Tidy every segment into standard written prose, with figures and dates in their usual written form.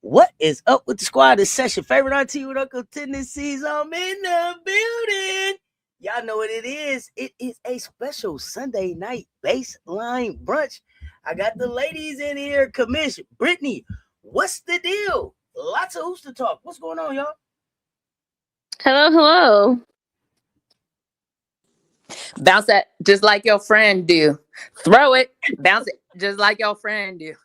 What is up with the squad? It's Cess, your favorite auntie with Uncle Tennessee's. I'm in the building. Y'all know what it is. It is a special Sunday night baseline brunch. I got the ladies in here. Commish, Brittany, what's the deal? Lots of hoops to talk. What's going on, y'all? Hello. Bounce it just like your friend do. Throw it. Bounce it just like your friend do.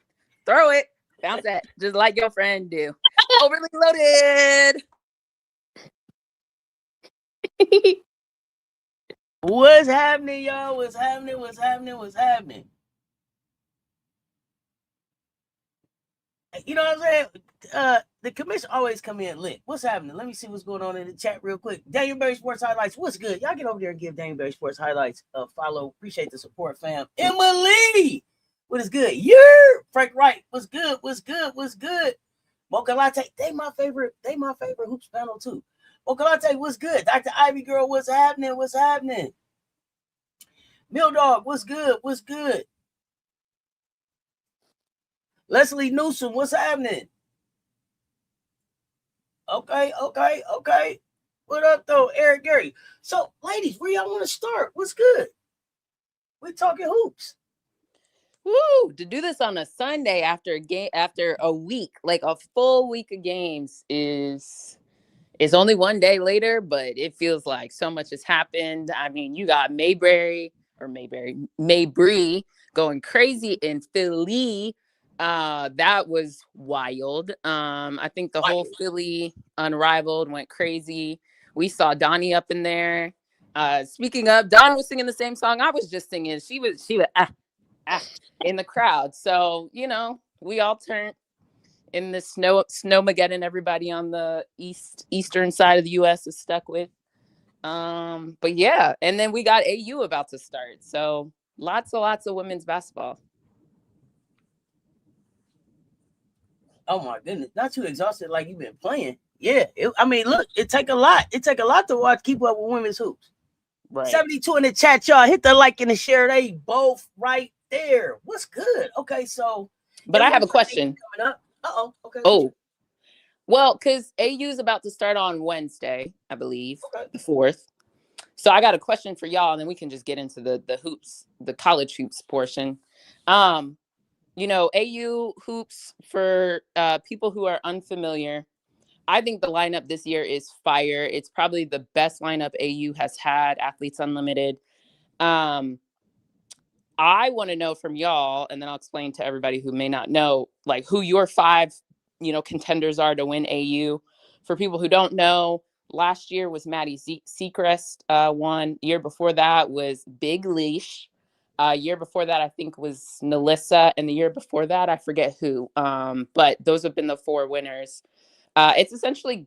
Throw it. Bounce it just like your friend do. Overly loaded. What's happening, y'all? What's happening? You know what I'm saying? The commission always come in lit. What's happening? Let me see what's going on in the chat real quick. Daniel Berry Sports Highlights. What's good? Y'all get over there and give Daniel Berry Sports Highlights a follow. Appreciate the support, fam. Emily, what is good? Frank Wright. What's good? Mocha Latte. They my favorite hoops panel too. Mocha Latte, what's good? Dr. Ivy Girl, what's happening? Mill Dog, what's good? Leslie Newsom, what's happening? Okay. What up, though, Eric Gary? So, ladies, where y'all want to start? What's good? We're talking hoops. Woo! To do this on a Sunday after a week, like a full week of games, is only one day later, but it feels like so much has happened. I mean, you got Mabry going crazy in Philly. That was wild. I think the whole Philly Unrivaled went crazy. We saw Donnie up in there. Speaking of, Don was singing the same song I was just singing. She was in the crowd. So, we all turned in the snowmageddon. Everybody on the eastern side of the U.S. is stuck with. But yeah, and then we got AU about to start. So lots of women's basketball. Oh my goodness, not too exhausted like you've been playing. Yeah, it take a lot. It take a lot to keep up with women's hoops. Right. 72 in the chat, y'all. Hit the like and the share. They both right there. What's good? Okay, so. But I have a question. Coming up. Okay. Oh, well, because AU is about to start on Wednesday, I believe, the 4th. So I got a question for y'all, and then we can just get into the hoops, the college hoops portion. AU hoops, for people who are unfamiliar, I think the lineup this year is fire. It's probably the best lineup AU has had, Athletes Unlimited. I want to know from y'all, and then I'll explain to everybody who may not know, like, who your 5, contenders are to win AU. For people who don't know, last year was Maddie Seacrest won. Year before that was Big Leash. Year before that, I think, was Nalissa, and the year before that, I forget who. But those have been the 4 winners. It's essentially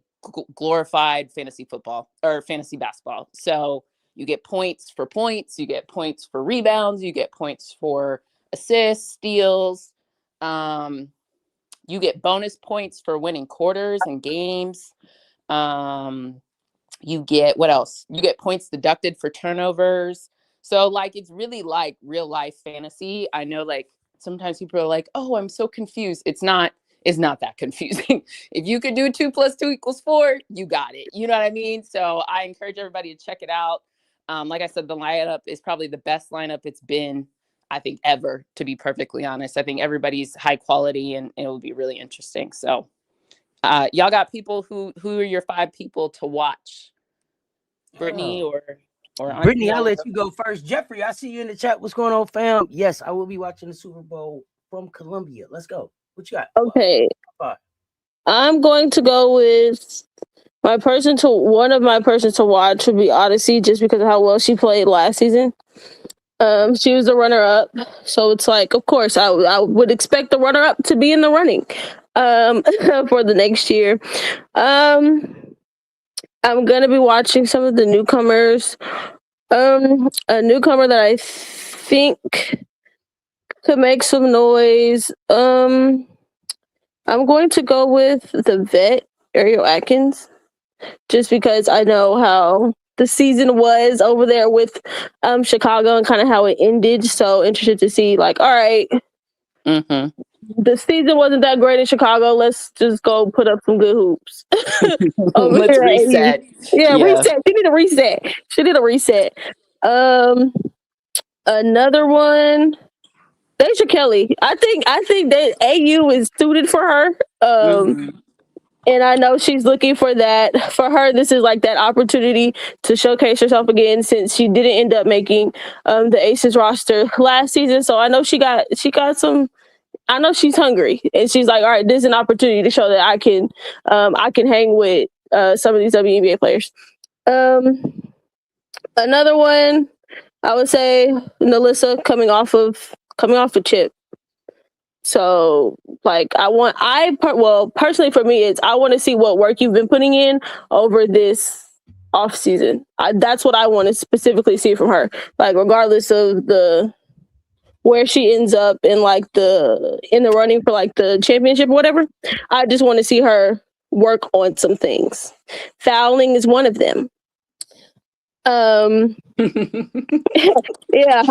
glorified fantasy football or fantasy basketball. So you get points for points, you get points for rebounds, you get points for assists, steals. You get bonus points for winning quarters and games. You get, what else? You get points deducted for turnovers. So, it's really like real life fantasy. I know, sometimes people are like, oh, I'm so confused. It's not that confusing. If you could do 2 + 2 = 4, you got it. You know what I mean? So I encourage everybody to check it out. Like I said, the lineup is probably the best lineup it's been, I think, ever, to be perfectly honest. I think everybody's high quality, and it will be really interesting. So y'all got people who are your 5 people to watch? Brittany or Brittany, I'll let you go first. Jeffrey, I see you in the chat. What's going on, fam? Yes, I will be watching the Super Bowl from Columbia. Let's go. What you got? Okay. I'm going to go with one of my persons to watch would be Odyssey, just because of how well she played last season. She was the runner-up, so it's like, of course, I would expect the runner-up to be in the running for the next year. I'm going to be watching some of the newcomers. A newcomer that I think could make some noise. I'm going to go with the vet, Ariel Atkins, just because I know how the season was over there with Chicago and kind of how it ended. So interested to see, all right, the season wasn't that great in Chicago. Let's just go put up some good hoops. Over Let's here at AU. reset. Yeah, reset. She need a reset. She did a reset. Another one. Deja Kelly. I think that AU is suited for her. And I know she's looking for that. For her, this is like that opportunity to showcase herself again since she didn't end up making the Aces roster last season. So I know she got some. I know she's hungry, and she's like, all right, this is an opportunity to show that I can hang with some of these WNBA players. Another one, I would say Nalissa coming off of chip. So like personally for me, I want to see what work you've been putting in over this off season. That's what I want to specifically see from her. Like regardless of where she ends up in in the running for like the championship or whatever, I just want to see her work on some things. Fouling is one of them. Yeah,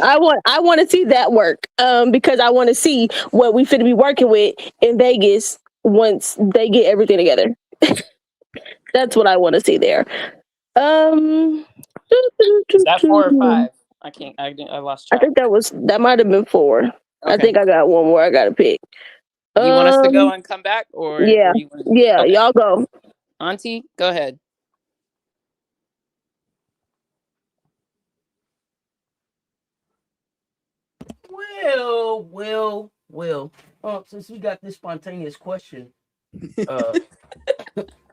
I want to see that work because I want to see what we fit to be working with in Vegas once they get everything together. That's what I want to see there. Is that 4 or 5? I lost track. I think that might have been 4. Okay. I think I got one more I gotta pick. You want us to go and come back, or yeah, okay. Y'all go. Auntie, go ahead. Well. Since we got this spontaneous question, at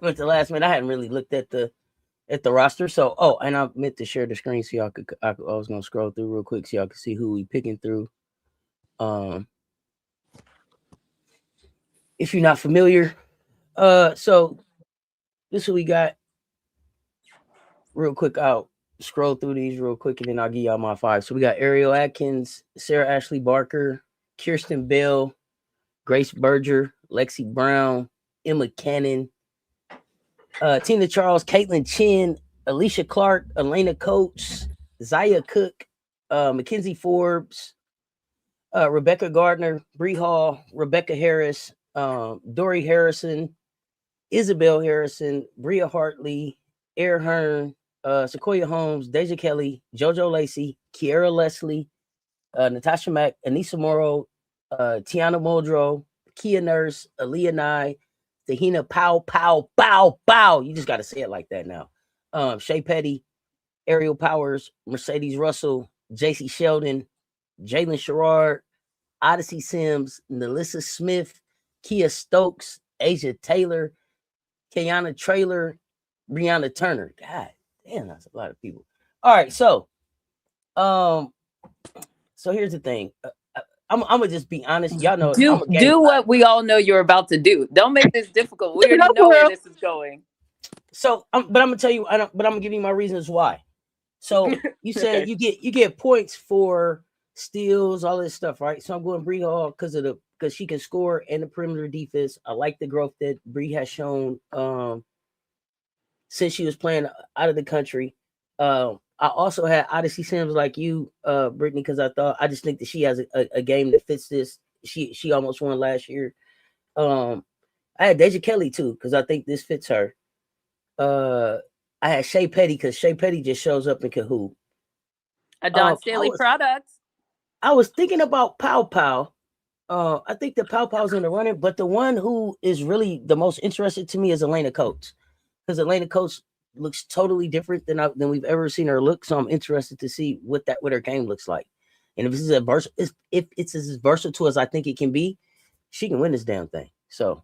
the last minute, I hadn't really looked at the roster. So, and I meant to share the screen so y'all could. I was gonna scroll through real quick so y'all could see who we picking through. If you're not familiar, so this is who we got. Real quick, I'll scroll through these real quick and then I'll give y'all my 5. So we got Ariel Atkins, Sarah Ashley Barker, Kirsten Bell, Grace Berger, Lexi Brown, Emma Cannon, Tina Charles, Caitlin Chin, Alicia Clark, Elena Coates, Zaya Cook, Mackenzie Forbes, Rebecca Gardner, Bree Hall, Rebecca Harris, Dory Harrison, Isabel Harrison, Bria Hartley, Air Hearn, Sequoia Holmes, Deja Kelly, JoJo Lacey, Kiera Leslie, Natasha Mack, Anissa Morrow, Tiana Muldrow, Kia Nurse, Aaliyah Nye, Tahina Pow. You just got to say it like that now. Shea Petty, Ariel Powers, Mercedes Russell, JC Sheldon, Jalen Sherrard, Odyssey Sims, Nalissa Smith, Kia Stokes, Asia Taylor, Kayana Traylor, Brianna Turner. God damn, that's a lot of people. All right, so here's the thing. I'm gonna just be honest. Y'all know do what we all know you're about to do. Don't make this difficult. We already know where this is going. So, but I'm gonna tell you. But I'm gonna give you my reasons why. So you said okay. you get points for steals, all this stuff, right? So I'm going Bree Hall because she can score and the perimeter defense. I like the growth that Bree has shown since she was playing out of the country. I also had Odyssey Sims like you, Brittany, because I just think that she has a game that fits this. She almost won last year. I had Deja Kelly too because I think this fits her. I had Shea Petty because Shea Petty just shows up in Kahoo. A Don Staley product. I was thinking about Pow. I think that Pow's in the running, but the one who is really the most interested to me is Elena Coates because Elena Coates looks totally different than we've ever seen her look. So I'm interested to see what her game looks like. And if it's as versatile as I think it can be, she can win this damn thing. So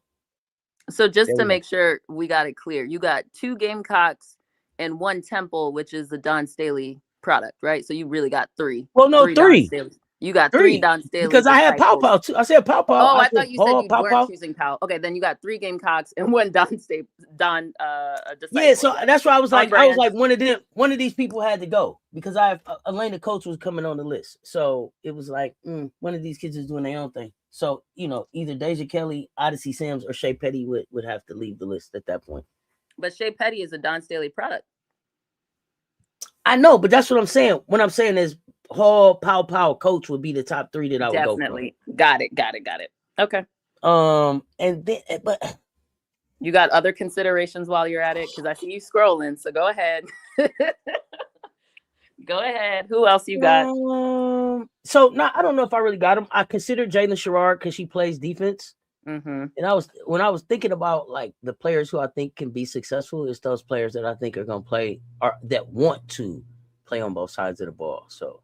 just to make sure we got it clear, you got 2 Gamecocks and 1 Temple, which is the Don Staley product, right? So you really got 3. Well, no, 3. You got 3 Don Staley. Because I had Pow too. I said Pow. Oh, I thought you said you weren't choosing Pow. Okay, then you got 3 Gamecocks and 1 Don Staley. Yeah, so that's why I was like, one of these people had to go because I have Elena Coates was coming on the list. So it was like one of these kids is doing their own thing. So either Deja Kelly, Odyssey Sims, or Shea Petty would have to leave the list at that point. But Shea Petty is a Don Staley product. I know, but that's what I'm saying. What I'm saying is Hall, Pow, Coach would be the top 3 that I would definitely go for. Got it. Okay. And then but You got other considerations while you're at it? Because I see you scrolling, so go ahead. Go ahead. Who else you got? So no, I don't know if I really got him. I consider Jalen Sherrard because she plays defense. Mm-hmm. And when I was thinking about like the players who I think can be successful, it's those players that I think are gonna play or that want to play on both sides of the ball. So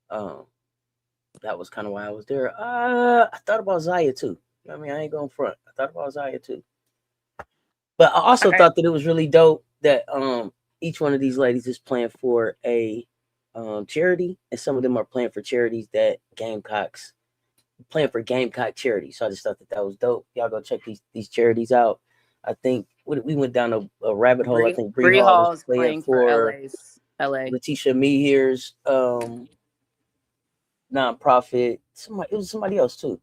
that was kind of why I was there. I thought about Zaya too. I mean, I ain't going front. I thought about Zaya too. But I also thought that it was really dope that each one of these ladies is playing for a charity, and some of them are playing for charities that Gamecocks playing for Gamecock charity. So I just thought that was dope. Y'all go check these charities out. I think we went down a rabbit hole. I think Bree Hall was playing for LA. Letitia Meahir's nonprofit. It was somebody else too.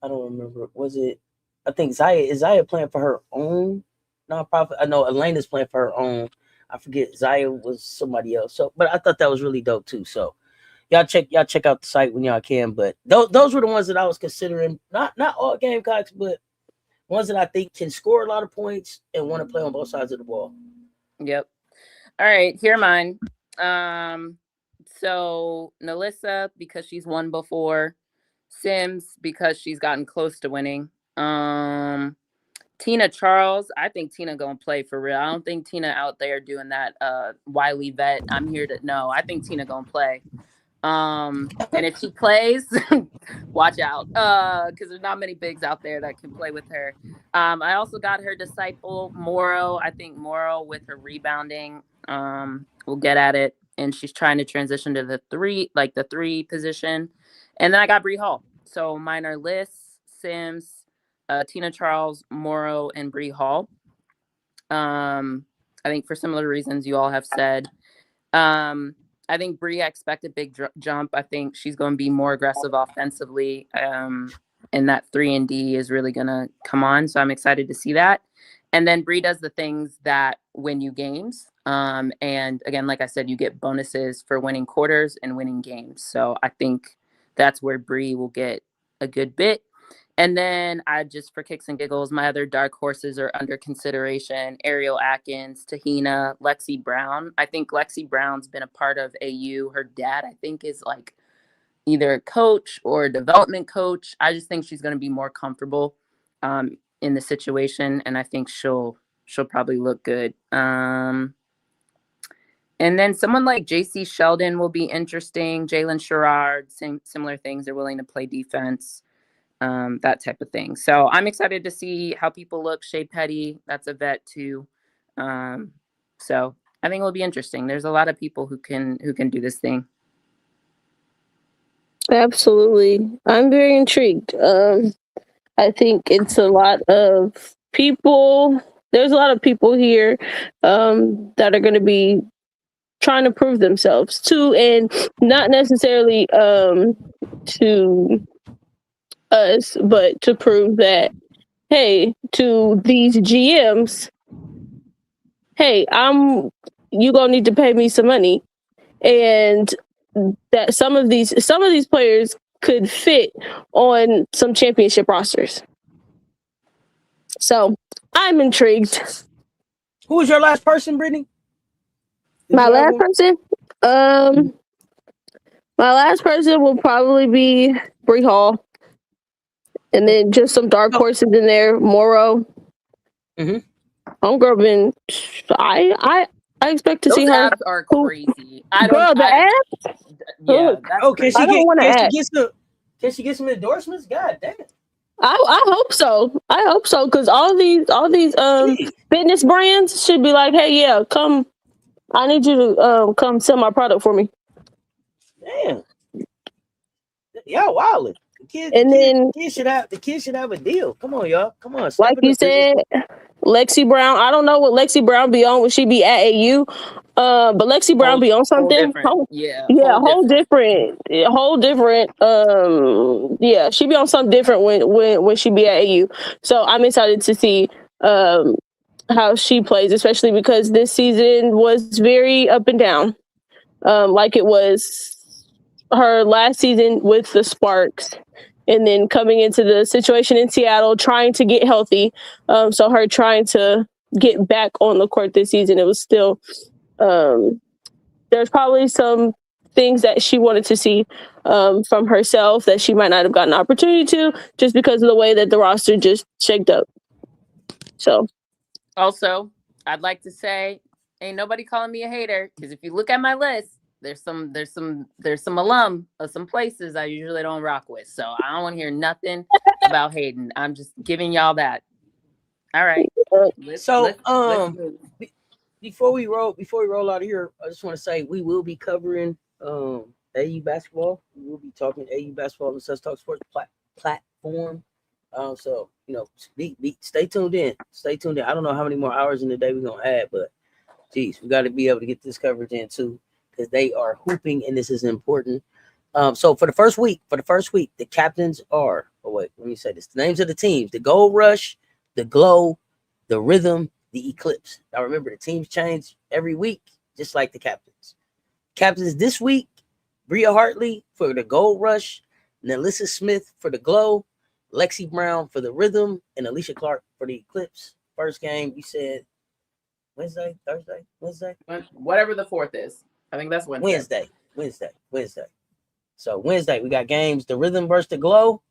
I don't remember. Was it? I think Zaya playing for her own nonprofit. I know Elena's playing for her own. I forget. Zaya was somebody else. So, but I thought that was really dope too. So, y'all check out the site when y'all can. But those were the ones that I was considering. Not all Gamecocks, but ones that I think can score a lot of points and want to play on both sides of the ball. Yep. All right, here are mine. So Nalissa, because she's won before. Sims, because she's gotten close to winning. Tina Charles, I think Tina gonna play for real. I don't think Tina out there doing that Wiley vet. I'm here to know. I think Tina gonna play. And if she plays, watch out. Because there's not many bigs out there that can play with her. I also got her disciple, Morrow. I think Morrow with her rebounding will get at it. And she's trying to transition to the three position. And then I got Bree Hall. So mine are Liz, Sims, Tina Charles, Morrow, and Bree Hall. I think for similar reasons you all have said. I think Bree, I expect a big jump. I think she's going to be more aggressive offensively. And that 3-and-D is really going to come on. So I'm excited to see that. And then Bree does the things that win you games. And again, like I said, you get bonuses for winning quarters and winning games. So I think that's where Bree will get a good bit. And then for kicks and giggles, my other dark horses are under consideration. Ariel Atkins, Tahina, Lexi Brown. I think Lexi Brown's been a part of AU. Her dad, I think, is like either a coach or a development coach. I just think she's going to be more comfortable in the situation. And I think she'll probably look good. And then someone like JC Sheldon will be interesting. Jalen Sherrard, similar things. They're willing to play defense. That type of thing. So I'm excited to see how people look. Shea Petty, that's a vet too. So I think it'll be interesting. There's a lot of people who can do this thing. Absolutely. I'm very intrigued. I think it's a lot of people. There's a lot of people here that are going to be trying to prove themselves too, and not necessarily to us, but to prove that, hey, to these GMs, hey, you gonna need to pay me some money, and that some of these players could fit on some championship rosters. So I'm intrigued. Who was your last person, Brittany? My last person? My last person will probably be Bree Hall. And then just some dark horses in there. Morrow. Homegirl been I expect to see her. Abs are crazy. The abs? Yeah. Can she get some endorsements? God damn it. I hope so. Because all these fitness brands should be like, hey, yeah, come. I need you to come sell my product for me. Damn. Y'all wildin'. The kids should have a deal. Come on, y'all. Come on. Like you said, Lexi Brown. I don't know what Lexi Brown be on when she be at AU. But Lexi Brown be on something. Whole different. She be on something different when she be at AU. So I'm excited to see how she plays, especially because this season was very up and down. Like it was her last season with the Sparks. and then coming into the situation in Seattle, trying to get healthy. So her trying to get back on the court this season, it was still there's probably some things that she wanted to see from herself that she might not have gotten an opportunity to, just because of the way that the roster just shaked up. So, also, I'd like to say, ain't nobody calling me a hater, because if you look at my list, there's some alum of some places I usually don't rock with. So I don't want to hear nothing about hating. I'm just giving y'all that. All right. Let's before we roll out of here, I just want to say we will be covering AU basketball. We will be talking AU basketball on the Cess Talk Sports platform. So stay tuned in. Stay tuned in. I don't know how many more hours in the day we're gonna add, but geez, we got to be able to get this coverage in too, because they are hooping and this is important. So for the first week, the captains are. Oh wait, let me say this: the names of the teams: the Gold Rush, the Glow, the Rhythm, the Eclipse. Now remember, the teams change every week, just like the captains. Captains this week: Bria Hartley for the Gold Rush, Nelissa Smith for the Glow, Lexi Brown for the Rhythm, and Alicia Clark for the Eclipse. First game, you said Wednesday, Thursday, Wednesday? Whatever the 4th is. I think that's Wednesday. Wednesday. So Wednesday, we got games: the Rhythm versus the Glow,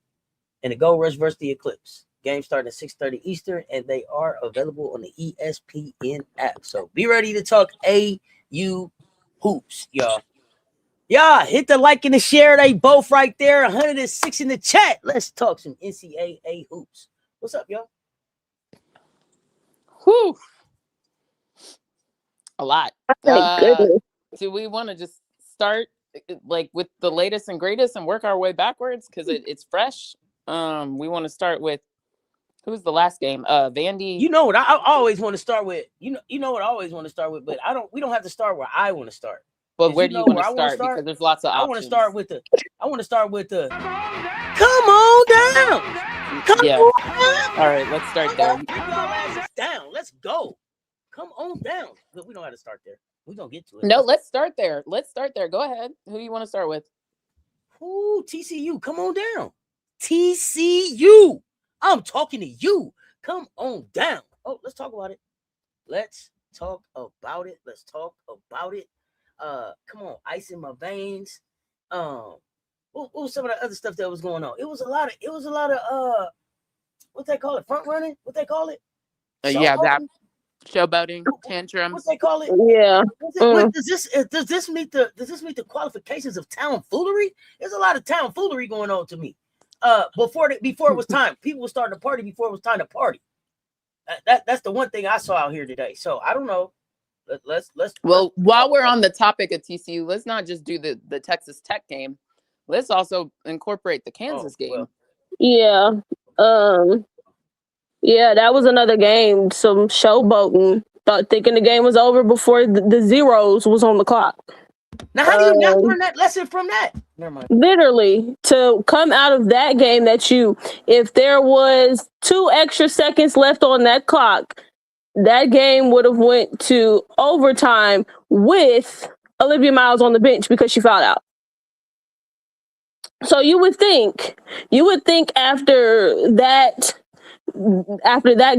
and the Gold Rush versus the Eclipse. Games starting at 6:30 Eastern, and they are available on the ESPN app. So be ready to talk AU hoops, y'all. Yeah, hit the like and the share. They both right there. 106 in the chat. Let's talk some NCAA hoops. What's up, y'all? Whew. A lot. goodness. Do we want to just start like with the latest and greatest and work our way backwards because it's fresh? We want to start with who's the last game? Vandy. You know what I always want to start with. You know what I always want to start with, but we don't have to start where I want to start. But where do you want to start? Because there's lots of options. I want to start with the come on down. Come on down. All right, let's start there. Keep y'all asses down. Let's go. Come on down. But we don't have to start there. We're gonna get to it. No, let's start there. Go ahead. Who do you want to start with? Ooh, TCU. Come on down. TCU. I'm talking to you. Come on down. Oh, let's talk about it. Come on, ice in my veins. What was some of the other stuff that was going on? It was a lot of what they call it? Front running? What they call it? That showboating, tantrums. What they call it? Yeah. Does this meet the qualifications of tomfoolery? There's a lot of tomfoolery going on to me. Before it was time, people were starting to party before it was time to party. That's the one thing I saw out here today. So I don't know. Let's while we're on the topic of TCU, let's not just do the Texas Tech game. Let's also incorporate the Kansas game. Yeah. Yeah, that was another game. Some showboating. Thinking the game was over before the zeros was on the clock. Now, how do you not learn that lesson from that? Never mind. Literally, to come out of that game if there was 2 extra seconds left on that clock, that game would have went to overtime with Olivia Miles on the bench because she fouled out. So you would think after that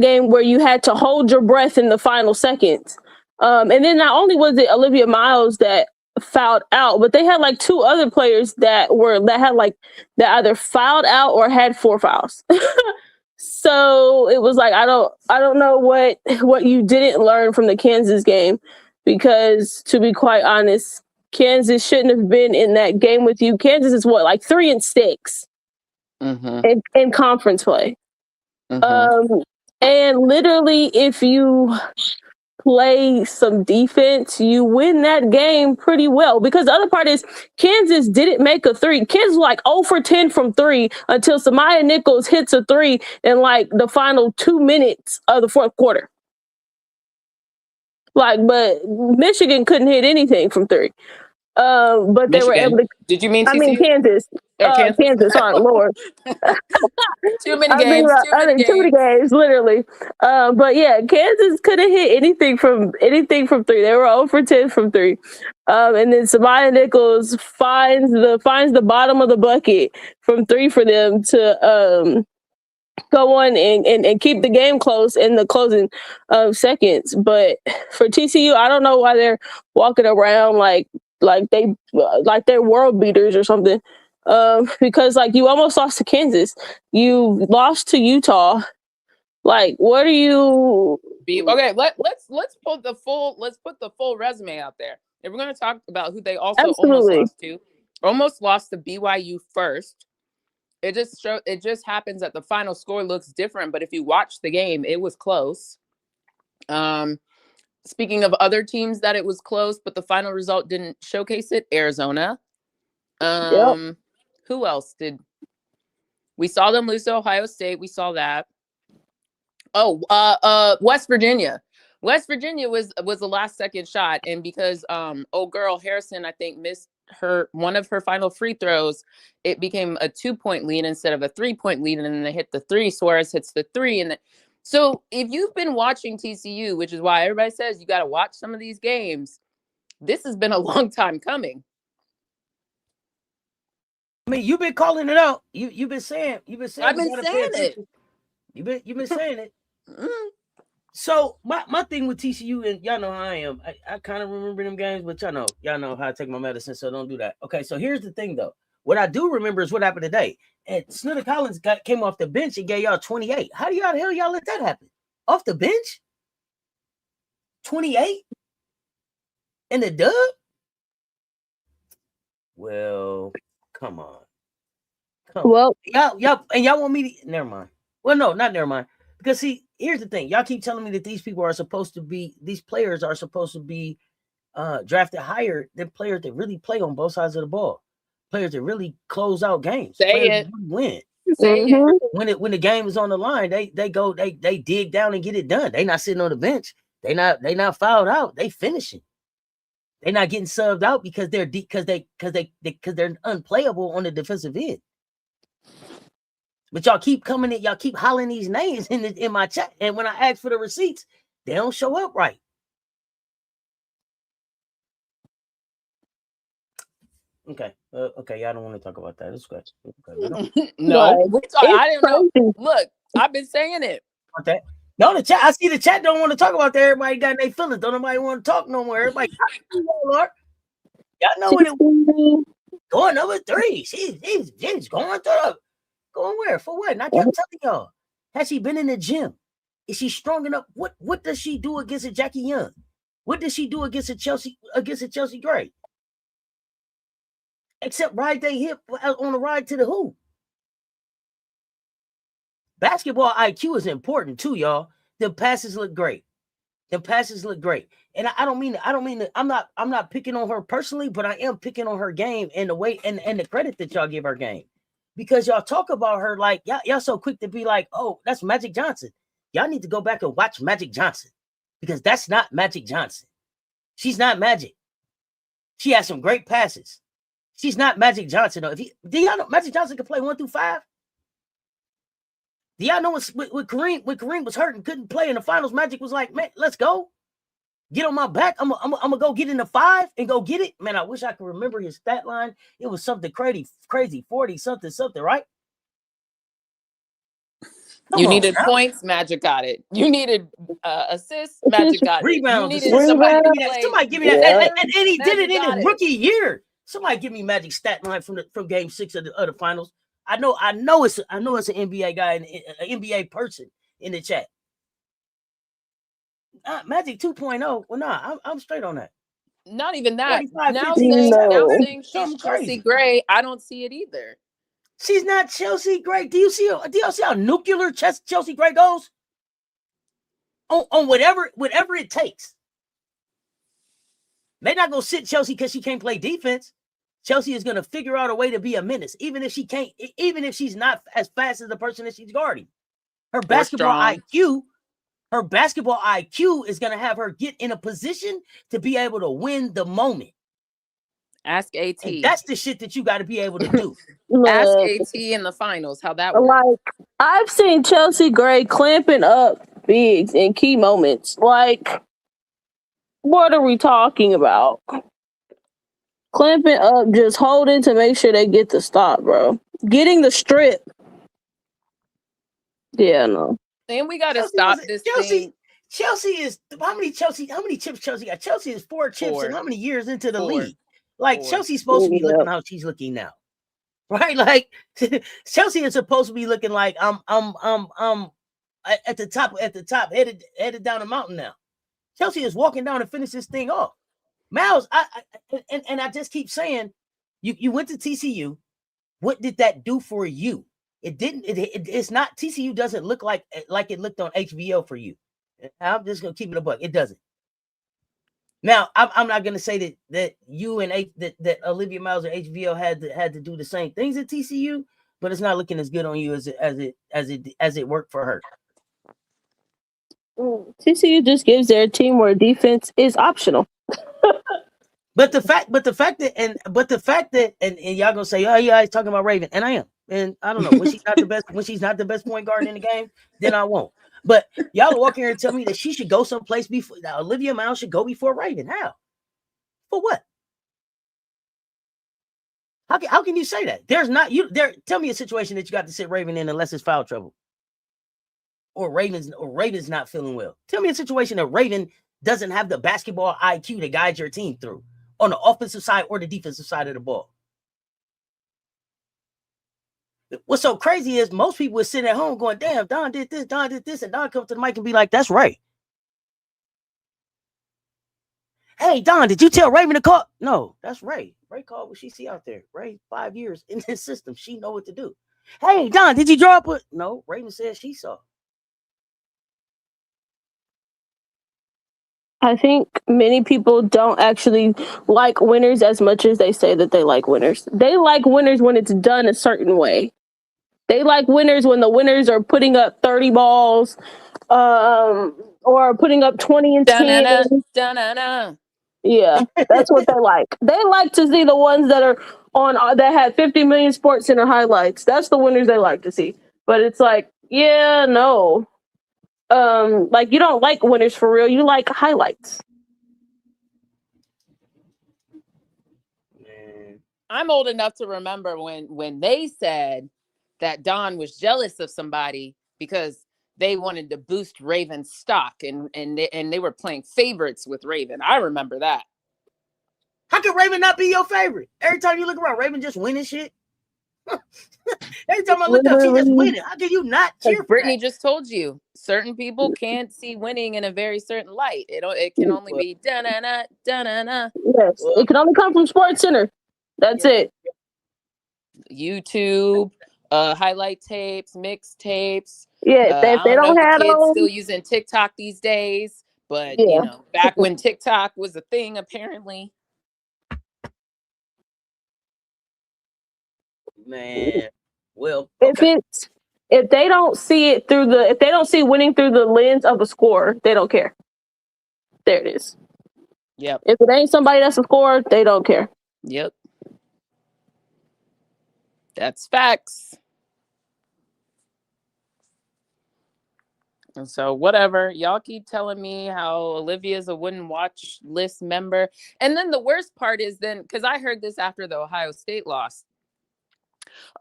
game where you had to hold your breath in the final seconds, and then not only was it Olivia Miles that fouled out, but they had like 2 other players that either fouled out or had 4 fouls. So it was like I don't know what you didn't learn from the Kansas game, because to be quite honest, Kansas shouldn't have been in that game with you. Kansas is 3-6 in conference play. Mm-hmm. And literally, if you play some defense, you win that game pretty well. Because the other part is Kansas didn't make a 3. Kansas was 0 for 10 from 3 until Samaya Nichols hits a 3 in the final 2 minutes of the 4th quarter. But Michigan couldn't hit anything from 3. But they were able to. Did you mean I mean TCU? Kansas. Kansas? Kansas. Sorry, Lord. Too many I think games. about too many games, literally. But yeah, Kansas couldn't hit anything from 3. They were 0 for 10 from 3. And then Samaya Nichols finds the bottom of the bucket from 3 for them to go on and keep the game close in the closing seconds. But for TCU, I don't know why they're walking around like they're world beaters or something. Because like you almost lost to Kansas, you lost to Utah. Like, what are you? Okay, let's put the full resume out there. If we're going to talk about who they also almost lost to BYU first. It just happens that the final score looks different, but if you watch the game, it was close. Speaking of other teams that it was close, but the final result didn't showcase it, Arizona. Who else did we saw them lose to Ohio State? We saw that. West Virginia. West Virginia was the last second shot, and because old girl Harrison, I think, missed one of her final free throws, it became a 2-point lead instead of a 3-point lead, and then they hit the 3. Suarez hits the 3, and so if you've been watching TCU, which is why everybody says you got to watch some of these games, this has been a long time coming. I mean, you've been calling it out. You've been saying. I've been saying it. You've been saying it. Mm-hmm. So my thing with TCU, and y'all know how I am. I kind of remember them games, but y'all know how I take my medicine, so don't do that. Okay, so here's the thing though. What I do remember is what happened today. And Snutter Collins came off the bench and gave y'all 28. How the hell y'all let that happen? Off the bench? 28? In the dub? Well, come on. Well, y'all want me to never mind. Well, no, not never mind. Because see, here's the thing. Y'all keep telling me that these players are supposed to be drafted higher than players that really play on both sides of the ball. Players that really close out games. Players that really win. When the game is on the line, they dig down and get it done. They not sitting on the bench. They not fouled out. They finishing. They're not getting subbed out because they're unplayable on the defensive end. But y'all keep coming in, y'all keep hollering these names in my chat, and when I ask for the receipts, they don't show up right. Okay, y'all don't want to talk about that. It's good. Okay, no, I didn't know. Look, I've been saying it. Okay. No, the chat. I see the chat don't want to talk about that. Everybody got their feelings. Don't nobody want to talk no more. Everybody, y'all know what it was. Going number 3. She's going through the. Going where? For what? And I kept telling y'all. Has she been in the gym? Is she strong enough? What does she do against a Jackie Young? What does she do against a Chelsea Gray? Except ride their hip on the ride to the hoop. Basketball IQ is important too, y'all. The passes look great. And I don't mean I'm not picking on her personally, but I am picking on her game and the way and the credit that y'all give her game. Because y'all talk about her like y'all so quick to be like, oh, that's Magic Johnson. Y'all need to go back and watch Magic Johnson because that's not Magic Johnson. She's not Magic. She has some great passes. She's not Magic Johnson. Though. Do y'all know Magic Johnson can play 1 through 5? Do y'all know when Kareem was hurt and couldn't play in the finals? Magic was like, man, let's go. Get on my back. I'm gonna go get in the 5 and go get it. Man, I wish I could remember his stat line. It was something crazy 40 something, right? You needed points, Magic got it. You needed assists, Magic got rebounds. it. Somebody give me that. And he did it in his rookie year. Somebody give me Magic stat line from game 6 of the finals. I know it's an NBA guy, an NBA person in the chat. Magic 2.0. Well, nah, I'm straight on that. Not even that. Now saying she's Chelsea Gray, I don't see it either. She's not Chelsea Gray. Do you see how nuclear Chelsea Gray goes? On whatever it takes. They're not gonna sit Chelsea because she can't play defense. Chelsea is gonna figure out a way to be a menace, even if she's not as fast as the person that she's guarding. Her basketball IQ is going to have her get in a position to be able to win the moment. Ask AT. And that's the shit that you got to be able to do. Ask Look, AT in the finals how that works. like I've seen Chelsea Gray clamping up bigs in key moments. Like, what are we talking about? Clamping up, just holding to make sure they get the stop, bro. Getting the strip. Yeah, no. And we got to Chelsea stop wasn't- this Chelsea- thing. Chelsea is how many chips Chelsea got? Chelsea is 4 chips Four. and how many years into the Four. league? Like Four. Chelsea's supposed to be Yep. looking how she's looking now. Right? Like Chelsea is supposed to be looking like I'm at the top, headed down the mountain now. Chelsea is walking down to finish this thing off. Miles, I just keep saying, you went to TCU. What did that do for you? It didn't. It's not. TCU doesn't look like it looked on HBO for you. I'm just gonna keep it a buck. It doesn't. Now, I'm not gonna say that you and that Olivia Miles or HBO had to do the same things at TCU, but it's not looking as good on you as it worked for her. TCU just gives their team where defense is optional. But the fact that y'all gonna say, oh yeah, he's talking about Raven, and I am, and I don't know when she's not the best point guard in the game, then I won't. But y'all walk here and tell me that she should go someplace before Olivia Miles should go before Raven. How? For what? How can you say that? There's not you there. Tell me a situation that you got to sit Raven in unless it's foul trouble, or Raven's not feeling well. Tell me a situation that Raven doesn't have the basketball IQ to guide your team through on the offensive side or the defensive side of the ball. What's so crazy is most people would sit at home going, damn, Don did this, and Don comes to the mic and be like, that's right. Hey, Don, did you tell Raven to call? No, that's Ray. Ray called what she see out there. Ray, 5 years in this system. She know what to do. Hey, Don, did you draw up a... No, Raven said she saw. I think many people don't actually like winners as much as they say that they like winners. They like winners when it's done a certain way. They like winners when the winners are putting up 30 balls, or putting up 20 and 10. Da-na-na. Yeah, that's what they like. They like to see the ones that are on that had 50 million Sports Center highlights. That's the winners they like to see. But it's like, yeah, no. Like you don't like winners for real. You like highlights. Man. I'm old enough to remember when they said that Don was jealous of somebody because they wanted to boost Raven's stock and they were playing favorites with Raven. I remember that. How can Raven not be your favorite? Every time you look around, Raven just winning shit. Every time I look up, she just winning. How can you not cheer for Brittany that? just told you, certain people can't see winning in a very certain light. It can only be da-na-na, da-na-na. Yes, it can only come from Sports Center. That's it. YouTube, highlight tapes, mixtapes. Yeah, if they I don't know don't if have the kids those, still using TikTok these days, but yeah. you know, back when TikTok was a thing, apparently. Man, well, okay. If they don't see it if they don't see winning through the lens of a score, they don't care. There it is. Yep. If it ain't somebody that's a scorer, they don't care. Yep. That's facts. And so whatever, y'all keep telling me how Olivia's a wouldn't watch list member. And then the worst part is then, because I heard this after the Ohio State loss.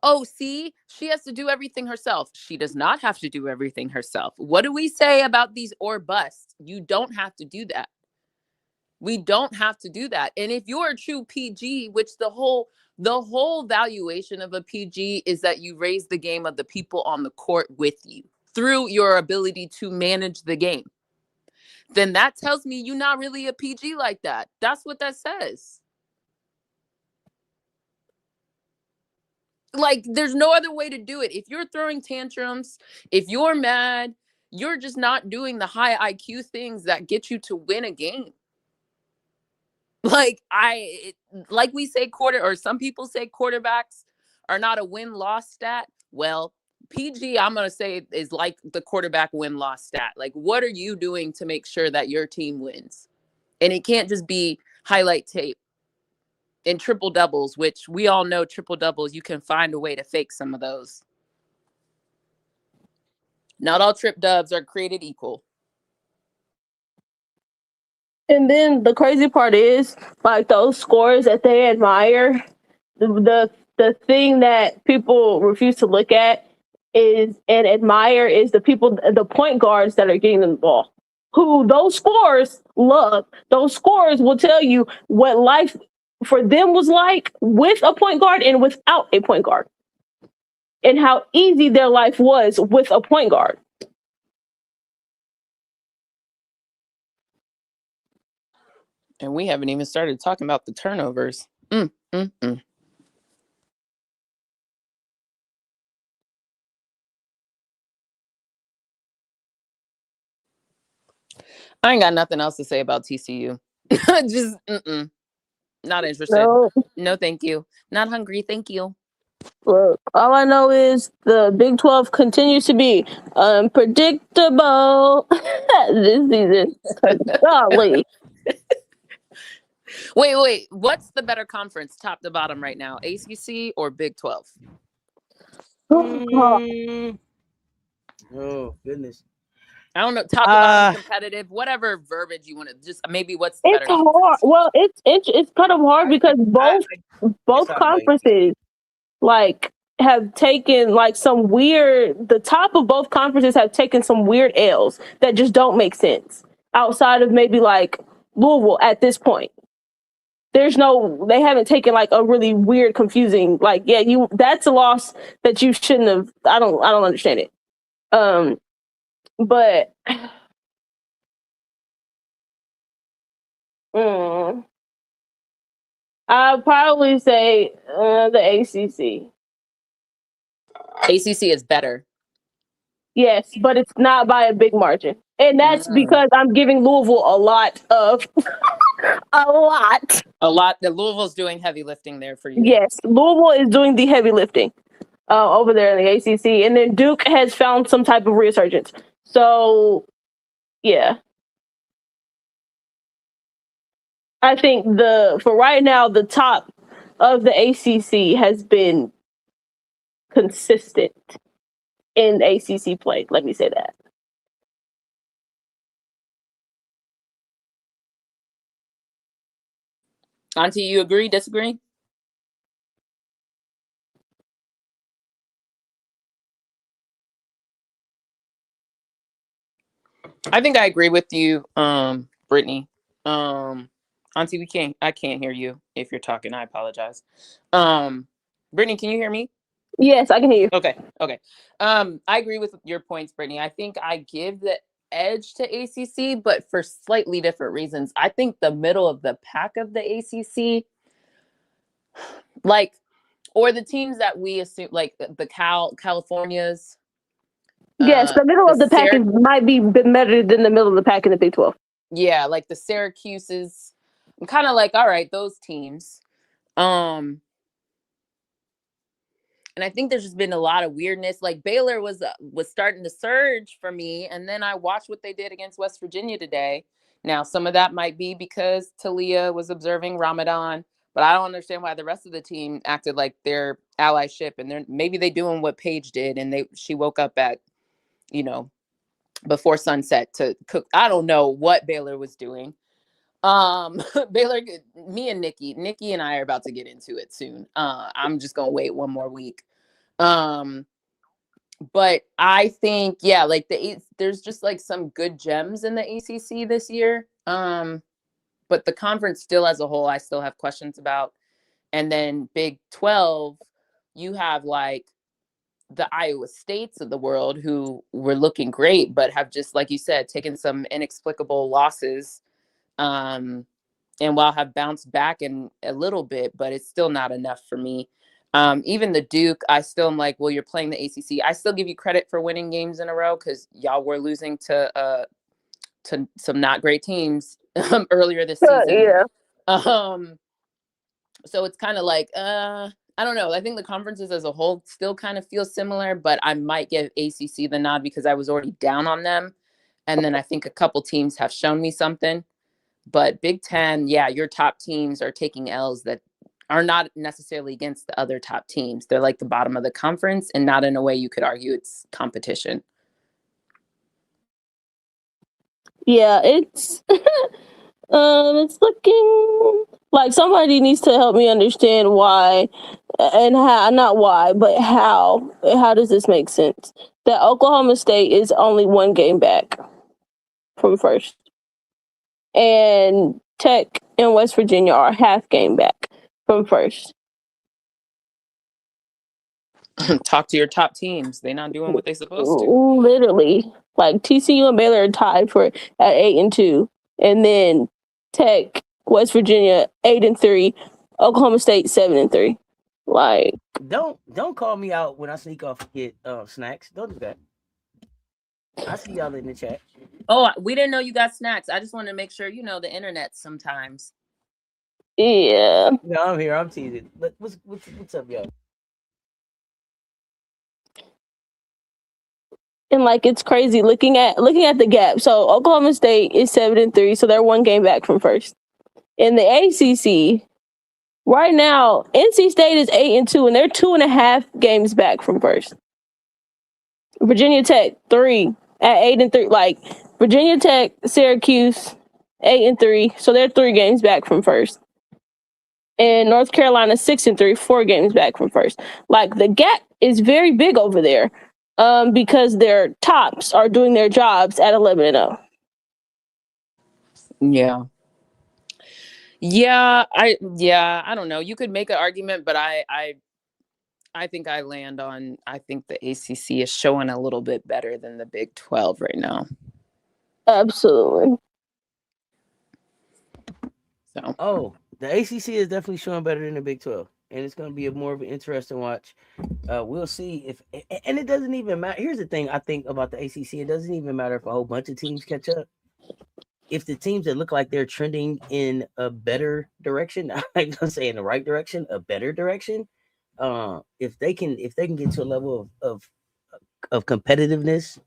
Oh, see, she has to do everything herself. She does not have to do everything herself. What do we say about these or busts? You don't have to do that. We don't have to do that. And if you're a true PG, which the whole valuation of a PG is that you raise the game of the people on the court with you through your ability to manage the game, then that tells me you're not really a PG like that. That's what that says. Like, there's no other way to do it. If you're throwing tantrums, if you're mad, you're just not doing the high IQ things that get you to win a game. Like we say some people say quarterbacks are not a win-loss stat. Well, PG, I'm going to say, is like the quarterback win-loss stat. Like, what are you doing to make sure that your team wins? And it can't just be highlight tape. in triple doubles, which we all know triple doubles, you can find a way to fake some of those. Not all trip dubs are created equal. And then the crazy part is, like, those scores that they admire, the thing that people refuse to look at is and admire is the point guards that are getting them the ball. Who those scores love. Those scores will tell you what life for them was like with a point guard and without a point guard. And how easy their life was with a point guard. And we haven't even started talking about the turnovers. I ain't got nothing else to say about TCU. Just not interested. No, thank you. Not hungry. Thank you. Look, all I know is the Big 12 continues to be unpredictable this season. Golly. Wait. What's the better conference, top to bottom right now? ACC or Big 12? Oh, goodness. I don't know. Top to bottom, competitive, whatever verbiage you want to just maybe what's the better conference? Hard. Well, it's kind of hard because both conferences like have taken like some weird. The top of both conferences have taken some weird L's that just don't make sense outside of maybe like Louisville at this point. They haven't taken like a really weird, confusing, like, that's a loss that you shouldn't have. I don't understand it. But I'll probably say the ACC. ACC is better. Yes, but it's not by a big margin. And that's because I'm giving Louisville a lot. The Louisville's doing heavy lifting there for you. Yes, Louisville is doing the heavy lifting over there in the ACC. And then Duke has found some type of resurgence. So, yeah. I think for right now, the top of the ACC has been consistent in ACC play. Let me say that. Auntie, you agree, disagree? I think I agree with you, Brittany. Auntie, I can't hear you if you're talking. I apologize. Brittany, can you hear me? Yes, I can hear you. Okay. I agree with your points, Brittany. I think I give the edge to ACC, but for slightly different reasons. I think the middle of the pack of the ACC, like, or the teams that we assume, like the Californias. Yes, the middle of the pack might be better than the middle of the pack in the Big 12. Yeah, like the Syracuses. I'm kind of like, all right, those teams. And I think there's just been a lot of weirdness. Like Baylor was starting to surge for me, and then I watched what they did against West Virginia today. Now, some of that might be because Talia was observing Ramadan, but I don't understand why the rest of the team acted like their allyship, and maybe they doing what Paige did, and she woke up at, before sunset to cook. I don't know what Baylor was doing. Baylor, me and Nikki and I are about to get into it soon. I'm just gonna wait one more week. But I think, like there's just like some good gems in the ACC this year. But the conference still as a whole, I still have questions about. And then Big 12, you have like the Iowa States of the world who were looking great, but have just, like you said, taken some inexplicable losses. And while have bounced back in a little bit, but it's still not enough for me. Even the Duke, I still am like, well, you're playing the ACC. I still give you credit for winning games in a row because y'all were losing to some not great teams earlier this season. Yeah. So it's kind of like, I don't know. I think the conferences as a whole still kind of feel similar, but I might give ACC the nod because I was already down on them. And then I think a couple teams have shown me something. But Big Ten, your top teams are taking L's that are not necessarily against the other top teams. They're like the bottom of the conference, and not in a way you could argue it's competition. Yeah, it's it's looking like somebody needs to help me understand why and how, not why, but how. How does this make sense? That Oklahoma State is only one game back from first, and Tech and West Virginia are half game back from first. Talk to your top teams. They're not doing what they're supposed to. Literally, like TCU and Baylor are tied for at 8-2, and then Tech, West Virginia 8-3, Oklahoma State 7-3. Like, don't call me out when I sneak off and get snacks. Don't do that. I see y'all in the chat. Oh, we didn't know you got snacks. I just wanted to make sure you know the internet sometimes. yeah. No, I'm here. I'm teasing. But what's up, y'all? And like, it's crazy looking at the gap. So Oklahoma State is 7-3, so they're one game back from first. In the ACC, right now, NC State is 8-2, and they're 2.5 games back from first. Virginia Tech 3 at 8-3. Like, Virginia Tech, Syracuse 8-3, so they're 3 games back from first. And North Carolina 6-3, 4 games back from first. Like, the gap is very big over there. Because their tops are doing their jobs at 11-0. Yeah. I don't know. You could make an argument, but I think I land on, I think the ACC is showing a little bit better than the Big 12 right now. Absolutely. So, the ACC is definitely showing better than the Big 12. And it's going to be more of an interesting watch. We'll see if, and it doesn't even matter. Here's the thing I think about the ACC. It doesn't even matter if a whole bunch of teams catch up. If the teams that look like they're trending in a better direction, I'm going to say in the right direction, a better direction. If they can get to a level of competitiveness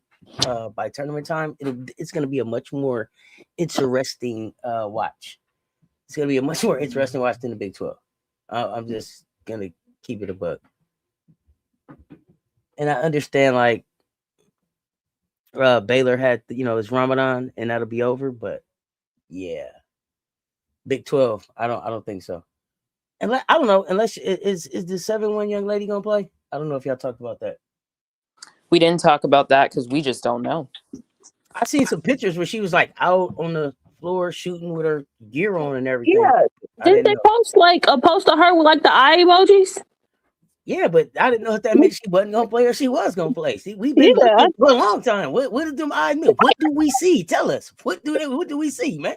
by tournament time, it's going to be a much more interesting watch. It's going to be a much more interesting watch than the Big 12. I'm just gonna keep it a buck, and I understand like Baylor had it's Ramadan and that'll be over, but yeah, Big 12, I don't think so. And I don't know unless is the 7-1 young lady gonna play? I don't know if y'all talked about that. We didn't talk about that because we just don't know. I seen some pictures where she was like out on the floor shooting with her gear on and everything. Yeah. Didn't they post like a post of her with like the eye emojis? Yeah, but I didn't know if that meant she wasn't gonna play or she was gonna play. See, we've been looking for a long time. What did them eyes mean? What do we see? Tell us. What do we see, man?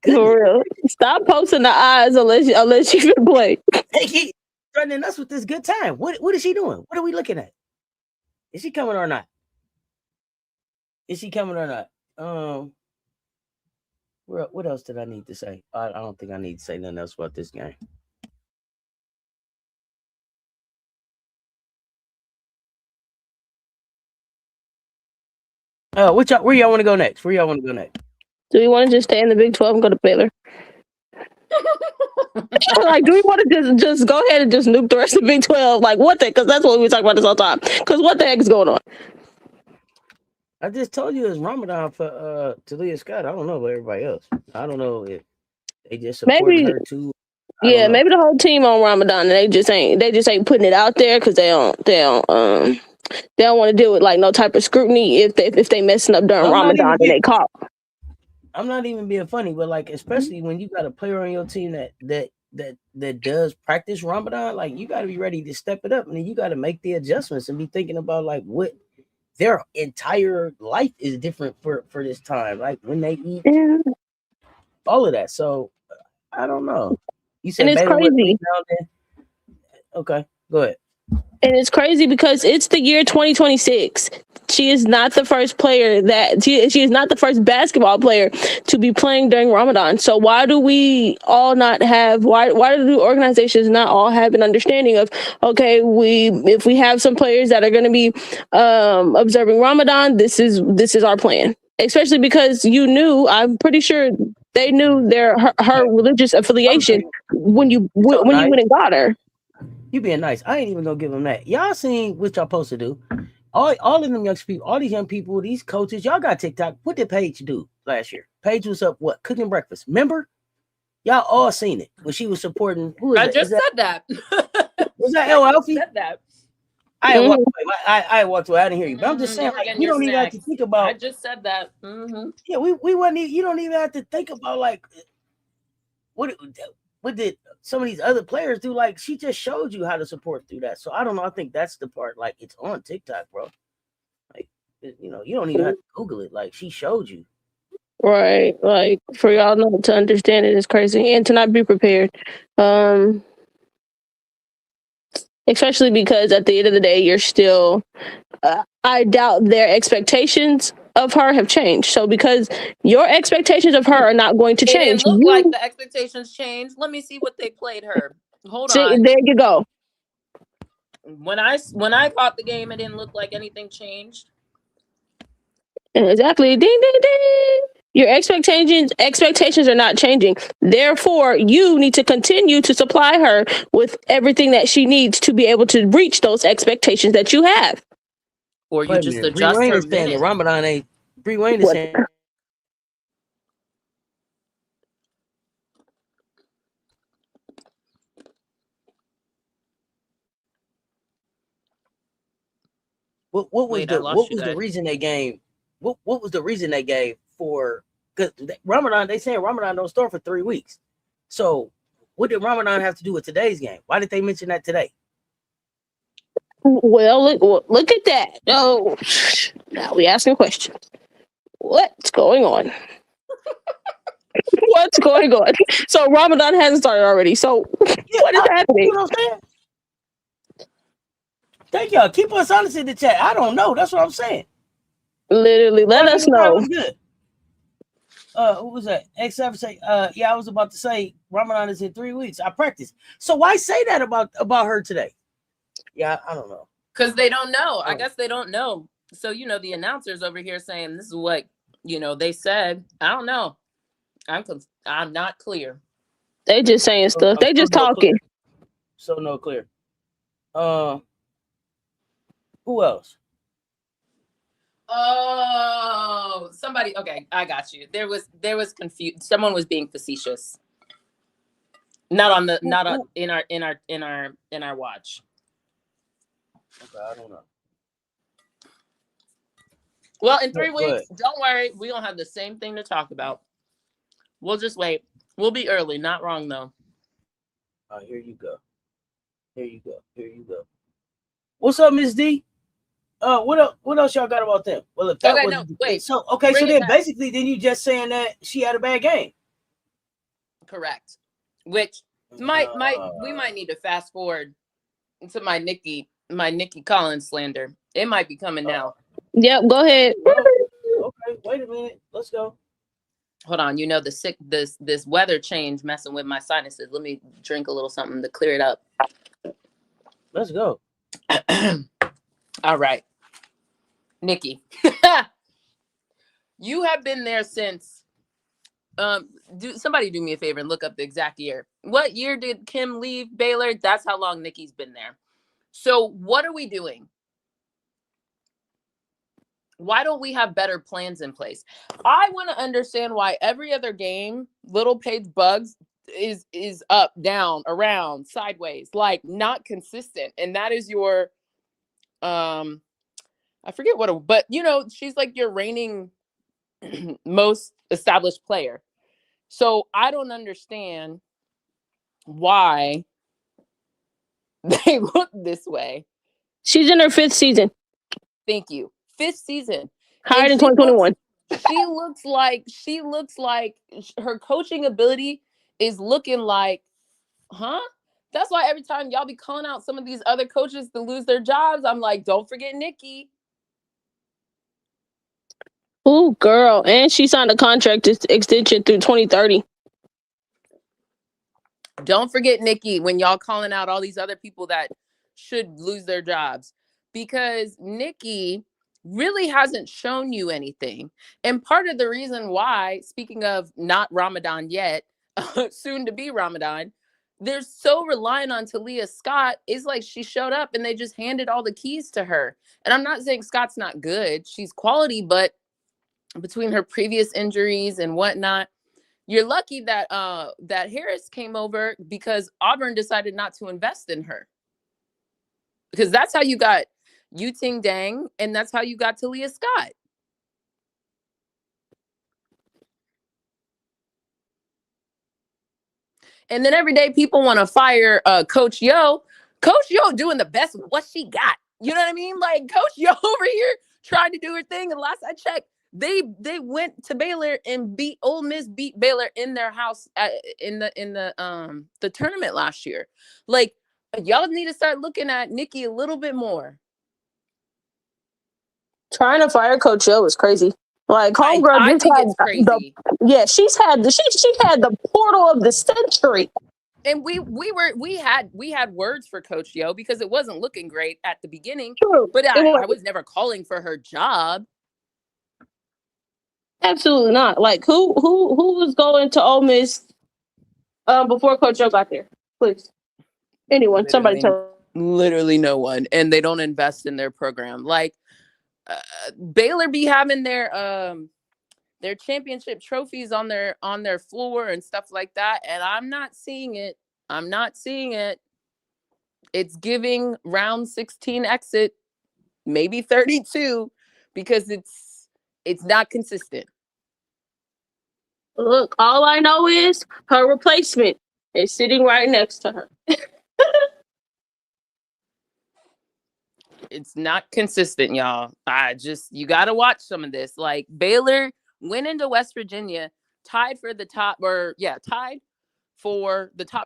For real. Stop posting the eyes unless you can play. They keep threatening us with this good time. What is she doing? What are we looking at? Is she coming or not? What else did I need to say? I don't think I need to say nothing else about this game. Where y'all want to go next? Do we want to just stay in the Big 12 and go to Baylor? Like, do we want to just go ahead and just nuke the rest of the Big 12? Like, what the? Because that's what we talk about this all the time. Because what the heck is going on? I just told you it's Ramadan for Talia Scott. I don't know about everybody else. I don't know if they just supported her too. Yeah, maybe the whole team on Ramadan and they just ain't putting it out there because they don't want to deal with like no type of scrutiny if they messing up during Ramadan and they caught. I'm not even being funny, but like especially when you got a player on your team that does practice Ramadan, like you got to be ready to step it up, and then you got to make the adjustments and be thinking about like what their entire life is different for this time, like when they eat, all of that. So I don't know. You said and it's crazy. Okay, go ahead. And it's crazy because it's the year 2026. She is not the first player she is not the first basketball player to be playing during Ramadan. So why do we all not have, why do organizations not all have an understanding of, okay, if we have some players that are going to be observing Ramadan, this is our plan. Especially because I'm pretty sure They knew her religious affiliation when you went and got her. You being nice. I ain't even gonna give them that. Y'all seen what y'all supposed to do. All of them young people, all these young people, these coaches, y'all got TikTok. What did Paige do last year? Paige was up cooking breakfast. Remember? Y'all all seen it when she was supporting. I just said that. Was that El Alfie? Said that. I walked away. I walked away. I didn't hear you. But I'm just saying, like, you don't even have to think about. I just said that. Yeah, we wasn't. You don't even have to think about like what did some of these other players do. Like, she just showed you how to support through that. So I don't know. I think that's the part. Like, it's on TikTok, bro. Like, you don't even have to Google it. Like, she showed you. Right. Like, for y'all not to understand it is crazy and to not be prepared. Especially because at the end of the day, you're still, I doubt their expectations of her have changed. So because your expectations of her are not going to change. It didn't look like the expectations changed. Let me see what they played her. Hold on. There you go. When I caught the game, it didn't look like anything changed. Exactly. Ding, ding, ding. Your expectations are not changing. Therefore, you need to continue to supply her with everything that she needs to be able to reach those expectations that you have. Or you just adjust her minutes. Ramadan ain't. Bree Wayne is saying. What was the reason they gave? What was the reason they gave for? Because Ramadan, they saying Ramadan don't start for 3 weeks. So what did Ramadan have to do with today's game? Why did they mention that today? Well, look at that. Oh, now we asking questions. What's going on? What's going on? So Ramadan hasn't started already. So what is happening? You know what I'm saying? Thank y'all. Keep us honest in the chat. I don't know. That's what I'm saying. Literally, let us know. Good. What was that? X7 say, yeah, I was about to say Ramadan is in 3 weeks. I practice. So why say that about her today? Yeah, I don't know. Because they don't know. I guess they don't know. So, the announcers over here saying this is what, they said. I don't know. I'm not clear. They just saying stuff. They just talking. So no clear. Who else? Oh, somebody. Okay, I got you. There was confusion. Someone was being facetious. Not in our watch. Okay, I don't know. Well, in 3 weeks, don't worry, we don't have the same thing to talk about. We'll just wait. We'll be early. Not wrong though. Here you go. Here you go. What's up, Miss D? What else y'all got about them? Well, if that wait. So then basically, then you just saying that she had a bad game. Correct. Which we might need to fast forward to my Nikki Collins slander. It might be coming now. Yep, go ahead. Okay, wait a minute. Let's go. Hold on. This weather change messing with my sinuses. Let me drink a little something to clear it up. Let's go. All right. Nikki, you have been there since somebody do me a favor and look up the exact year. What year did Kim leave Baylor? That's how long Nikki's been there. So what are we doing? Why don't we have better plans in place? I want to understand why every other game, Little Paige Bugs is up, down, around, sideways, like not consistent. And that is your I forget but she's like your reigning most established player. So I don't understand why they look this way. She's in her 5th season. Thank you. 5th season. Hired in 2021. She looks like her coaching ability is looking like, huh? That's why every time y'all be calling out some of these other coaches to lose their jobs, I'm like, don't forget Nikki. Oh, girl. And she signed a contract extension through 2030. Don't forget Nikki when y'all calling out all these other people that should lose their jobs. Because Nikki really hasn't shown you anything. And part of the reason why, speaking of not Ramadan yet, soon to be Ramadan, they're so reliant on Talia Scott is like she showed up and they just handed all the keys to her. And I'm not saying Scott's not good. She's quality, but between her previous injuries and whatnot, you're lucky that that Harris came over because Auburn decided not to invest in her. Because that's how you got Yu-Ting Dang, and that's how you got Talia Scott. And then every day people want to fire Coach Yo. Coach Yo doing the best with what she got. You know what I mean? Like Coach Yo over here trying to do her thing. And last I checked, they went to Baylor and beat Ole Miss, beat Baylor in their house in the tournament last year. Like y'all need to start looking at Nikki a little bit more. Trying to fire Coach Yo is crazy. Like homegirl, I think it's crazy. She's had the portal of the century. And we had words for Coach Yo because it wasn't looking great at the beginning. True. But I was never calling for her job. Absolutely not. Like who was going to Ole Miss before Coach Yo got there? Please. Anyone, somebody tell me. Literally no one. And they don't invest in their program. Like Baylor be having their championship trophies on their floor and stuff like that, and I'm not seeing it. It's giving round 16 exit, maybe 32, because it's not consistent. Look, all I know is her replacement is sitting right next to her. It's not consistent, y'all. You got to watch some of this. Like Baylor went into West Virginia, tied for the top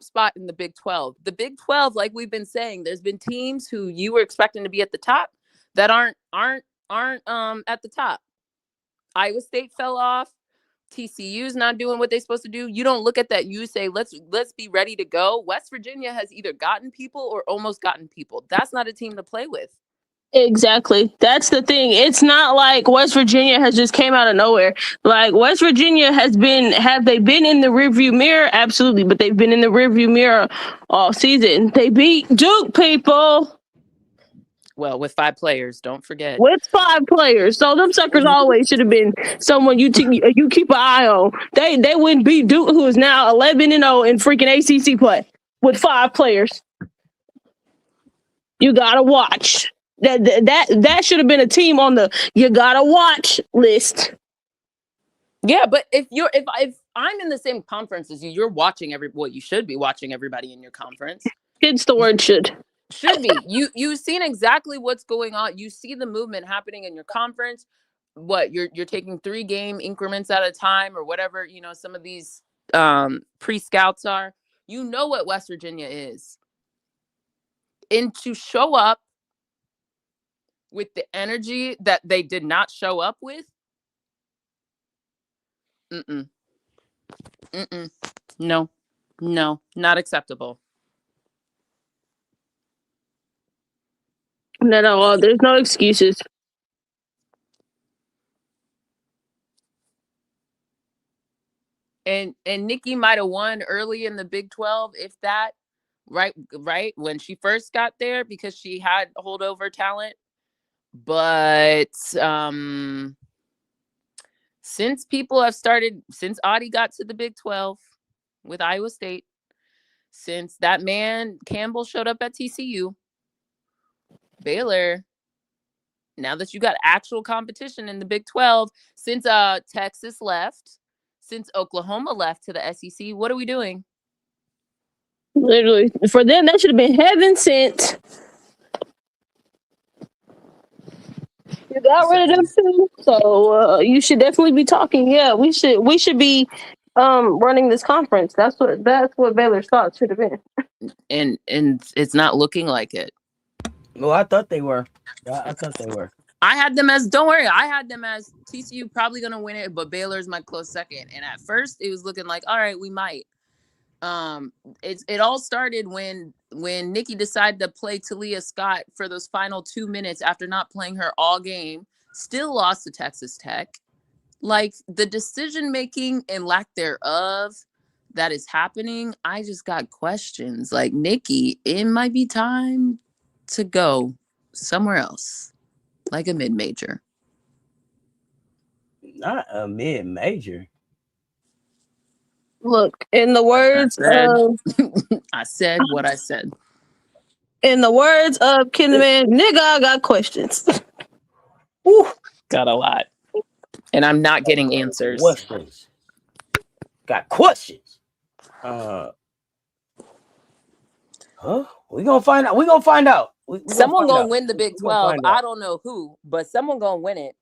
spot in the Big 12. The Big 12, like we've been saying, there's been teams who you were expecting to be at the top that aren't at the top. Iowa State fell off. TCU's not doing what they're supposed to do. You don't look at that. You say, let's be ready to go. West Virginia has either gotten people or almost gotten people. That's not a team to play with. Exactly. That's the thing. It's not like West Virginia has just came out of nowhere. Like West Virginia have they been in the rearview mirror? Absolutely. But they've been in the rearview mirror all season. They beat Duke, people. Well, with 5 players, don't forget. With 5 players. So them suckers always should have been someone you keep an eye on. They wouldn't beat Duke, who is now 11-0 in freaking ACC play with 5 players. You gotta watch. That should have been a team on the you gotta watch list. Yeah, but if I'm in the same conference as you, you're watching you should be watching everybody in your conference. It's the word should. Should be. You've seen exactly what's going on. You see the movement happening in your conference. What you're taking 3 game increments at a time or whatever, some of these pre-scouts are. You know what West Virginia is. And to show up with the energy that they did not show up with. No, not acceptable. No, there's no excuses. And Nikki might have won early in the Big 12, if that, right when she first got there because she had holdover talent. But since Audie got to the Big 12 with Iowa State, since that man Campbell showed up at TCU, Baylor, now that you got actual competition in the Big 12, since Texas left, since Oklahoma left to the SEC, what are we doing? Literally, for them, that should have been heaven sent. You got rid of them too, so you should definitely be talking. Yeah, we should be running this conference. That's what Baylor's thoughts should have been. And it's not looking like it. Well, I thought they were. I had them as TCU probably gonna win it, but Baylor's my close second. And at first, it was looking like, all right, we might. It all started when Nikki decided to play Talia Scott for those final 2 minutes after not playing her all game. still lost to Texas Tech. Like the decision making and lack thereof that is happening, I just got questions. Like, Nikki, it might be time to go somewhere else, like a mid-major. Not a mid-major. Look, in the words of I said what I said. In the words of Kinnaman, nigga, I got questions. Whew, got a lot. And I'm not getting answers. Questions. Got questions. We're gonna find out. We're gonna find out. Someone gonna win the Big 12. I don't know who, but someone gonna win it.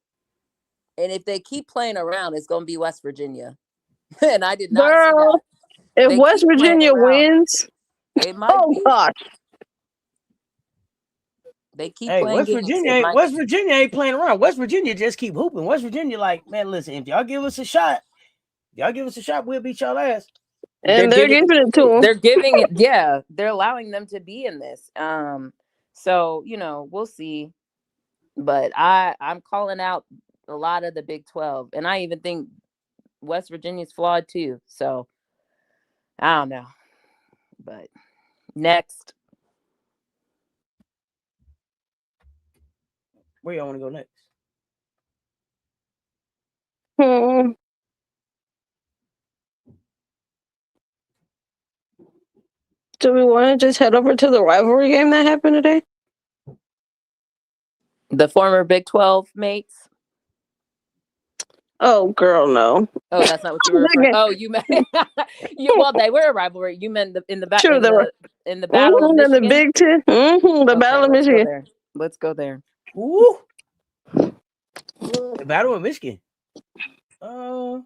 And if they keep playing around, it's gonna be West Virginia. And I did not see that. If West Virginia wins, it might be. Gosh. They keep playing West Virginia ain't playing around. West Virginia just keep hooping. West Virginia, like, man, listen, if y'all give us a shot, we'll beat y'all ass. And they're giving it to them. They're giving it, yeah. They're allowing them to be in this. So, we'll see. But I'm calling out a lot of the Big 12. And I even think West Virginia's flawed too. So I don't know. But next. Where y'all want to go next? Do we want to just head over to the rivalry game that happened today? The former Big 12 mates? Oh, girl, no. Oh, that's not what you were referring. Oh, you meant well, they were a rivalry. You meant in the battle of Michigan. In the Big Ten. The Battle of Michigan. Let's go there. Ooh. The Battle of Michigan. That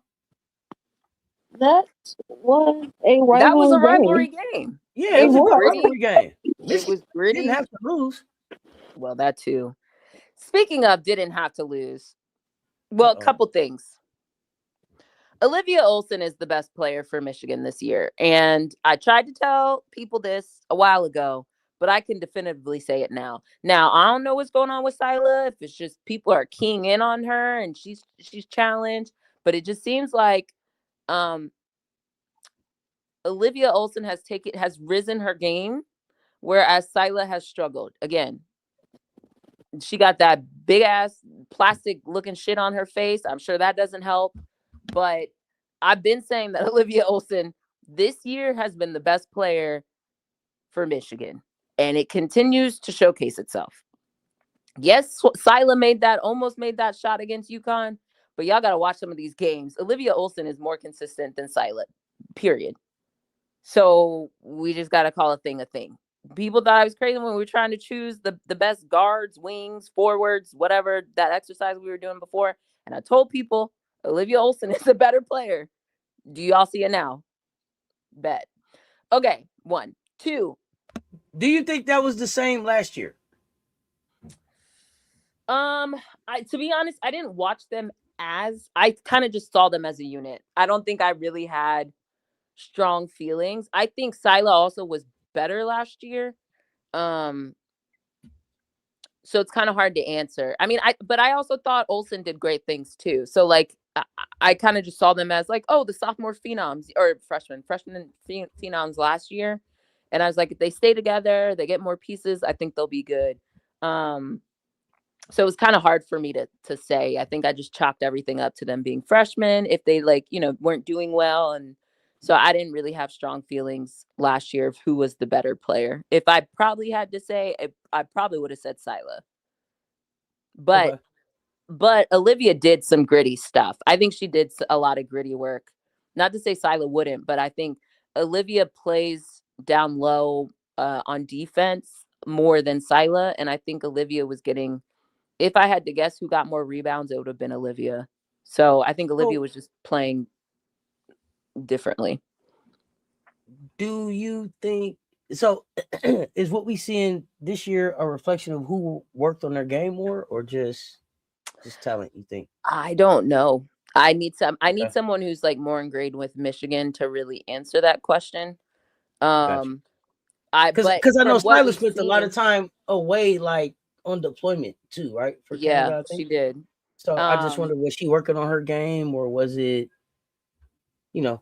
was a rivalry. That was a rivalry game. Yeah, it was a rivalry game. It was gritty. Didn't have to lose. Well, that too. Speaking of didn't have to lose. Well, a couple things. Olivia Olson is the best player for Michigan this year. And I tried to tell people this a while ago, but I can definitively say it now. Now, I don't know what's going on with Sila, if it's just people are keying in on her and she's challenged, but it just seems like Olivia Olson has risen her game, whereas Sila has struggled. Again, she got that big ass plastic looking shit on her face. I'm sure that doesn't help. But I've been saying that Olivia Olson this year has been the best player for Michigan. And it continues to showcase itself. Yes, Sila almost made that shot against UConn. But y'all got to watch some of these games. Olivia Olson is more consistent than Sila, period. So we just got to call a thing a thing. People thought I was crazy when we were trying to choose the best guards, wings, forwards, whatever, that exercise we were doing before. And I told people, Olivia Olson is a better player. Do y'all see it now? Bet. Okay, 1. 2. Do you think that was the same last year? To be honest, I didn't watch them I kind of just saw them as a unit. I don't think I really had strong feelings. I think Sila also was better last year. So it's kind of hard to answer. I mean, but I also thought Olsen did great things too. So like, I kind of just saw them as like, oh, the sophomore phenoms or freshman phenoms last year. And I was like, if they stay together, they get more pieces, I think they'll be good. So it was kind of hard for me to say. I think I just chalked everything up to them being freshmen if they weren't doing well. And so I didn't really have strong feelings last year of who was the better player. If I probably had to say, I probably would have said Sila. But Olivia did some gritty stuff. I think she did a lot of gritty work. Not to say Sila wouldn't, but I think Olivia plays down low on defense more than Sila. And I think Olivia was getting, if I had to guess who got more rebounds, it would have been Olivia. So I think Olivia was just playing differently. Do you think so? Is what we seeing this year a reflection of who worked on their game more, or just talent? You think? I don't know. I need someone who's like more ingrained with Michigan to really answer that question. Because I know Skylar spent a lot of time away, like on deployment too, right? Yeah, she did. So I just wonder, was she working on her game, or was it,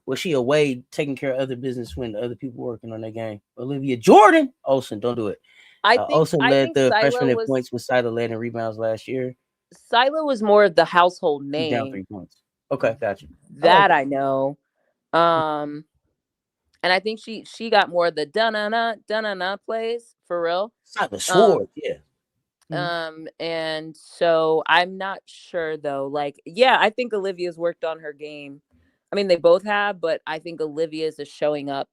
was she away taking care of other business when other people were working on their game? Olivia Jordan Olsen, don't do it. I think Olsen led the Sila freshman in points with Sila led in rebounds last year. Sila was more of the household name. Down 3 points. Okay, gotcha. That I know. And I think she got more of the da-na-na plays for real. The sword, yeah. And so I'm not sure though. Like, yeah, I think Olivia's worked on her game. I mean, they both have, but I think Olivia's is showing up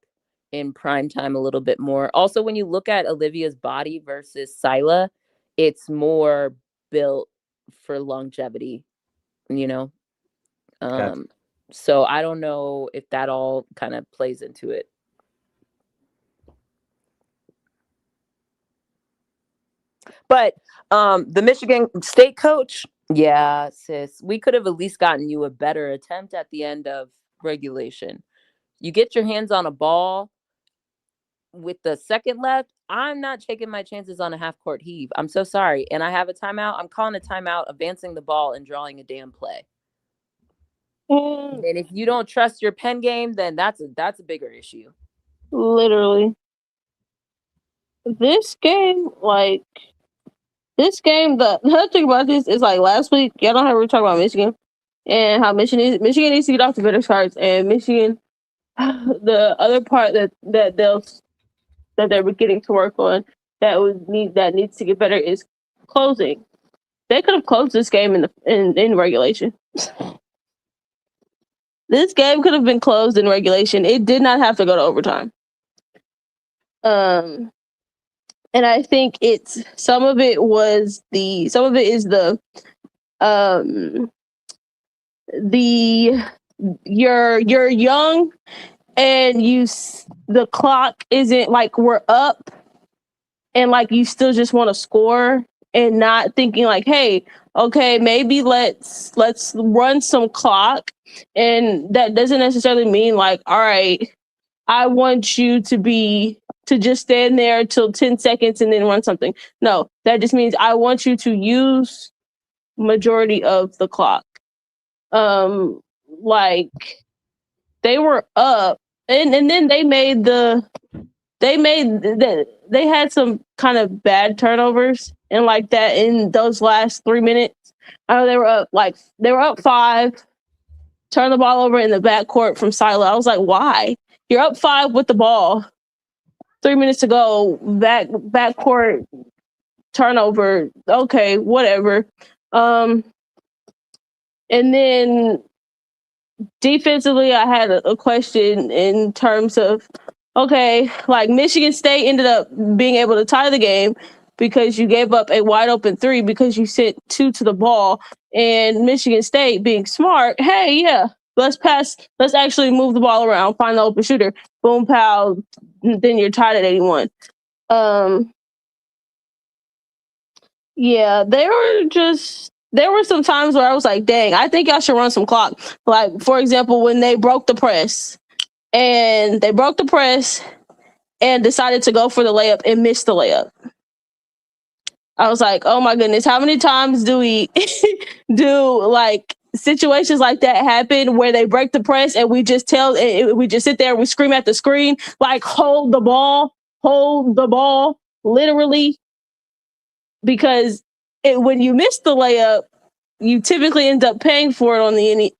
in prime time a little bit more. Also, when you look at Olivia's body versus Sila, it's more built for longevity, Gotcha. So I don't know if that all kind of plays into it. But the Michigan State coach, yeah, sis, we could have at least gotten you a better attempt at the end of regulation. You get your hands on a ball with the second left. I'm not taking my chances on a half-court heave. I'm so sorry. And I have a timeout. I'm calling a timeout, advancing the ball, and drawing a damn play. And if you don't trust your pen game, then that's a bigger issue. Literally. This game, the other thing about this is, like, last week, y'all don't have to talk about Michigan and how Michigan needs to get off the better starts, and Michigan, the other part that they're getting to work on that needs to get better is closing. They could have closed this game in regulation. This game could have been closed in regulation. It did not have to go to overtime. And I think some of it is you're young and the clock isn't like we're up and like you still just want to score and not thinking like, hey, okay, maybe let's run some clock. And that doesn't necessarily mean like, all right, I want you to just stand there till 10 seconds and then run something. No, that just means I want you to use majority of the clock. Like they were up and then they had some kind of bad turnovers and like that in those last 3 minutes. I know they were up 5, turn the ball over in the backcourt from Sila. I was like, why? You're up 5 with the ball. 3 minutes to go, backcourt turnover. Okay, whatever. And then defensively, I had a question in terms of, okay, like Michigan State ended up being able to tie the game because you gave up a wide open 3 because you sent 2 to the ball, and Michigan State being smart, hey, yeah, let's pass. Let's actually move the ball around, find the open shooter, boom, pow, then you're tied at 81. Yeah, there were some times where I was like, dang, I think y'all should run some clock. Like, for example, when they broke the press and decided to go for the layup and missed the layup. I was like, oh my goodness, how many times do we do like situations like that happen where they break the press and we just sit there and we scream at the screen, like, hold the ball, literally. Because when you miss the layup, you typically end up paying for it on the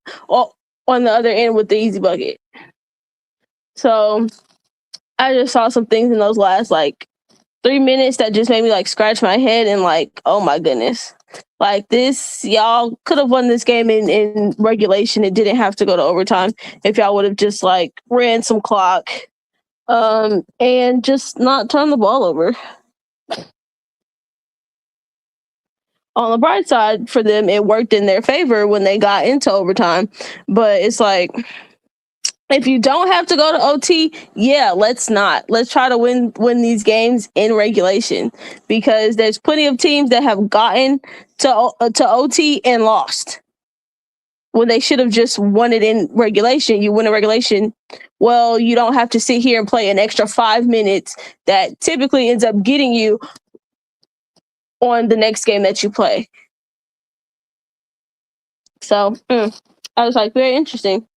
other end with the easy bucket. So I just saw some things in those last 3 minutes that just made me scratch my head and oh my goodness. Like this, y'all could have won this game in regulation. It didn't have to go to overtime if y'all would have just ran some clock and just not turn the ball over. On the bright side for them, it worked in their favor when they got into overtime. But it's if you don't have to go to OT, yeah, let's not. Let's try to win these games in regulation, because there's plenty of teams that have gotten to OT and lost when they should have just won it in regulation. You win in regulation, well, you don't have to sit here and play an extra 5 minutes that typically ends up getting you on the next game that you play. So I was like, very interesting.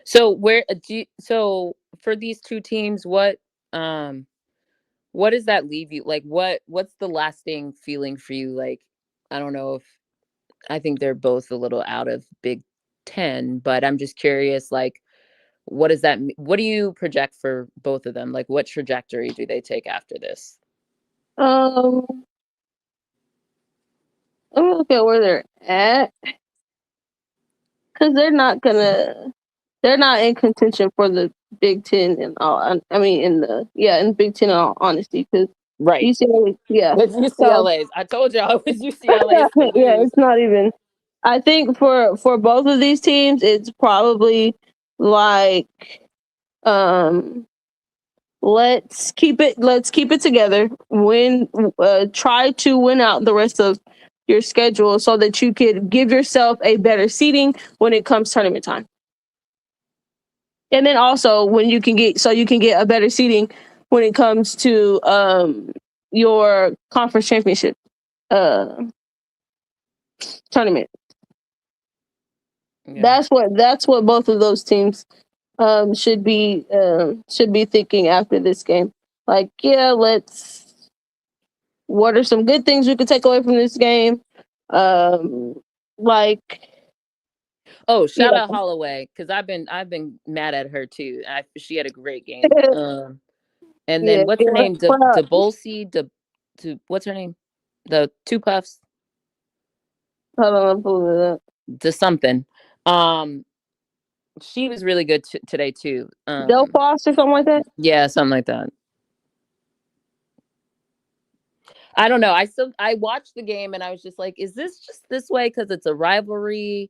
So where so for these two teams, what does that leave you? Like what's the lasting feeling for you? Like, I don't know if I think they're both a little out of Big Ten, but I'm just curious, like, what does that mean? What do you project for both of them? Like, what trajectory do they take after this? Let me look at where they're at, because they're not in contention for the Big Ten in all. I mean, in Big Ten in all honesty, because Right. UCLA, yeah. It's So UCLA's. I told y'all it was UCLA's to yeah, lose. it's not even. I think for both of these teams, it's probably like, let's keep it together. Try to win out the rest of your schedule so that you could give yourself a better seating when it comes tournament time. And then also when you can get a better seating when it comes to your conference championship tournament. Yeah. That's what both of those teams should be thinking after this game. Like, yeah, what are some good things we could take away from this game? Like, Oh, shout yeah. out Holloway, because I've been mad at her too. She had a great game. And Yeah, then what's her name? DeBolsey, what's her name? The two puffs. Hold on, I'm pulling it up. To something. She was really good today too. Del Foster, something like that. Yeah, something like that. I don't know. I watched the game and I was just like, is this just this way because it's a rivalry?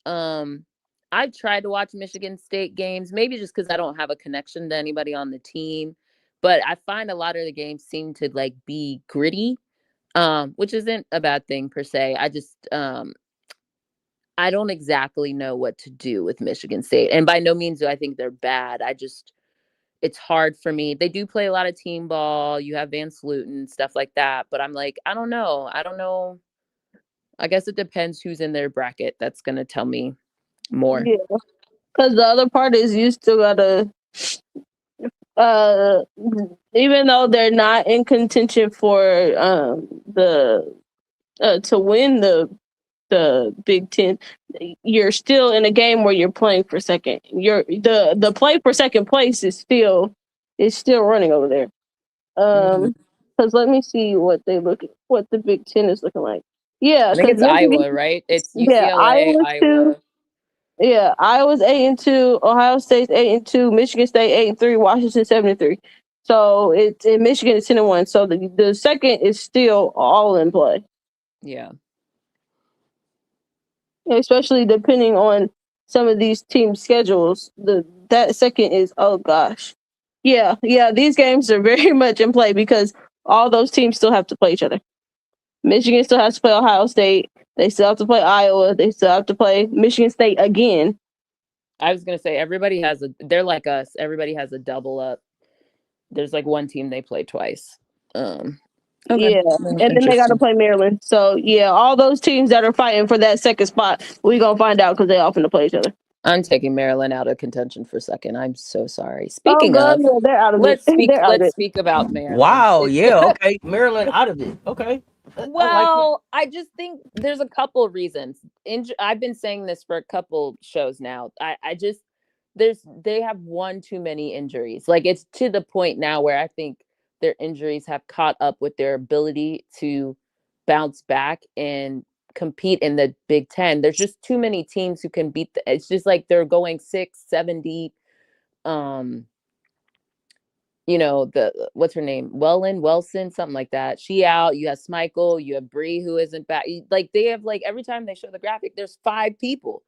I've tried to watch Michigan State games, maybe just because I don't have a connection to anybody on the team, but I find a lot of the games seem to like be gritty, which isn't a bad thing per se. I just I don't exactly know what to do with Michigan State, and by no means do I think they're bad. It's hard for me. They do play a lot of team ball. You have Van Sluten, stuff like that. But I'm like, I don't know. I guess it depends who's in their bracket. That's going to tell me more. Yeah, because the other part is you still gotta, uh, even though they're not in contention for the to win the Big Ten, you're still in a game where you're playing for second. The play for second place is still running over there. Because let me see what the Big Ten is looking like. Yeah, I think because it's Iowa, right? It's yeah, UCLA, Iowa. Yeah, Iowa's 8-2, Ohio State's 8-2, Michigan State 8-3, Washington 7-3. So it's in Michigan it's 10-1. So the second is still all in play. Yeah. Especially depending on some of these team schedules. That second is, oh gosh. Yeah, these games are very much in play because all those teams still have to play each other. Michigan still has to play Ohio State. They still have to play Iowa. They still have to play Michigan State again. I was going to say, they're like us. Everybody has a double up. There's like one team they play twice. Okay. Yeah, and then they got to play Maryland. So yeah, all those teams that are fighting for that second spot, we gonna find out because they all finna play each other. I'm taking Maryland out of contention for a second. I'm so sorry. Speaking of, yeah, they're out of it. Let's speak about Maryland. Wow. Yeah. Okay. Maryland out of it. Okay. Well, I just think there's a couple of reasons. I've been saying this for a couple shows now. They have one too many injuries. Like, it's to the point now where I think their injuries have caught up with their ability to bounce back and compete in the Big Ten. There's just too many teams who can beat it's just like they're going 6-7 deep. What's her name? Wilson, something like that. She out. You have Smichael. You have Bree, who isn't back. Like, they have, like, every time they show the graphic, there's 5 people.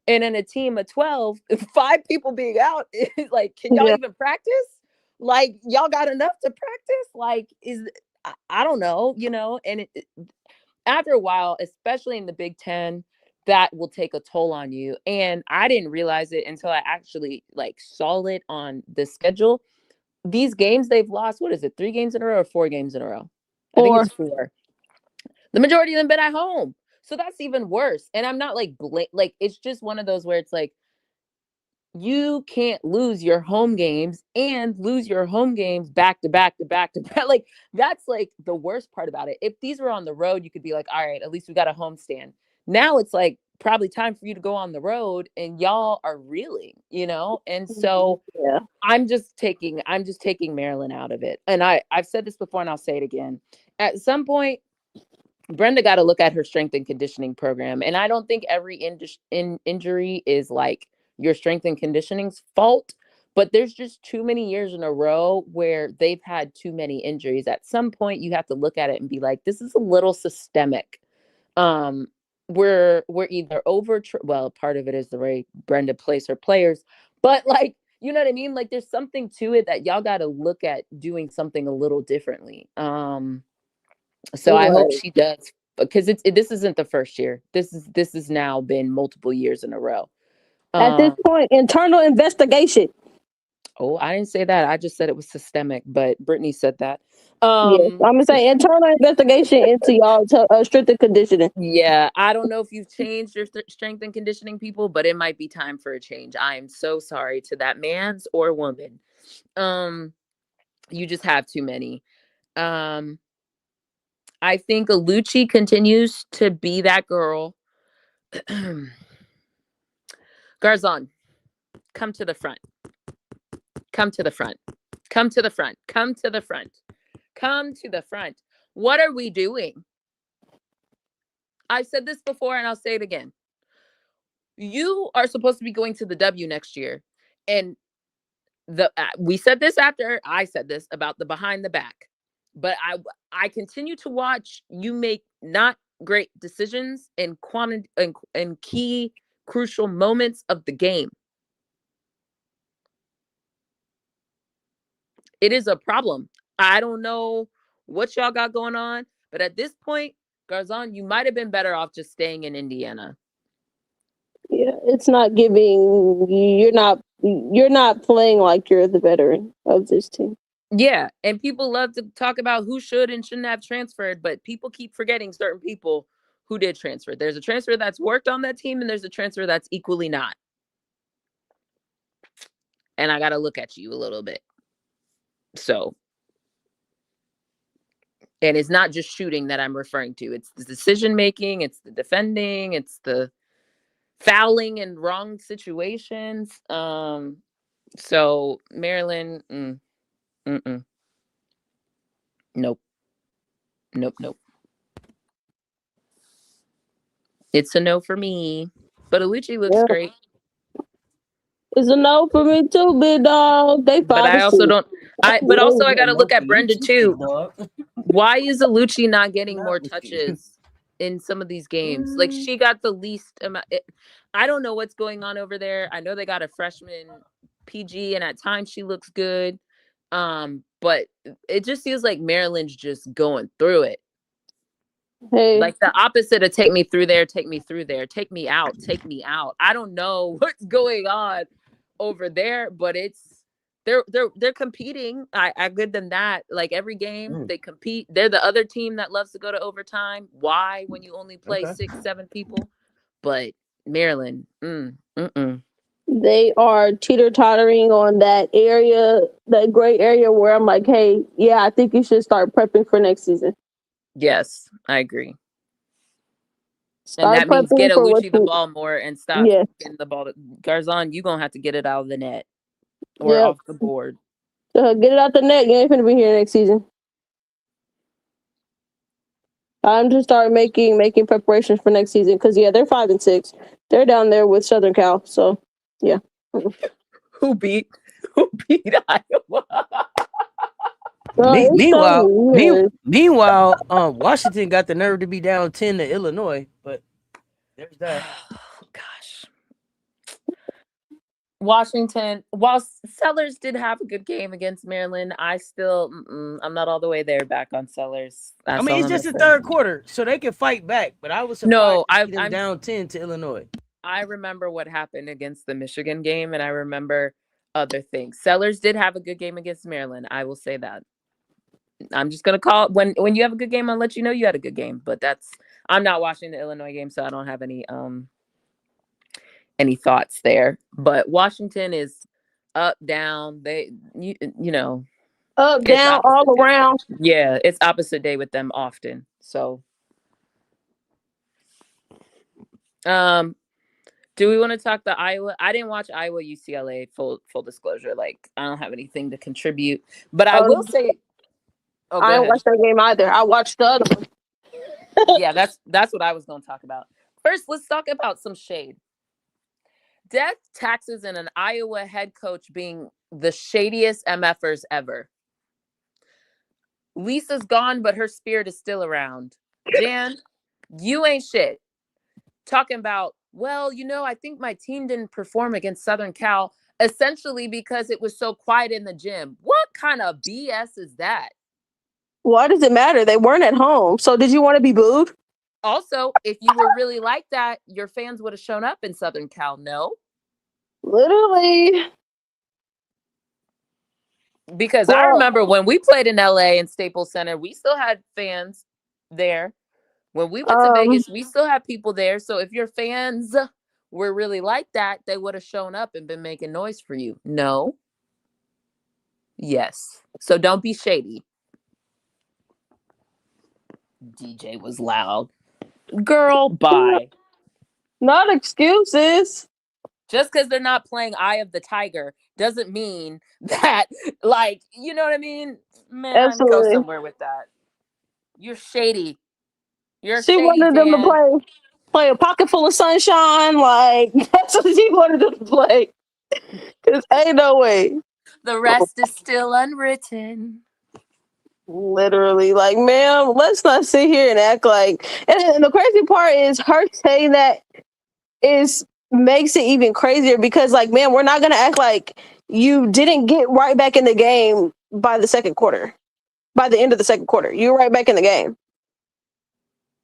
And in a team of 12, 5 people being out, like, can y'all even practice? Like, y'all got enough to practice? Like, I don't know, and after a while, especially in the Big Ten, that will take a toll on you. And I didn't realize it until I actually, like, saw it on the schedule. These games they've lost, what is it, 3 games in a row or 4 games in a row? I think it's 4. The majority of them been at home. So that's even worse. And I'm not like, like, it's just one of those where it's like, you can't lose your home games and lose your home games back to back to back to back. Like, that's like the worst part about it. If these were on the road, you could be like, all right, at least we got a home stand. Now it's like probably time for you to go on the road and y'all are reeling, you know? And so Yeah. I'm just taking Maryland out of it. And I've said this before and I'll say it again. At some point, Brenda got to look at her strength and conditioning program. And I don't think every injury is like your strength and conditioning's fault, but there's just too many years in a row where they've had too many injuries. At some point, you have to look at it and be like, this is a little systemic. We're either well, part of it is the way Brenda plays her players, but like, you know what I mean? Like, there's something to it that y'all got to look at doing something a little differently. So I hope she does, because this isn't the first year. This has now been multiple years in a row. At this point, internal investigation. Oh, I didn't say that. I just said it was systemic, but Brittany said that. Yes, I'm gonna say internal investigation into y'all strength and conditioning. Yeah, I don't know if you've changed your strength and conditioning people, but it might be time for a change. I am so sorry to that man's or woman. You just have too many. I think Alucci continues to be that girl. Garzon, come to the front. Come to the front. Come to the front. Come to the front. Come to the front. What are we doing? I've said this before and I'll say it again. You are supposed to be going to the W next year. And we said this after I said this about the behind the back. But I continue to watch you make not great decisions in quantity and key crucial moments of the game. It is a problem. I don't know what y'all got going on, but at this point, Garzon, you might have been better off just staying in Indiana. Yeah, it's not giving. You're not playing like you're the veteran of this team. Yeah, and people love to talk about who should and shouldn't have transferred, but people keep forgetting certain people who did transfer. There's a transfer that's worked on that team, and there's a transfer that's equally not. And I got to look at you a little bit. So, and it's not just shooting that I'm referring to. It's the decision making, it's the defending, it's the fouling in wrong situations. So Maryland, nope. It's a no for me. But Alucci looks great. It's a no for me too, big dog. But I also don't. But also I got to look at Brenda too. Why is Alucci not getting more touches in some of these games? Like, she got the least amount. I don't know what's going on over there. I know they got a freshman PG, and at times she looks good. But it just feels like Maryland's just going through it. Hey. Like the opposite of take me through there, take me through there, take me out, take me out. I don't know what's going on over there, but they're competing. I give them that. Like, every game they compete. They're the other team that loves to go to overtime. Why, when you only play 6-7 people? But Maryland, they are teeter-tottering on that area, that gray area where I'm like, hey, yeah, I think you should start prepping for next season. Yes, I agree. And that means get Alucci the ball more and stop getting the ball. Garzon, you're going to have to get it out of the net or off the board. Get it out the net. You ain't going to be here next season. Time to start making preparations for next season, because, they're 5-6. They're down there with Southern Cal, so, yeah. Who beat Iowa? Meanwhile, Washington got the nerve to be down 10 to Illinois, but there's that. Oh, gosh. Washington, while Sellers did have a good game against Maryland, I still, I'm not all the way there back on Sellers. It's just the third quarter, so they can fight back, but I was surprised to see them down 10 to Illinois. I remember what happened against the Michigan game, and I remember other things. Sellers did have a good game against Maryland. I will say that. I'm just gonna call when you have a good game. I'll let you know you had a good game. But I'm not watching the Illinois game, so I don't have any thoughts there. But Washington is up, down. You know, Up, it's down, opposite all day with them. around. Yeah, it's opposite day with them often. So, do we want to talk the Iowa? I didn't watch Iowa UCLA. Full disclosure, like I don't have anything to contribute. But I will say, oh, go I didn't ahead. watch that game either. I watched the other one. Yeah, that's what I was going to talk about. First, let's talk about some shade. Death, taxes, and an Iowa head coach being the shadiest MFers ever. Lisa's gone, but her spirit is still around. Jan, you ain't shit. Talking about, well, I think my team didn't perform against Southern Cal, essentially because it was so quiet in the gym. What kind of BS is that? Why does it matter? They weren't at home. So did you want to be booed? Also, if you were really like that, your fans would have shown up in Southern Cal, no? Literally. Because I remember when we played in LA and Staples Center, we still had fans there. When we went to Vegas, we still had people there. So if your fans were really like that, they would have shown up and been making noise for you. No. Yes. So don't be shady. DJ was loud. Girl, bye. Not excuses. Just because they're not playing Eye of the Tiger doesn't mean that, like, you know what I mean? Man, Absolutely. I'm go somewhere with that. You're shady. You're she shady, wanted them Jan. to play a pocket full of sunshine. Like, that's what she wanted them to play. Because ain't no way. The rest is still unwritten. Literally, like, ma'am, let's not sit here and act like. And the crazy part is her saying that makes it even crazier because, like, man, we're not gonna act like you didn't get right back in the game by the second quarter. By the end of the second quarter, you were right back in the game.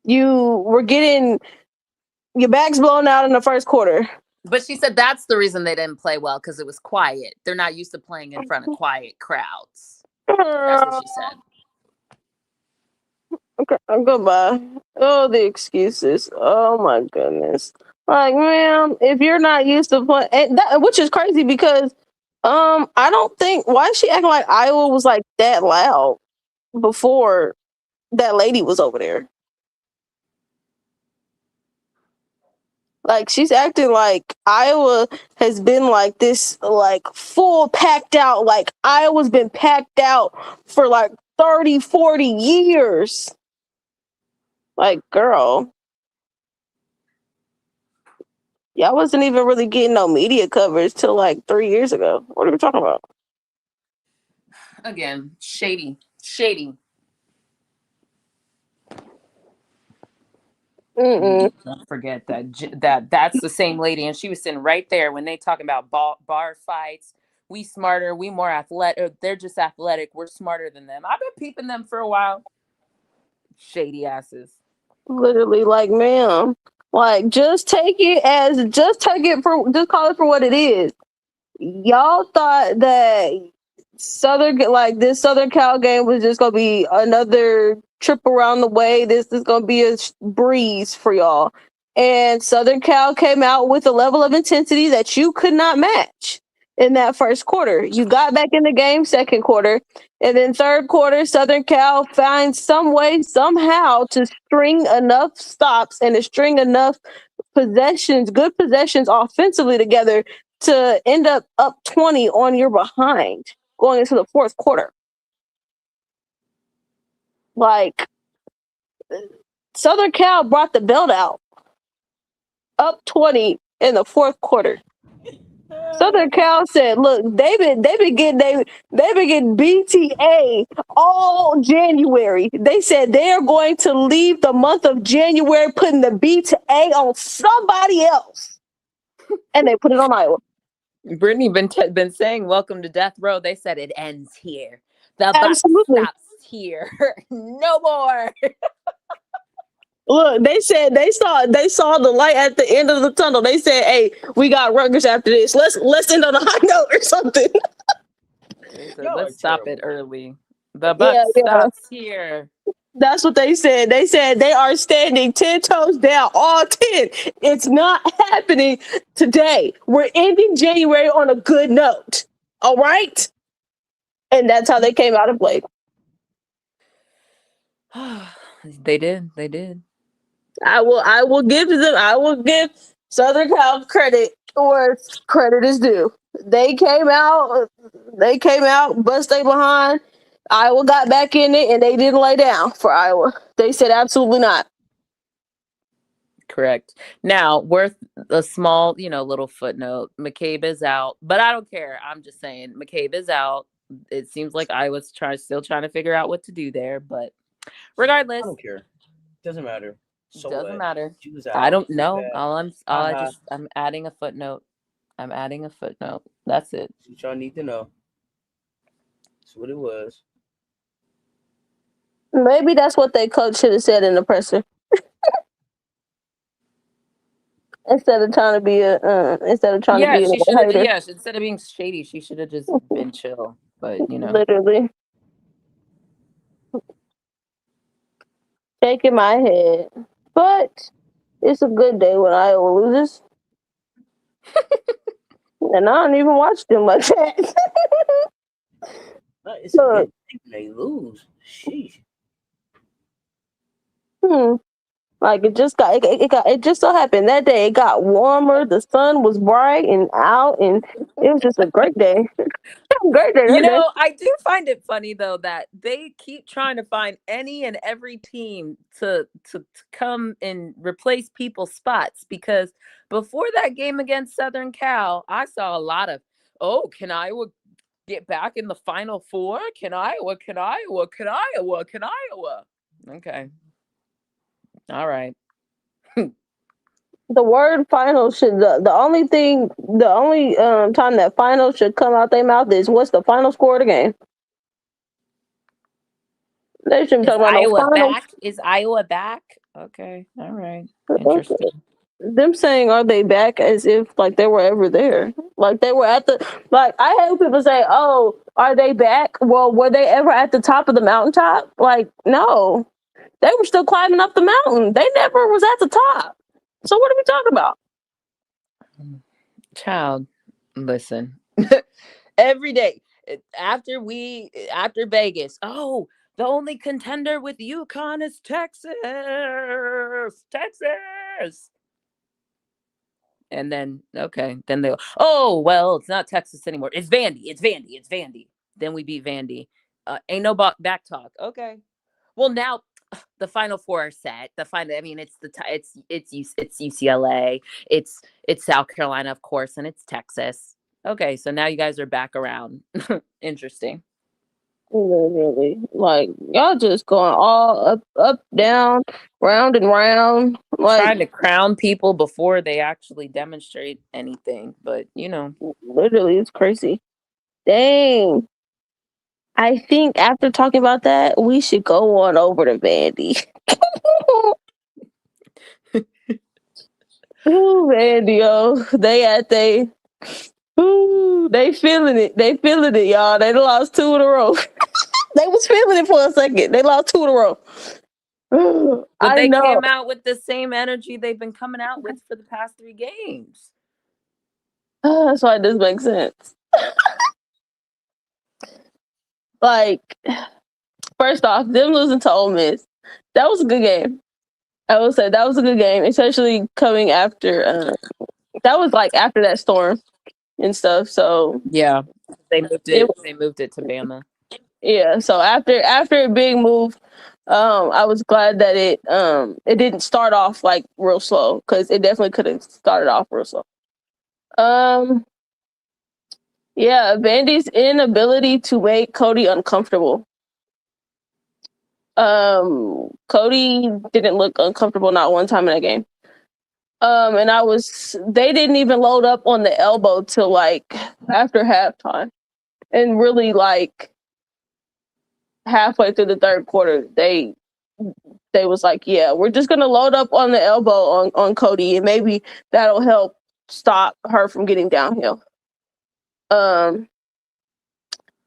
You were getting your backs blown out in the first quarter. But she said that's the reason they didn't play well, because it was quiet. They're not used to playing in front of quiet crowds. That's what she said. Okay, goodbye. Oh, the excuses. Oh my goodness. Like, ma'am, if you're not used to playing, which is crazy because, I don't think why is she acting like Iowa was like that loud before that lady was over there. Like, she's acting like Iowa has been like this, like full packed out. Like Iowa's been packed out for like 30, 40 years. Like, girl, y'all wasn't even really getting no media coverage till like 3 years ago. What are we talking about? Again, shady. Don't forget that's the same lady, and she was sitting right there when they talking about bar fights. We smarter, we more athletic. They're just athletic. We're smarter than them. I've been peeping them for a while. Shady asses. Literally, like, ma'am, like just call it for what it is. Y'all thought that this Southern Cal game was just gonna be another trip around the way. This is gonna be a breeze for y'all. And Southern Cal came out with a level of intensity that you could not match in that first quarter. You got back in the game second quarter, and then third quarter, Southern Cal finds some way, somehow, to string enough stops and to string enough good possessions offensively together to end up 20 on your behind going into the fourth quarter. Like, Southern Cal brought the belt out up 20 in the fourth quarter. Southern Cal said, "Look, they've been getting BTA all January. They said they are going to leave the month of January putting the BTA on somebody else, and they put it on Iowa." Brittany been saying, "Welcome to death row." They said it ends here. The buck stops here. No more. Look, they said they saw the light at the end of the tunnel. They said, "Hey, we got Rutgers after this. Let's end on a high note or something." Let's stop it early. The buck Yeah, yeah. stops here. That's what they said. They said they are standing 10 toes down, all 10. It's not happening today. We're ending January on a good note. All right? And that's how they came out and played. They did. They did. I will give Southern Cal credit where credit is due. They came out, bust they behind. Iowa got back in it and they didn't lay down for Iowa. They said absolutely not. Correct. Now, worth a small, little footnote. McCabe is out, but I don't care. I'm just saying McCabe is out. It seems like Iowa's still trying to figure out what to do there, but regardless, I don't care. Doesn't matter. So doesn't matter. She was out. I don't know. Bad. I'm adding a footnote. That's it. That's what y'all need to know. That's what it was. Maybe that's what their coach should have said in the presser. Instead of trying to be a instead of being shady, she should have just been chill. But literally shaking my head. But it's a good day when Iowa loses. And I don't even watch them like that. It's a good day when they lose. Sheesh. Like it just so happened that day it got warmer, the sun was bright and out, and it was just a great day. Great day. I do find it funny though that they keep trying to find any and every team to come and replace people's spots, because before that game against Southern Cal, I saw a lot of, can Iowa get back in the Final Four? Can Iowa? Okay. All right. The word final should the only time that final should come out their mouth is what's the final score of the game. They shouldn't talk about Iowa no final. back. Is Iowa back? Okay. All right. Interesting. Them saying are they back as if like they were ever there. Like they were at the I hate people say, oh, are they back? Well, were they ever at the top of the mountaintop? Like, no. They were still climbing up the mountain. They never was at the top. So what are we talking about? Child, listen. Every day after Vegas, the only contender with UConn is Texas. And then they'll, it's not Texas anymore. It's Vandy. Then we beat Vandy. Ain't no back talk. Okay. Well, now the Final Four are set. It's UCLA, it's South Carolina, of course, and it's Texas. Okay, so now you guys are back around. Interesting. Really, like y'all just going all up, down, round and round, like trying to crown people before they actually demonstrate anything. But literally, it's crazy. Dang. I think after talking about that, we should go on over to Vandy. Ooh, Vandy, they feeling it. They feeling it, y'all. They lost 2 in a row. They was feeling it for a second. They lost 2 in a row. But they came out with the same energy they've been coming out with for the past 3 games. That's why this makes sense. Like, first off, them losing to Ole Miss, that was a good game. I would say that was a good game, especially coming after. That was like after that storm and stuff. So yeah, they moved it. They moved it to Bama. Yeah. So after a big move, I was glad that it didn't start off like real slow, because it definitely could have started off real slow. Yeah, Vandy's inability to make Cody uncomfortable. Cody didn't look uncomfortable not one time in that game. And they didn't even load up on the elbow till like after halftime. And really like halfway through the third quarter, they was like, yeah, we're just gonna load up on the elbow on Cody, and maybe that'll help stop her from getting downhill.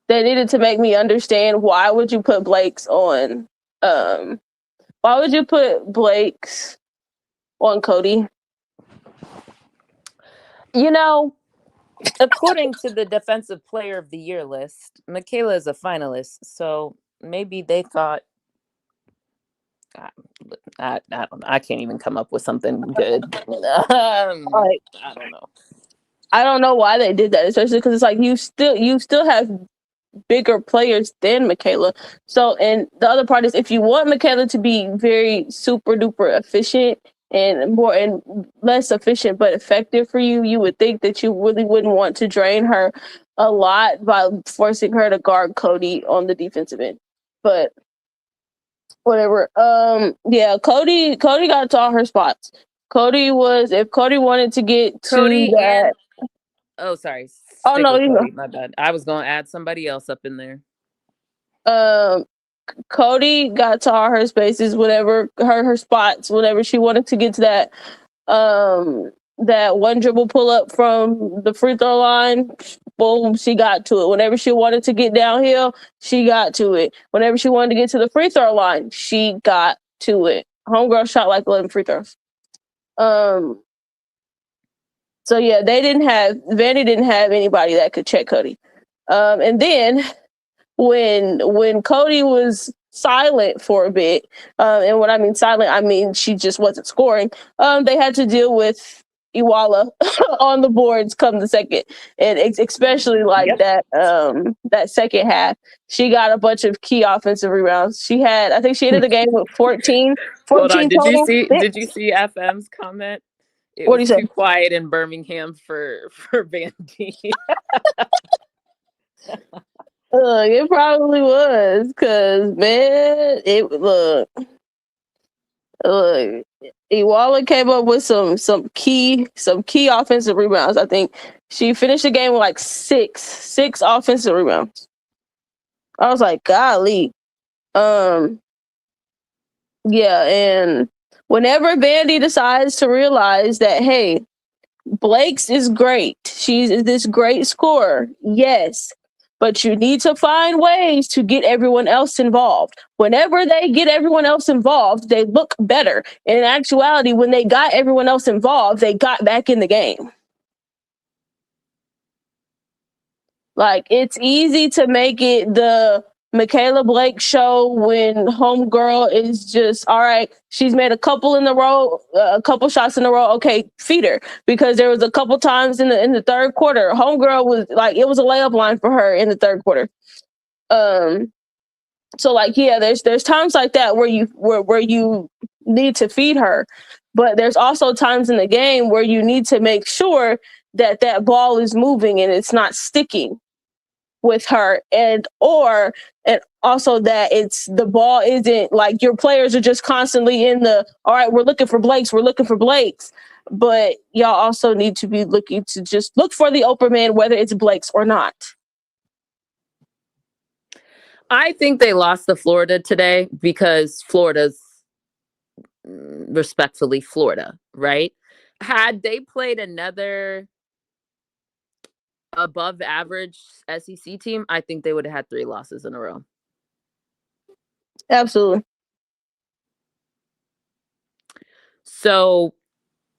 they needed to make me understand why would you put Blake's on why would you put Blake's on Cody? You know, according to the Defensive Player of the Year list, Michaela is a finalist, so maybe they thought. I don't know. I can't even come up with something good. I don't know. I don't know why they did that, especially because it's like you still have bigger players than Michaela. So, and the other part is if you want Michaela to be very super duper efficient and more and less efficient but effective for you, you would think that you really wouldn't want to drain her a lot by forcing her to guard Cody on the defensive end. But whatever. Yeah, Cody got to all her spots. If Cody wanted to get Cody to that. Oh, sorry. Oh no, you Cody, my bad. I was going to add somebody else up in there. Cody got to all her spaces, whatever her spots, whenever she wanted to get to that one dribble pull up from the free throw line, boom, she got to it. Whenever she wanted to get downhill, she got to it. Whenever she wanted to get to the free throw line, she got to it. Homegirl shot like 11 free throws. So yeah, Vandy didn't have anybody that could check Cody. And then when Cody was silent for a bit, and when I mean silent, I mean she just wasn't scoring. They had to deal with Iwala on the boards come the second, and especially that second half, she got a bunch of key offensive rebounds. I think she ended the game with 14 Hold on, did total. you see FM's comment? It What was do you say? too quiet in Birmingham for Vandy. It probably was, cause man, look, Iwala came up with some key offensive rebounds. I think she finished the game with like six offensive rebounds. I was like, golly. Yeah, and whenever Vandy decides to realize that, hey, Blake's is great. She's this great scorer. Yes. But you need to find ways to get everyone else involved. Whenever they get everyone else involved, they look better. And in actuality, when they got everyone else involved, they got back in the game. Like, it's easy to make it the Michaela Blake show when homegirl is just, all right, she's made a couple shots in a row. Okay, feed her. Because there was a couple times in the third quarter, homegirl was like, it was a layup line for her in the third quarter. So like, yeah, there's times like that where you need to feed her. But there's also times in the game where you need to make sure that ball is moving and it's not sticking with her, and also that the ball isn't like your players are just constantly in all right, we're looking for Blake's, but y'all also need to be looking to just look for the open man, whether it's Blake's or not. I think they lost to Florida today because Florida's respectfully Florida, right? Had they played another above average SEC team, I think they would have had 3 losses in a row. Absolutely. So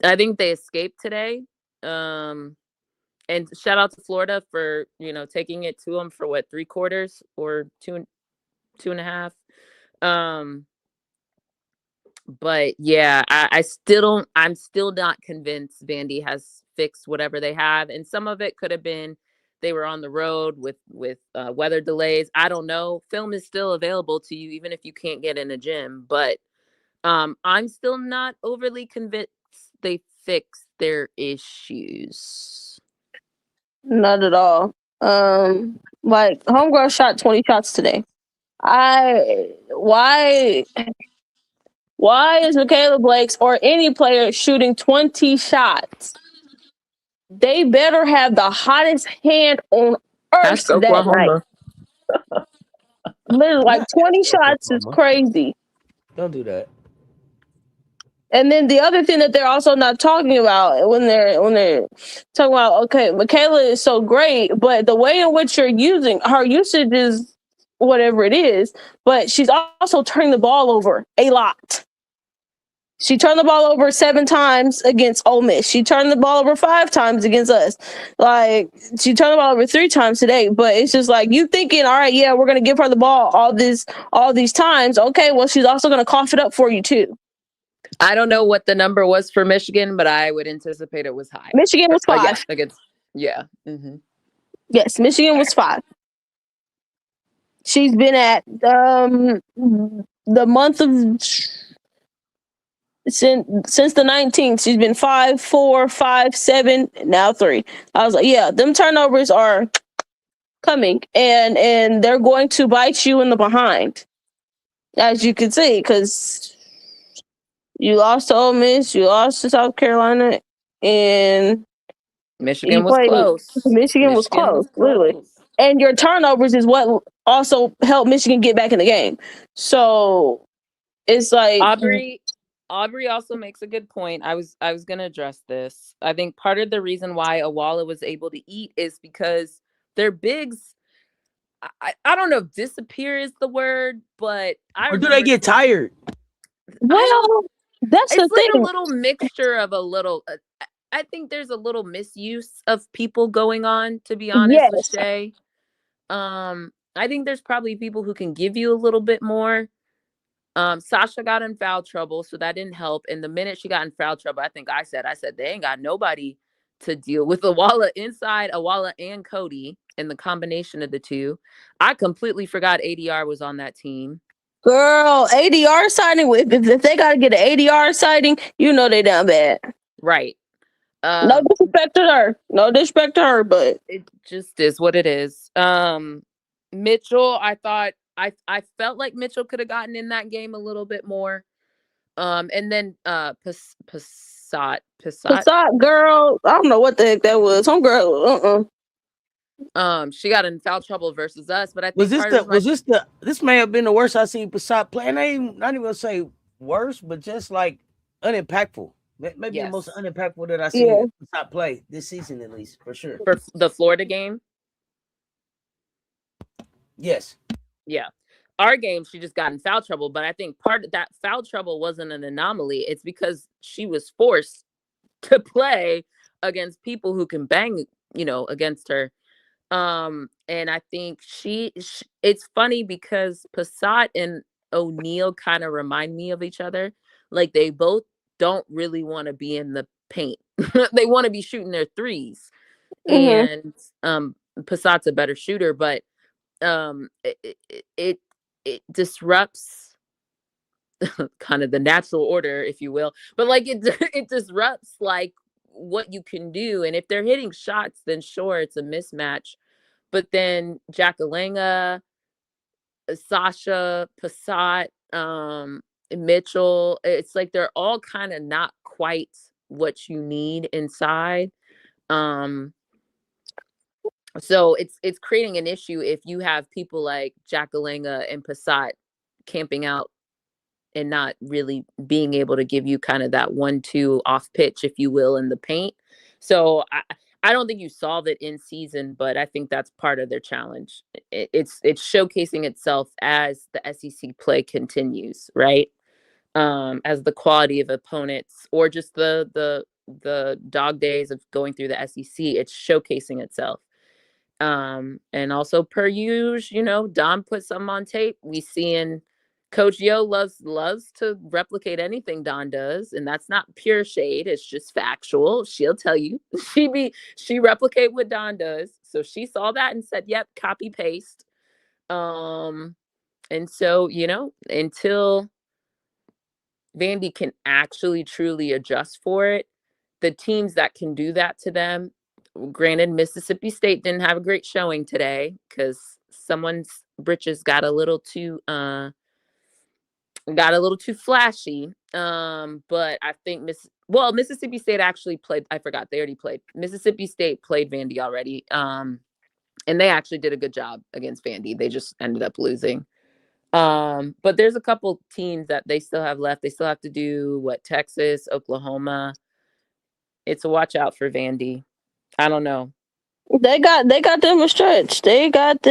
I think they escaped today. And shout out to Florida for, taking it to them for 3 quarters or 2.5. But yeah, I'm still not convinced Vandy has fixed whatever they have. And some of it could have been they were on the road with weather delays. I don't know. Film is still available to you, even if you can't get in a gym. But I'm still not overly convinced they fixed their issues. Not at all. Like homegirl shot 20 shots today. Why is Michaela Blake's or any player shooting 20 shots? They better have the hottest hand on earth that night. Literally, like 20 shots is crazy. Don't do that. And then the other thing that they're also not talking about when they're talking about, okay, Michaela is so great, but the way in which you're using her usage is whatever it is, but she's also turning the ball over a lot. She turned the ball over 7 times against Ole Miss. She turned the ball over 5 times against us. Like, she turned the ball over 3 times today. But it's just like, you thinking, all right, yeah, we're gonna give her the ball all these times. Okay, well, she's also gonna cough it up for you too. I don't know what the number was for Michigan, but I would anticipate it was high. Michigan was 5. Yes, Michigan was 5. She's been at the month of since the 19th. She's been 5, 4, 5, 7, now 3. I was like, yeah, them turnovers are coming, and they're going to bite you in the behind, as you can see, because you lost to Ole Miss, you lost to South Carolina, and Michigan was close. Michigan was close, literally. And your turnovers is what also helped Michigan get back in the game. So it's like Aubrey also makes a good point. I was going to address this. I think part of the reason why Awala was able to eat is because their bigs, I don't know if disappear is the word, but or do they get tired? Well, that's the thing. It's like a little mixture of a little. I think there's a little misuse of people going on, to be honest with Shay. I think there's probably people who can give you a little bit more. Sasha got in foul trouble, so that didn't help. And the minute she got in foul trouble, I think I said they ain't got nobody to deal with Awala inside, Awala and Cody, and the combination of the two. I completely forgot ADR was on that team. Girl, ADR sighting, if they got to get an ADR sighting, you know they down bad. Right. No disrespect to her, but it just is what it is. Mitchell, I thought I felt like Mitchell could have gotten in that game a little bit more. And then Passat, girl, I don't know what the heck that was. Some girl, she got in foul trouble versus us, but I think this may have been the worst I've seen Passat play. And I ain't not even gonna say worse, but just like unimpactful. Maybe the most unimpactful that I seen Passat play this season, at least, for sure. For the Florida game? Yes. Yeah. Our game, she just got in foul trouble, but I think part of that foul trouble wasn't an anomaly. It's because she was forced to play against people who can bang, against her. And I think it's funny because Passat and O'Neal kind of remind me of each other. Like, they both don't really want to be in the paint. They want to be shooting their threes. And Passat's a better shooter, but it disrupts kind of the natural order, if you will. But like it disrupts like what you can do. And if they're hitting shots, then sure, it's a mismatch. But then Jackalenga, Sasha, Passat, Mitchell, it's like they're all kind of not quite what you need inside. So it's creating an issue if you have people like Jackalenga and Passat camping out and not really being able to give you kind of that 1-2 off pitch, if you will, in the paint. So I don't think you solve it in season, but I think that's part of their challenge. It's showcasing itself as the SEC play continues, right? As the quality of opponents or just the dog days of going through the SEC, it's showcasing itself. And also per usual, Dom put something on tape. We seeing Coach Yo loves to replicate anything Don does, and that's not pure shade. It's just factual. She'll tell you. She replicate what Don does. So she saw that and said, "Yep, copy paste." And so until Vandy can actually truly adjust for it, the teams that can do that to them. Granted, Mississippi State didn't have a great showing today because someone's britches got a little too flashy. But I think Mississippi State actually played. I forgot they already played. Mississippi State played Vandy already. And they actually did a good job against Vandy. They just ended up losing. But there's a couple teams that they still have left. They still have to do Texas, Oklahoma. It's a watch out for Vandy. I don't know. They got them a stretch. They getting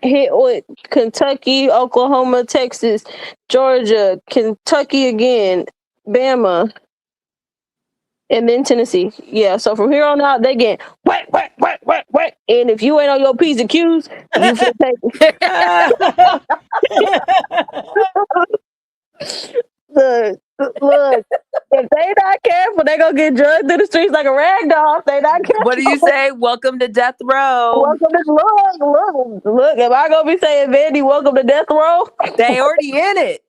hit with Kentucky, Oklahoma, Texas, Georgia, Kentucky again, Bama, and then Tennessee. Yeah, so from here on out, they get whack. And if you ain't on your P's and Q's, you feel take Look, if they not careful, they gonna get drugged through the streets like a rag doll. If they not careful. What do you say? Welcome to death row. Welcome to look. Am I gonna be saying Vandy, welcome to death row? They already in it.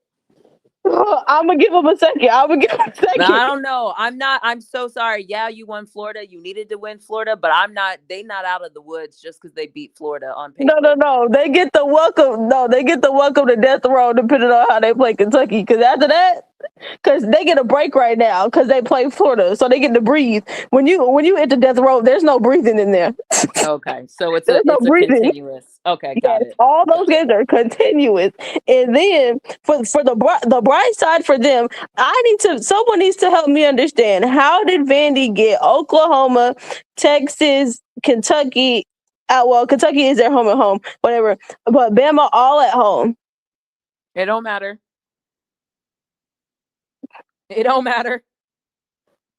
I'm gonna give them a second. No, I don't know. I'm so sorry. Yeah, you won Florida. You needed to win Florida, but they not out of the woods just because they beat Florida on paper. No. They get the welcome. No, they get the welcome to death row depending on how they play Kentucky. Because after that, because they get a break right now because they play Florida, so they get to breathe. When you enter death row, there's no breathing in there. Okay, so it's a continuous. Okay, got it. All those games are continuous, and then for the bright side for them, someone needs to help me understand how did Vandy get Oklahoma, Texas, Kentucky? Well, Kentucky is their home and home, whatever, but Bama all at home. It don't matter. It don't matter.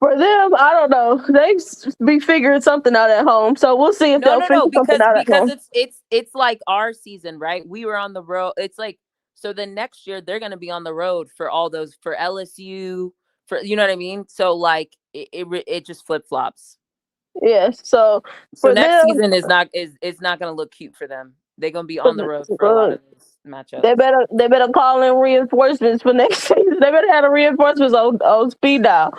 For them, I don't know. They be figuring something out at home, so we'll see if they'll figure something out at home. Because it's like our season, right? We were on the road. It's like so the next year they're going to be on the road for all those for LSU, for you know what I mean. So like it just flip flops. Yes. So next season is not going to look cute for them. They're going to be on the road for a lot of these matchups. They better call in reinforcements for next season. They better have the reinforcements on speed dial.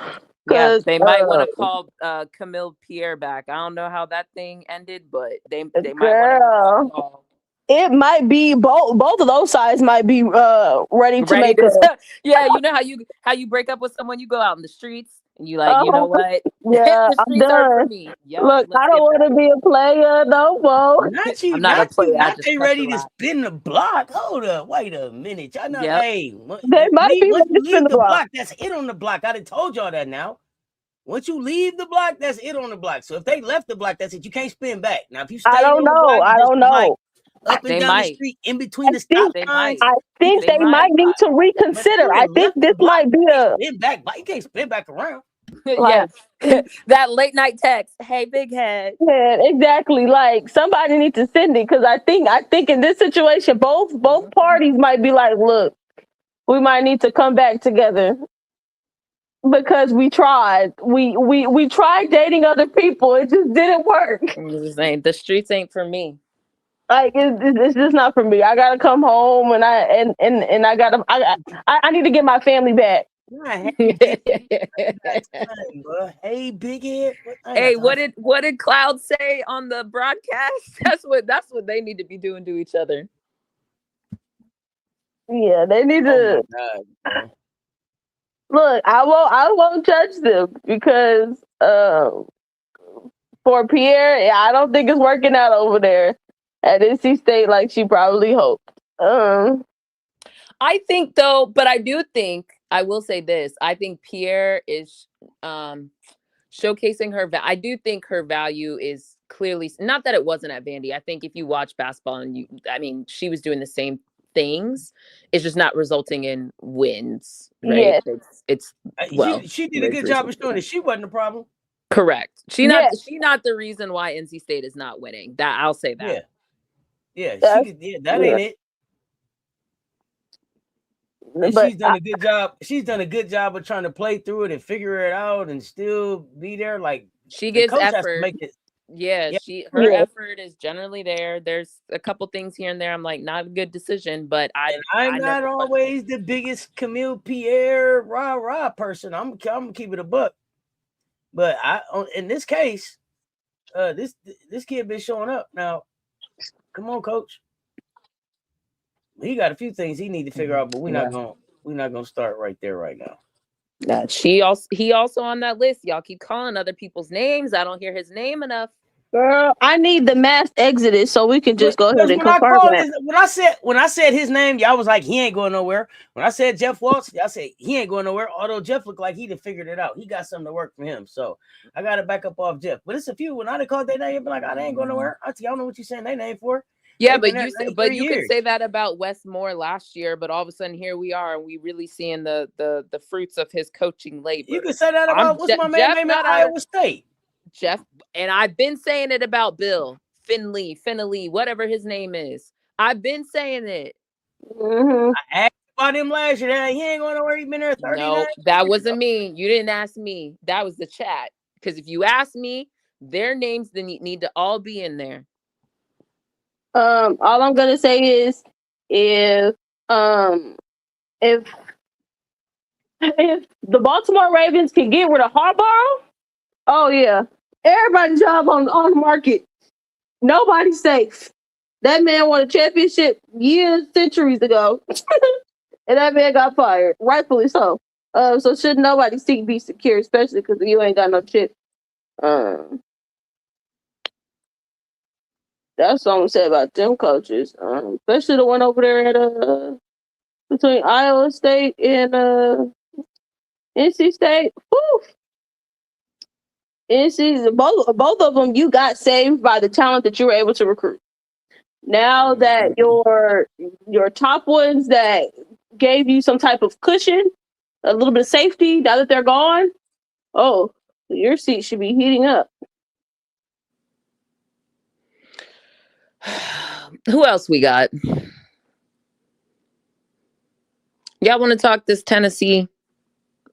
Yeah, they might want to call Camille Pierre back. I don't know how that thing ended, but they might want to call. It might be both of those sides might be ready to make yeah, you know how you break up with someone, you go out in the streets and you like, you know what? Yeah, the streets are for me. Yep, look, I don't want to be a player no more. I'm not a player. They ready to spin the block. Hold up, wait a minute. Y'all know, hey, they might be once you leave the block, that's it on the block. I done told y'all that now. Once you leave the block, that's it on the block. So if they left the block, that's it. You can't spin back. Now, if you stay I don't know. Up and down the street, in between the stop signs. I think they might need to reconsider. I think this might be spin back. You can't spin back around. Yeah, that late night text. Hey, big head. Yeah, exactly. Like somebody needs to send it because I think in this situation, both parties might be like, look, we might need to come back together. Because we tried. We tried dating other people. It just didn't work. I'm just saying, the streets ain't for me. Like it's just not for me. I gotta come home and I need to get my family back. Hey, big head. Hey, what did Cloud say on the broadcast? That's what they need to be doing to each other. Yeah, they need to. Oh my God, look, I won't judge them because for Pierre, I don't think it's working out over there at NC State like she probably hoped. I think though, but I will say this. I think Pierre is showcasing her. I do think her value is clearly not that it wasn't at Vandy. I think if you watch basketball and she was doing the same things. It's just not resulting in wins, right? Yes. She did a good job of showing that she wasn't the problem. Correct. She not the reason why NC State is not winning. That I'll say that. Yeah. That ain't it. And she's done a good job. She's done a good job of trying to play through it and figure it out and still be there. Like she gives effort. Her effort is generally there. There's a couple things here and there. I'm like, not a good decision, but I'm not always the biggest Camille Pierre rah person. I'm gonna keep it a buck. But in this case, this kid been showing up. Now, come on, coach. He got a few things he need to figure out, but we're not gonna start right there right now. He also on that list. Y'all keep calling other people's names. I don't hear his name enough. Girl, I need the mass exodus so we can just go ahead Because and when I confirm called that. his, when I said his name, y'all was like, he ain't going nowhere. When I said Jeff Waltz, y'all said he ain't going nowhere. Although Jeff looked like he done figured it out. He got something to work for him. So I got to back up off Jeff. But it's a few. When I done called their name, be like, oh, they ain't going nowhere. Y'all know what you saying their name for. Yeah, They've been but there you 93 you could years. say that about Wes Moore last year, but all of a sudden here we are, and we really seeing the fruits of his coaching labor. You can say that about what's my man name at Iowa State. Jeff, and I've been saying it about Bill Finley, whatever his name is. I've been saying it. Mm-hmm. I asked about him last year. He ain't going nowhere. He been there 39 No, that wasn't me. You didn't ask me. That was the chat. Because if you ask me, their names need to all be in there. All I'm gonna say is if if the Baltimore Ravens can get rid of Harbaugh, oh yeah, everybody's job on the market. Nobody's safe. That man won a championship years, centuries ago, and that man got fired, rightfully so. So should nobody seek be secure, especially because you ain't got no chip. That's what I'm gonna say about them coaches, especially the one over there at between Iowa State and NC State. Whew. NC, both of them, you got saved by the talent that you were able to recruit. Now that your top ones that gave you some type of cushion, a little bit of safety, now that they're gone, oh, your seat should be heating up. Who else we got? Y'all want to talk this Tennessee,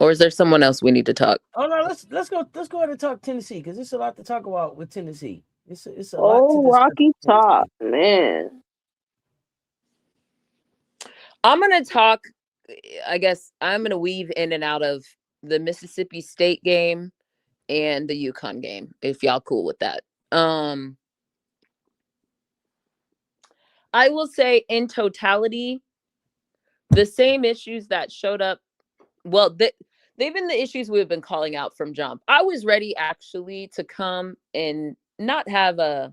or is there someone else we need to talk? Oh no, let's go ahead and talk Tennessee because there's a lot to talk about with Tennessee. It's a lot to discuss. Rocky Top, man. I'm gonna talk. I guess I'm gonna weave in and out of the Mississippi State game and the UConn game, if y'all cool with that. I will say in totality, the same issues that showed up. Well, they've been the issues we've been calling out from jump. I was ready actually to come and not have a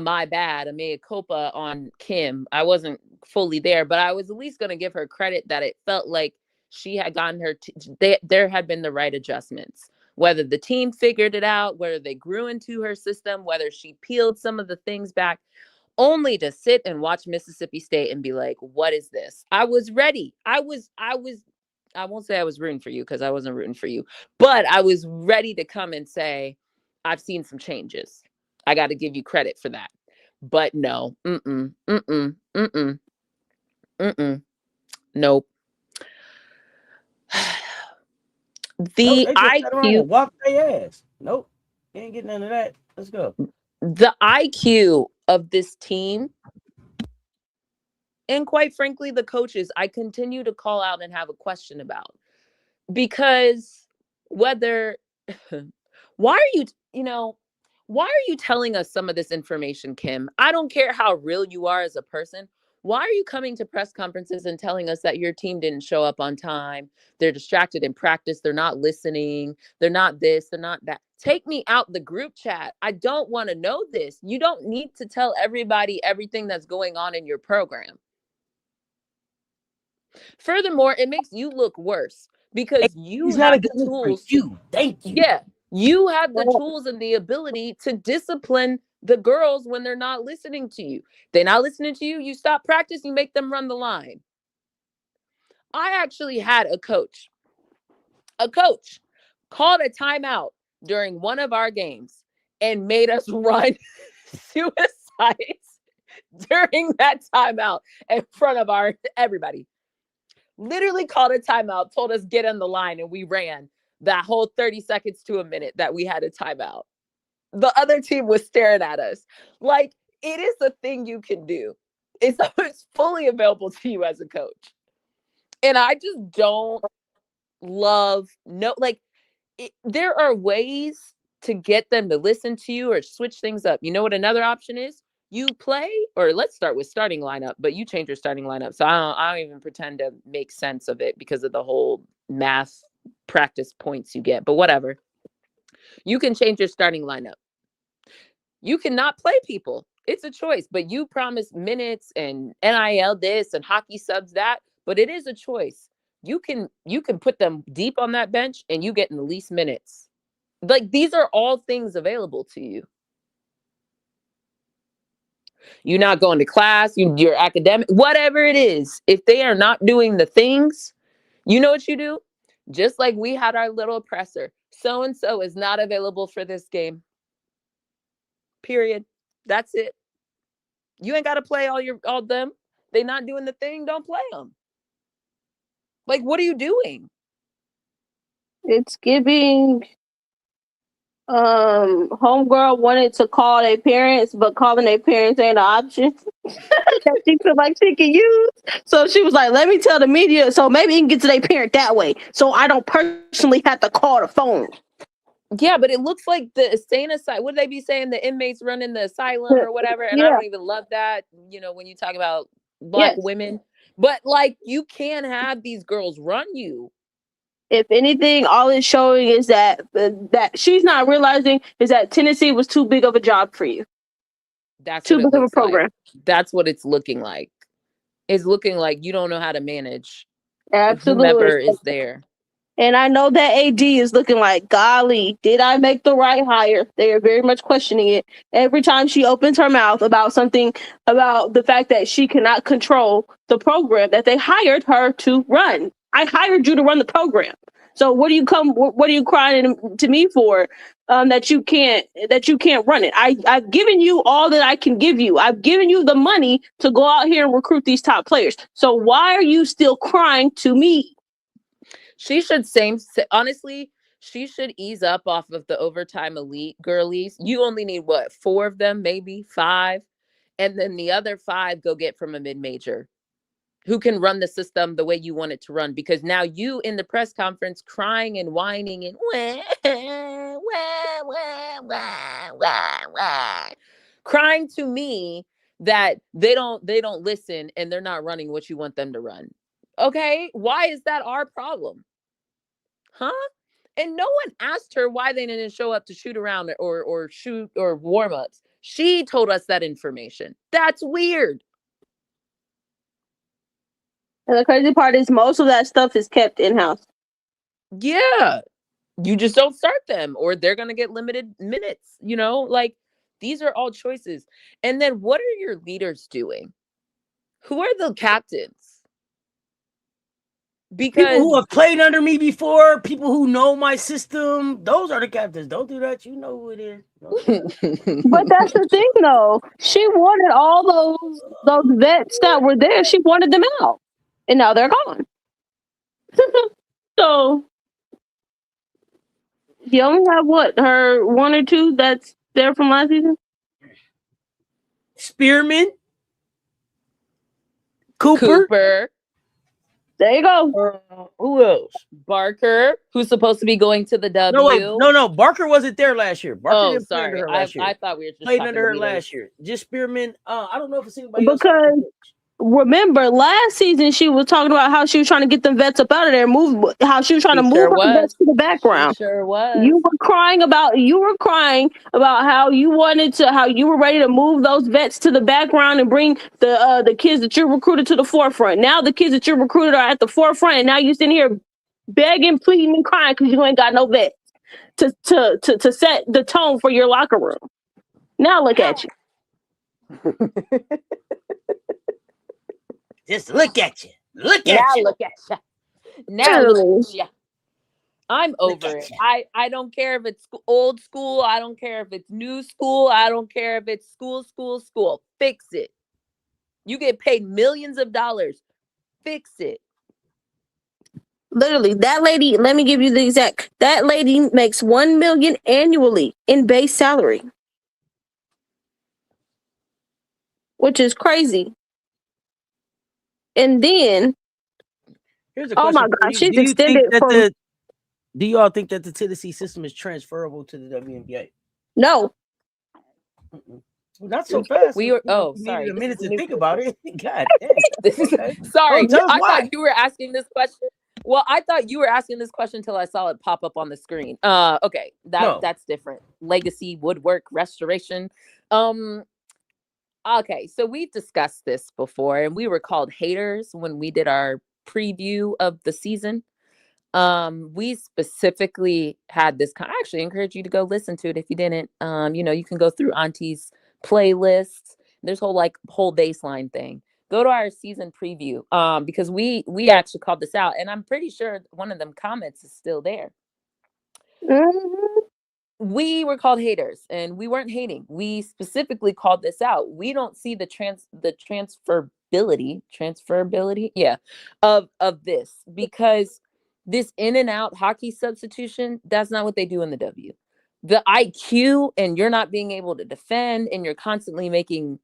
my bad, a mea culpa on Kim. I wasn't fully there, but I was at least going to give her credit that it felt like she had gotten her, there had been the right adjustments. Whether the team figured it out, whether they grew into her system, whether she peeled some of the things back, only to sit and watch Mississippi State and be like, what is this? I was ready. I won't say I was rooting for you because I wasn't rooting for you, but I was ready to come and say, I've seen some changes. I got to give you credit for that. But no, nope. The IQ, walk their ass. Nope, you ain't getting none of that. Let's go. The IQ of this team, and quite frankly, the coaches, I continue to call out and have a question about, because whether, why are you telling us some of this information, Kim? I don't care how real you are as a person. Why are you coming to press conferences and telling us that your team didn't show up on time? They're distracted in practice. They're not listening. They're not this. They're not that. Take me out the group chat. I don't want to know this. You don't need to tell everybody everything that's going on in your program. Furthermore, it makes you look worse because you have the tools. Thank you. Yeah, you have the tools and the ability to discipline the girls when they're not listening to you. They're not listening to you. You stop practice. You make them run the line. I actually had a coach called a timeout during one of our games and made us run suicides during that timeout in front of everybody. Literally called a timeout, told us get on the line, and we ran that whole 30 seconds to a minute that we had a timeout. The other team was staring at us. Like, it is a thing you can do. It's fully available to you as a coach. And I just don't love, there are ways to get them to listen to you or switch things up. You know what another option is? You play, or let's start with starting lineup, but you change your starting lineup. So I don't even pretend to make sense of it because of the whole math practice points you get, but whatever. You can change your starting lineup. You cannot play people. It's a choice, but you promise minutes and NIL this and hockey subs that, but it is a choice. You can put them deep on that bench and you get in the least minutes. Like, these are all things available to you. You're not going to class, you're academic, whatever it is. If they are not doing the things, you know what you do? Just like we had our little presser. So-and-so is not available for this game. Period. That's it. You ain't got to play all them. They not doing the thing, don't play them. Like, what are you doing? It's giving homegirl wanted to call their parents, but calling their parents ain't an option. That she feel like she can use. So she was like, let me tell the media so maybe he can get to their parent that way. So I don't personally have to call the phone. Yeah, but it looks like the insane asylum. Would they be saying the inmates running the asylum or whatever? And I don't even love that, when you talk about Black women. But like, you can't have these girls run you. If anything, all it's showing is that she's not realizing is that Tennessee was too big of a job for you. That's too big of a program. Like. That's what it's looking like. It's looking like you don't know how to manage. Absolutely. Whomever is there. And I know that AD is looking like, golly, did I make the right hire? They are very much questioning it. Every time she opens her mouth about something, about the fact that she cannot control the program that they hired her to run. I hired you to run the program. So what are you crying to me for? That you can't run it. I've given you all that I can give you. I've given you the money to go out here and recruit these top players. So why are you still crying to me? She should honestly, she should ease up off of the overtime elite girlies. You only need 4 of them, maybe 5. And then the other 5 go get from a mid-major who can run the system the way you want it to run. Because now you in the press conference crying and whining and crying to me that they don't listen and they're not running what you want them to run. Okay, why is that our problem? Huh? And no one asked her why they didn't show up to shoot around or shoot or warm-ups. She told us that information. That's weird. And the crazy part is most of that stuff is kept in-house. Yeah. You just don't start them or they're going to get limited minutes, like these are all choices. And then what are your leaders doing? Who are the captains? Because people who have played under me before, people who know my system, those are the captains. Don't do that. You know who it is. But that's the thing, though. She wanted all those vets that were there. She wanted them out, and now they're gone. So you only have her 1 or 2 that's there from last season. Spearman, Cooper. There you go. Who else? Barker, who's supposed to be going to the W. No. Barker wasn't there last year. Barker didn't play under her last year. I thought we were just played under her last year. Just Spearman. I don't know if it's anybody else. Because remember, last season she was talking about how she was trying to get them vets up out of there, how she was trying to move her vets to the background. She sure was. You were crying about how you were ready to move those vets to the background and bring the kids that you recruited to the forefront. Now the kids that you recruited are at the forefront, and now you're sitting here begging, pleading, and crying because you ain't got no vets to set the tone for your locker room. Now look at you. Just look at you. Look at now you. Look at you. Now look at you. I'm over it. I don't care if it's old school. I don't care if it's new school. I don't care if it's school. Fix it. You get paid millions of dollars. Fix it. Literally, that lady, let me give you the exact, that lady makes $1 million annually in base salary. Which is crazy. And then, oh my gosh, she's extended do you all think that the Tennessee system is transferable to the WNBA? No. Not so fast. Sorry. A minute to think about it. God damn. Sorry. I thought you were asking this question. Well, I thought you were asking this question until I saw it pop up on the screen. Okay, that's different. Legacy, woodwork, restoration. Okay, so we've discussed this before, and we were called haters when we did our preview of the season. We specifically had this. I actually encourage you to go listen to it if you didn't. You can go through Auntie's playlists. There's whole baseline thing. Go to our season preview. Because we actually called this out, and I'm pretty sure one of them comments is still there. Mm-hmm. We were called haters, and we weren't hating. We specifically called this out. We don't see the transferability, yeah, of this, because this in and out hockey substitution, that's not what they do in the W. The IQ, and you're not being able to defend, and you're constantly making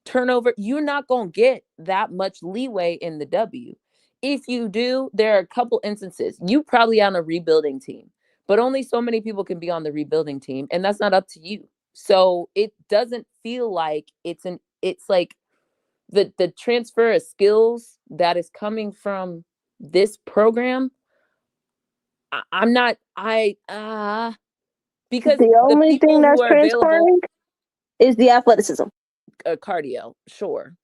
turnover, you're not going to get that much leeway in the W. If you do, there are a couple instances. You probably on a rebuilding team, but only so many people can be on the rebuilding team, and that's not up to you. So it doesn't feel like it's like the transfer of skills that is coming from this program. Because the only people thing that's who are transferring is the athleticism. Cardio, sure.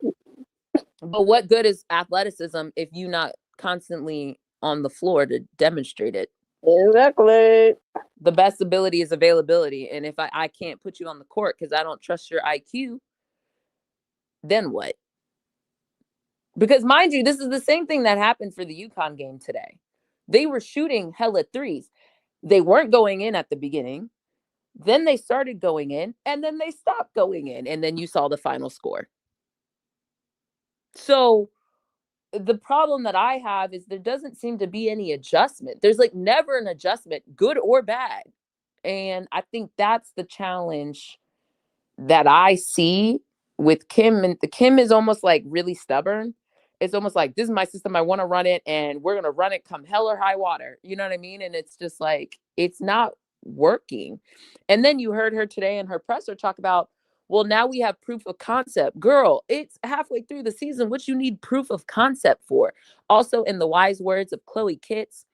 But what good is athleticism if you're not constantly on the floor to demonstrate it? Exactly. The best ability is availability. And if I can't put you on the court because I don't trust your IQ, then what? Because mind you, this is the same thing that happened for the UConn game today. They were shooting hella threes. They weren't going in at the beginning. Then they started going in, and then they stopped going in. And then you saw the final score. So the problem that I have is there doesn't seem to be any adjustment. There's never an adjustment, good or bad. And I think that's the challenge that I see with Kim. And Kim is almost really stubborn. It's almost like, this is my system. I want to run it, and we're going to run it come hell or high water. You know what I mean? And it's just it's not working. And then you heard her today in her presser talk about, well, now we have proof of concept. Girl, it's halfway through the season. What you need proof of concept for? Also, in the wise words of Chloe Kitts,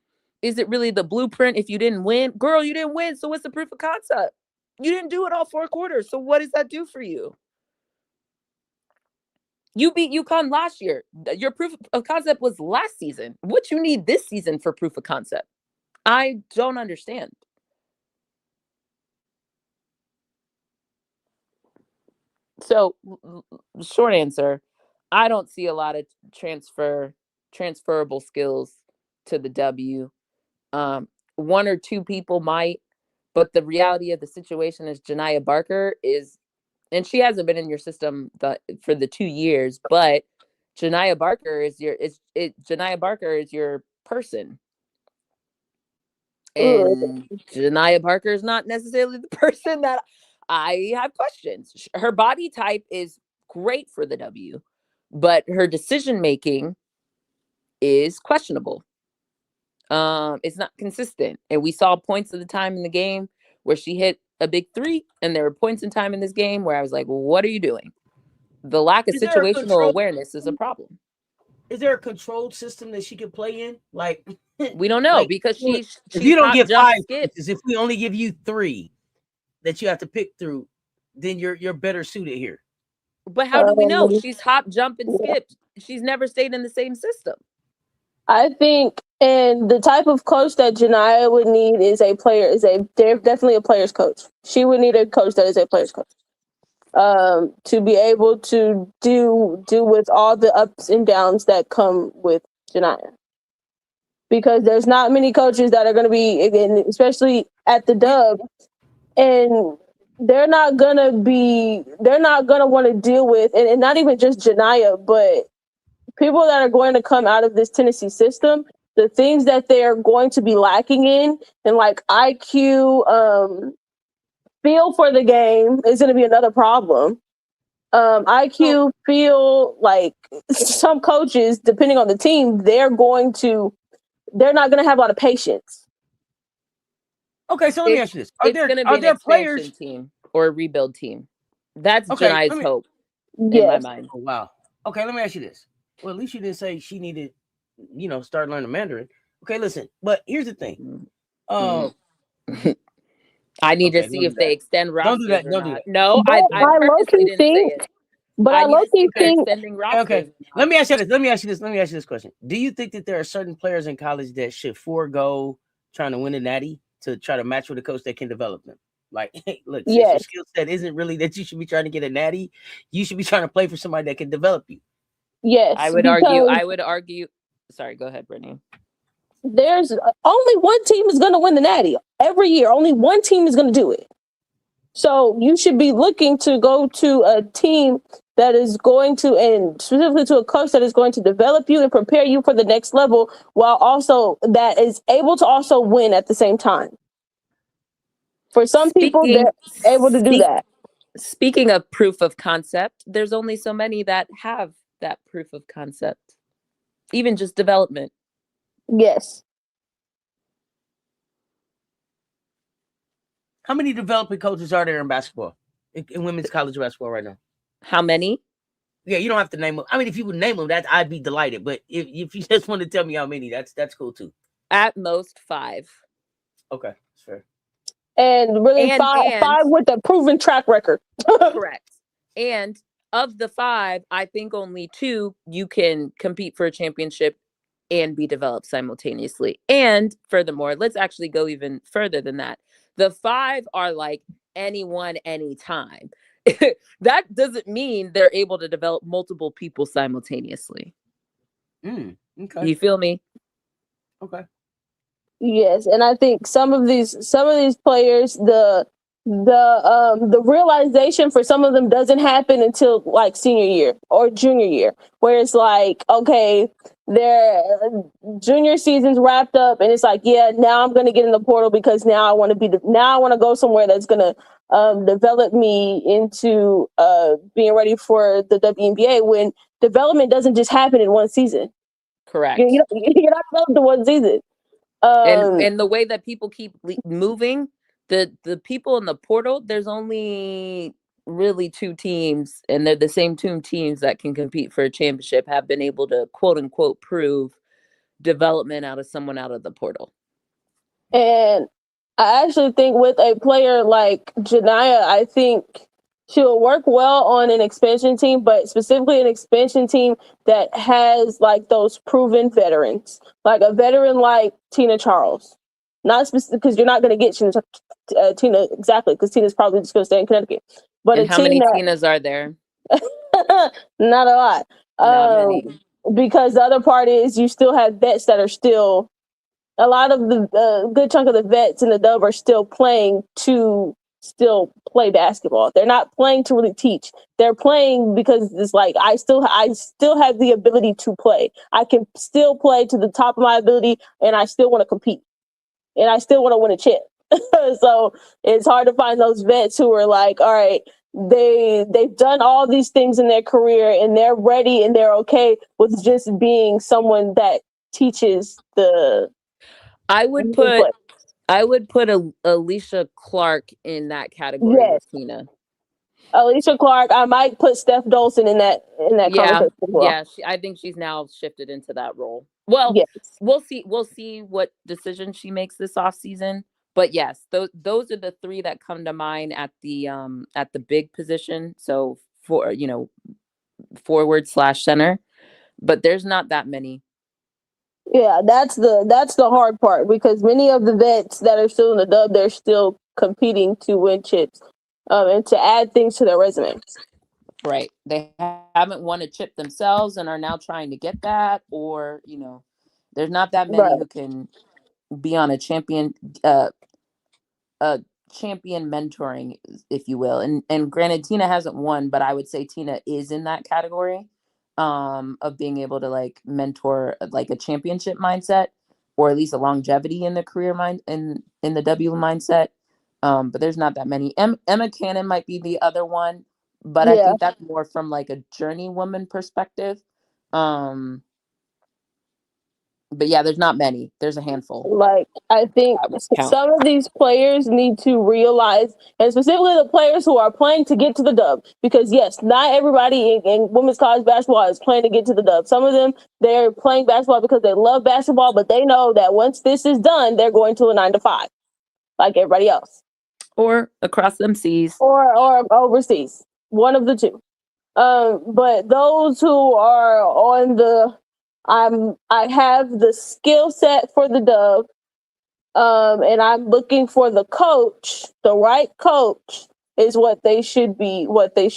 is it really the blueprint if you didn't win? Girl, you didn't win. So what's the proof of concept? You didn't do it all 4 quarters. So what does that do for you? You beat UConn last year. Your proof of concept was last season. What you need this season for proof of concept? I don't understand. So, short answer, I don't see a lot of transferable skills to the W. 1 or 2 people might, but the reality of the situation is Janiah Barker is, and she hasn't been in your system for the 2 years, but Janiah Barker is your person. And Janiah Barker is not necessarily the person that I have questions. Her body type is great for the W, but her decision making is questionable. It's not consistent. And we saw points of the time in the game where she hit a big 3, and there were points in time in this game where I was like, well, what are you doing? The lack of situational awareness is a problem. Is there a controlled system that she could play in? We don't know, because she's if you don't get 5 skips. If we only give you 3 that you have to pick through, then you're better suited here. But how do we know? She's hop, jump, and skip. She's never stayed in the same system. I think, and the type of coach that Janiah would need they're definitely a player's coach. She would need a coach that is a player's coach. To be able to do with all the ups and downs that come with Janiah. Because there's not many coaches that are going to be, again, especially at the Dub, and they're not going to want to deal with, and not even just Janiah, but people that are going to come out of this Tennessee system, the things that they're going to be lacking in, and IQ, feel for the game is going to be another problem. IQ, feel, some coaches, depending on the team, they're not going to have a lot of patience. Okay, so let me ask you this: It's going to be an expansion team or a rebuild team? That's Janiah's hope in my mind. Oh, wow. Okay, let me ask you this. Well, at least you didn't say she needed, start learning Mandarin. Okay, listen, but here's the thing. I need Okay, to see if they extend rosters Don't do that. or Don't do not. that. No, But I I purposely low-key didn't say think, it. but I I need to see low-key if they're think, extending rosters. Okay, or not. let me ask you this. Do you think that there are certain players in college that should forego trying to win a natty to try to match with a coach that can develop them? Like, hey, look, since your yes, skill set isn't really that you should be trying to get a natty, you should be trying to play for somebody that can develop you. yes, I would argue. Sorry, go ahead, Brittany. there's only one team is going to win the natty every year. Only one team is going to do it. So you should be looking to go to a team that is going to, and specifically to a coach that is going to develop you and prepare you for the next level, while also that is able to also win at the same time. For some people, they're able to do that. Speaking of proof of concept, there's only so many that have that proof of concept, even just development. Yes. How many developing coaches are there in basketball, in women's college basketball right now? How many? Yeah, you don't have to name them. I mean, if you would name them, that I'd be delighted. But if you just want to tell me how many, that's cool too. At most 5. Okay, fair. And really five with a proven track record. Correct. And of the 5, I think only 2 you can compete for a championship and be developed simultaneously. And furthermore, let's actually go even further than that. The 5 are like anyone, anytime. That doesn't mean they're able to develop multiple people simultaneously. Okay. You feel me? Okay. Yes, and I think some of these players, the realization for some of them doesn't happen until like senior year or junior year, where it's like, okay, their junior season's wrapped up, and it's like, yeah, now I'm going to get in the portal because now I want to go somewhere that's going to develop me into being ready for the WNBA. When development doesn't just happen in one season. Correct. You're not developed in one season. And the way that people keep moving, the people in the portal, there's only really 2 teams, and they're the same 2 teams that can compete for a championship, have been able to quote unquote prove development out of someone out of the portal. And I actually think with a player like Janiyah, I think she'll work well on an expansion team, but specifically an expansion team that has like those proven veterans, like a veteran like Tina Charles. Not specific, because you're not going to get Tina exactly, because Tina's probably just going to stay in Connecticut. But and how many Tinas are there? Not a lot. Not many. Because the other part is you still have vets that are still. A lot of the good chunk of the vets in the dub are still playing to still play basketball. They're not playing to really teach. They're playing because it's like I still have the ability to play. I can still play to the top of my ability, and I still want to compete, and I still want to win a chip. So it's hard to find those vets who are like, all right, they've done all these things in their career, and they're ready, and they're okay with just being someone that teaches the. I would put Alicia Clark in that category with Tina. Alicia Clark. I might put Steph Dolson in that conversation as well. Yeah, I think she's now shifted into that role. Well, yes. We'll see what decision she makes this offseason. But yes, those are the 3 that come to mind at the big position. So for forward/center, but there's not that many. Yeah, that's the hard part, because many of the vets that are still in the dub, they're still competing to win chips, and to add things to their resume. Right. They haven't won a chip themselves and are now trying to get that, or there's not that many who can be on a champion mentoring, if you will. And granted, Tina hasn't won, but I would say Tina is in that category of being able to like mentor like a championship mindset, or at least a longevity in the career mind in the W mindset. But there's not that many. Emma Cannon might be the other one, but I think that's more from like a journeywoman perspective. But yeah, there's not many. There's a handful. Like, I think some of these players need to realize, and specifically the players who are playing to get to the dub, because yes, not everybody in women's college basketball is playing to get to the dub. Some of them, they're playing basketball because they love basketball, but they know that once this is done, they're going to a 9-to-5, like everybody else. Or across them seas. Or overseas. One of the two. But those who are on the I have the skill set for the dub, and I'm looking for the coach, the right coach is what they should be looking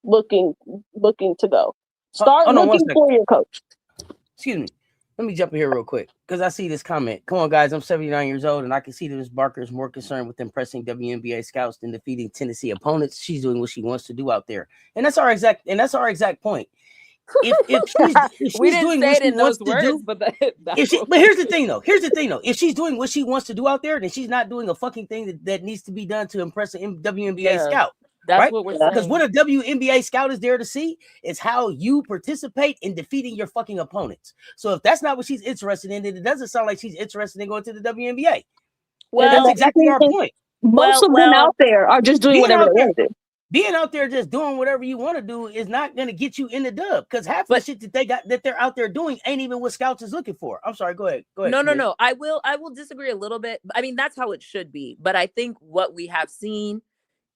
to go. Start looking for your coach. Excuse me. Let me jump in here real quick because I see this comment. Come on, guys. I'm 79 years old, and I can see that Ms. Barker is more concerned with impressing WNBA scouts than defeating Tennessee opponents. She's doing what she wants to do out there, and that's our exact point. If she's doing what she wants to do, but here's the thing though. If she's doing what she wants to do out there, then she's not doing a fucking thing that needs to be done to impress a WNBA scout. That's right? What we're saying. Because what a WNBA scout is there to see is how you participate in defeating your fucking opponents. So if that's not what she's interested in, then it doesn't sound like she's interested in going to the WNBA. Well, that's exactly our point. Most of them out there are just doing whatever they want to do. Being out there just doing whatever you want to do is not going to get you in the dub, because half the shit that they're out there doing ain't even what scouts is looking for. I'm sorry, go ahead. No. I will disagree a little bit. I mean, that's how it should be. But I think what we have seen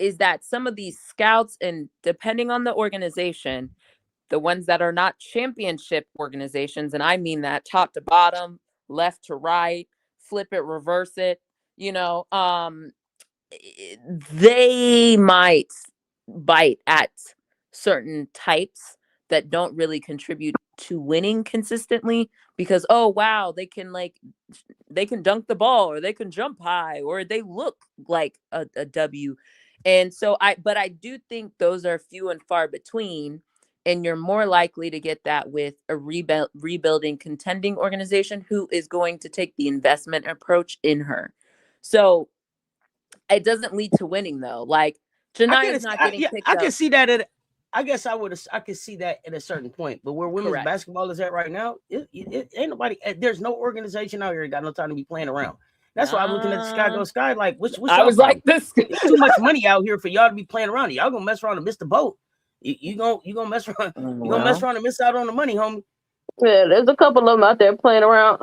is that some of these scouts, and depending on the organization, the ones that are not championship organizations, and I mean that top to bottom, left to right, flip it, reverse it, they might bite at certain types that don't really contribute to winning consistently, because oh wow, they can dunk the ball, or they can jump high, or they look like a W. And so I do think those are few and far between, and you're more likely to get that with a rebuilding contending organization who is going to take the investment approach in her. So it doesn't lead to winning though. Like Jania's not getting picked up. I can see that I could see that at a certain point, but where women's basketball is at right now, it ain't nobody. There's no organization out here that got no time to be playing around. That's why I'm looking at the Sky Go Sky like, what's I was like this. It's too much money out here for y'all to be playing around. Y'all gonna mess around and miss the boat. You gonna mess around. You gonna mess around and miss out on the money, homie. Yeah, there's a couple of them out there playing around.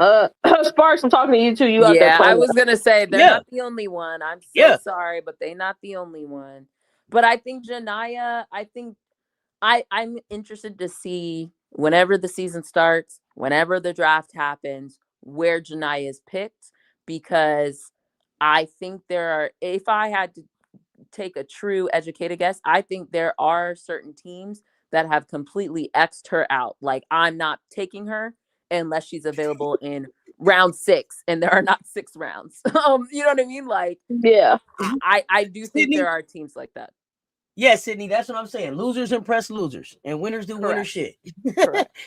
Sparks, I'm talking to you too. You out there playing. I was gonna say they're not the only one. I'm so sorry, but they're not the only one. But I think Jania, I'm interested to see whenever the season starts, whenever the draft happens, where Jania is picked, because I think if I had to take a true educated guess, I think there are certain teams that have completely X'd her out. Like, I'm not taking her unless she's available in round 6, and there are not 6 rounds. You know what I mean? Like, yeah, I do think there are teams like that. Yeah, Sydney, that's what I'm saying. Losers impress losers, and winners do winner shit.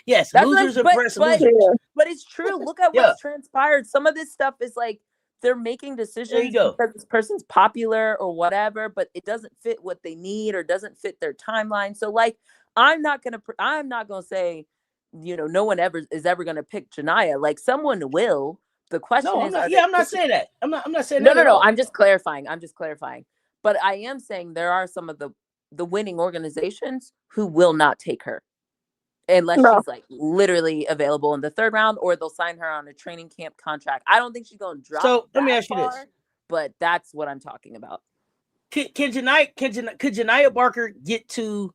Yes, that's losers impress losers. But it's true. Look at what's transpired. Some of this stuff is like they're making decisions because this person's popular or whatever, but it doesn't fit what they need or doesn't fit their timeline. So, like, I'm not gonna say, no one is ever gonna pick Jania. Like, someone will. The question is, I'm not saying that. I'm not saying that. No. I'm just clarifying. But I am saying there are some of the winning organizations who will not take her unless she's like literally available in the 3rd round, or they'll sign her on a training camp contract. I don't think she's going to drop. So let me ask you this, but that's what I'm talking about. Could Jania Barker get to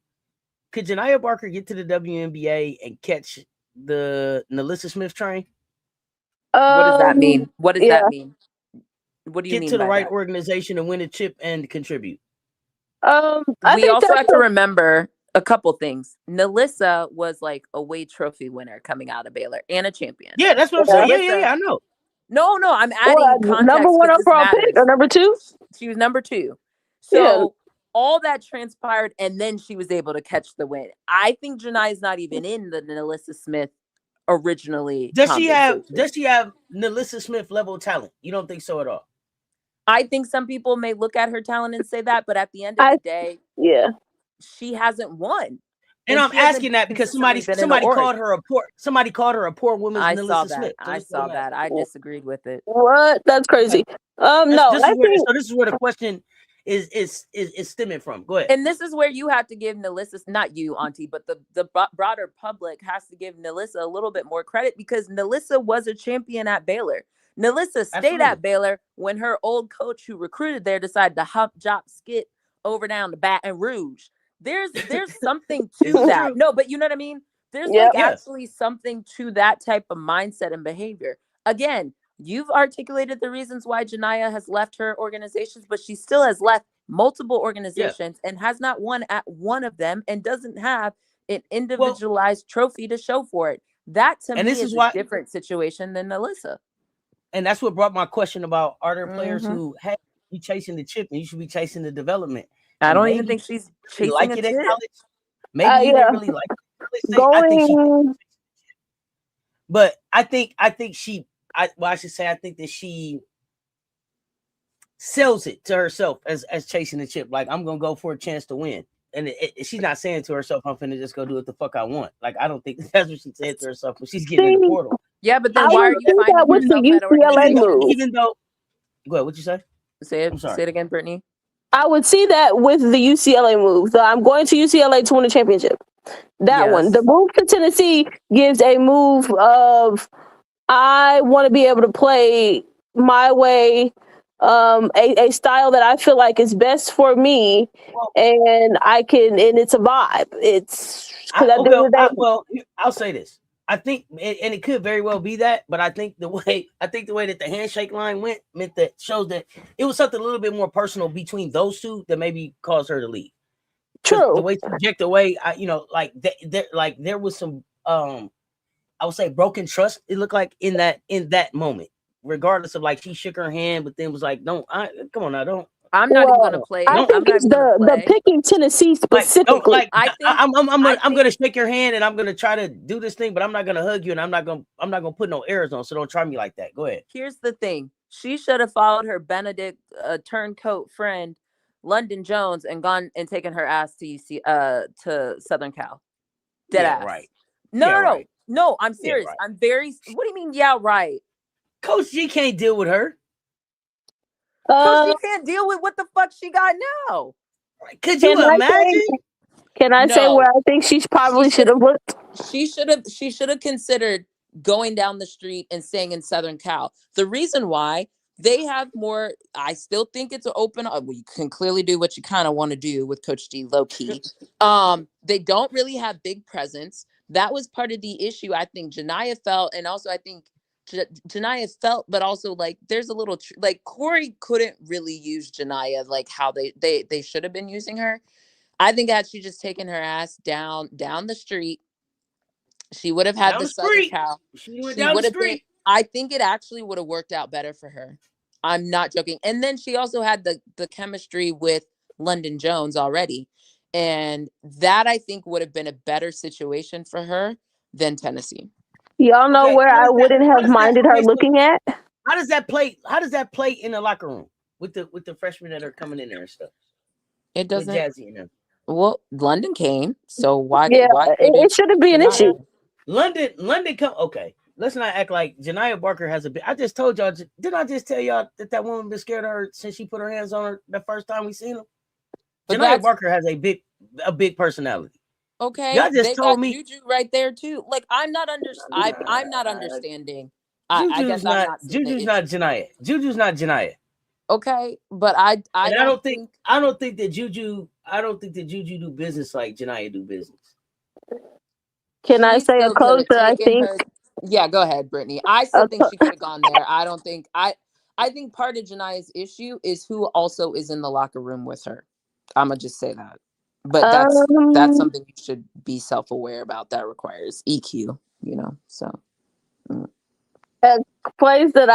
the WNBA and catch the Nalissa Smith train? What does that mean? What does that mean? What do you mean? Get to the right organization and win a chip and contribute. We also have to remember a couple things. Nalissa was like a Wade Trophy winner coming out of Baylor and a champion. Yeah, that's what I'm saying. Yeah, I know. No, I'm adding context. Number 1 overall pick or number 2? She was number 2. So all that transpired, and then she was able to catch the win. I think Jania is not even in the Nalissa Smith originally. Does she have Nalissa Smith level talent? You don't think so at all? I think some people may look at her talent and say that, but at the end of the day, she hasn't won. And I'm she hasn't asking that because consistently been in the org. called her a poor woman's I Nalissa saw that. Smith. So I that's what saw I'm that. I disagreed with it. What? That's crazy. No, This I is where, think so this is where the question is stemming from. Go ahead. And this is where you have to give Nalissa, not you, Auntie, but the broader public has to give Nalissa a little bit more credit because Nalissa was a champion at Baylor. Nalissa stayed Absolutely. at Baylor when her old coach who recruited there decided to hump, drop, skip over down to Baton Rouge. There's something to that. True. No, but you know what I mean? There's actually something to that type of mindset and behavior. Again, you've articulated the reasons why Janiyah has left her organizations, but she still has left multiple organizations and has not won at one of them and doesn't have an individualized trophy to show for it. That to me is a different situation than Nalissa. And that's what brought my question about, are there players who, hey, you chasing the chip and you should be chasing the development? I don't even think she's chasing a chip. Maybe you didn't really like it. I think she, but I think she, I should say, I think that she sells it to herself as chasing the chip. Like, I'm gonna go for a chance to win, and she's not saying to herself, "I'm finna just go do what the fuck I want." Like, I don't think that's what she said to herself when she's getting in the portal. Yeah, but then why are you finding that with the UCLA move? Even though, go ahead. What you say? Say it again, Brittany. I would see that with the UCLA move. So I'm going to UCLA to win a championship. That one. The move to Tennessee gives a move of I want to be able to play my way, a style that I feel like is best for me, and I can, and it's a vibe. It's I'll say this. I think, and it could very well be that, but I think the way that the handshake line went meant that shows that it was something a little bit more personal between those two that maybe caused her to leave. True. The way she project away, there was some, I would say, broken trust. It looked like in that moment, regardless of like she shook her hand, but then was like, "Come on now, don't." I'm not even gonna play. I think it's the picking Tennessee specifically. I'm gonna shake your hand and I'm gonna try to do this thing, but I'm not gonna hug you and I'm not gonna put no airs on. So don't try me like that. Go ahead. Here's the thing: she should have followed her Benedict turncoat friend, London Jones, and gone and taken her ass to Southern Cal. Dead ass. Right. No. I'm serious. Right. I'm very. What do you mean? Yeah, right. Coach G can't deal with her. Coach G can't deal with what the fuck she got now. Could you imagine? Can I say where I think she probably should have looked? She should have considered going down the street and staying in Southern Cal. The reason why they have more, I still think it's an open. Well, you can clearly do what you kind of want to do with Coach G, low key. They don't really have big presence. That was part of the issue. I think Janiyah felt, and also I think Janiyah felt, but also like there's a little like Corey couldn't really use Janiyah like how they should have been using her. I think had she just taken her ass down the street, she would have had the Southern Cal. She would have been. I think it actually would have worked out better for her. I'm not joking. And then she also had the chemistry with London Jones already, and that I think would have been a better situation for her than Tennessee. Y'all know where I wouldn't have minded her looking at? How does that play in the locker room with the freshmen that are coming in there and stuff? It doesn't. With Jazzy and them. Well, London came, so why? Yeah, it shouldn't be an issue. London come. Okay, let's not act like Janiyah Barker has a bit. I just told y'all. Didn't I just tell y'all that woman been scared of her since she put her hands on her the first time we seen her? Janiyah Barker has a big personality. Okay, y'all just told me Juju right there too. Like I'm not understanding. Juju's not Janiyah. Juju's not Janiyah. Okay, but I don't think that Juju do business like Janiyah do business. Can I say a coach that I think? Yeah, go ahead, Brittany. I still think she could have gone there. I don't think I think part of Janiyah's issue is who also is in the locker room with her. I'm gonna just say that. But that's something you should be self-aware about. That requires EQ, so. A place that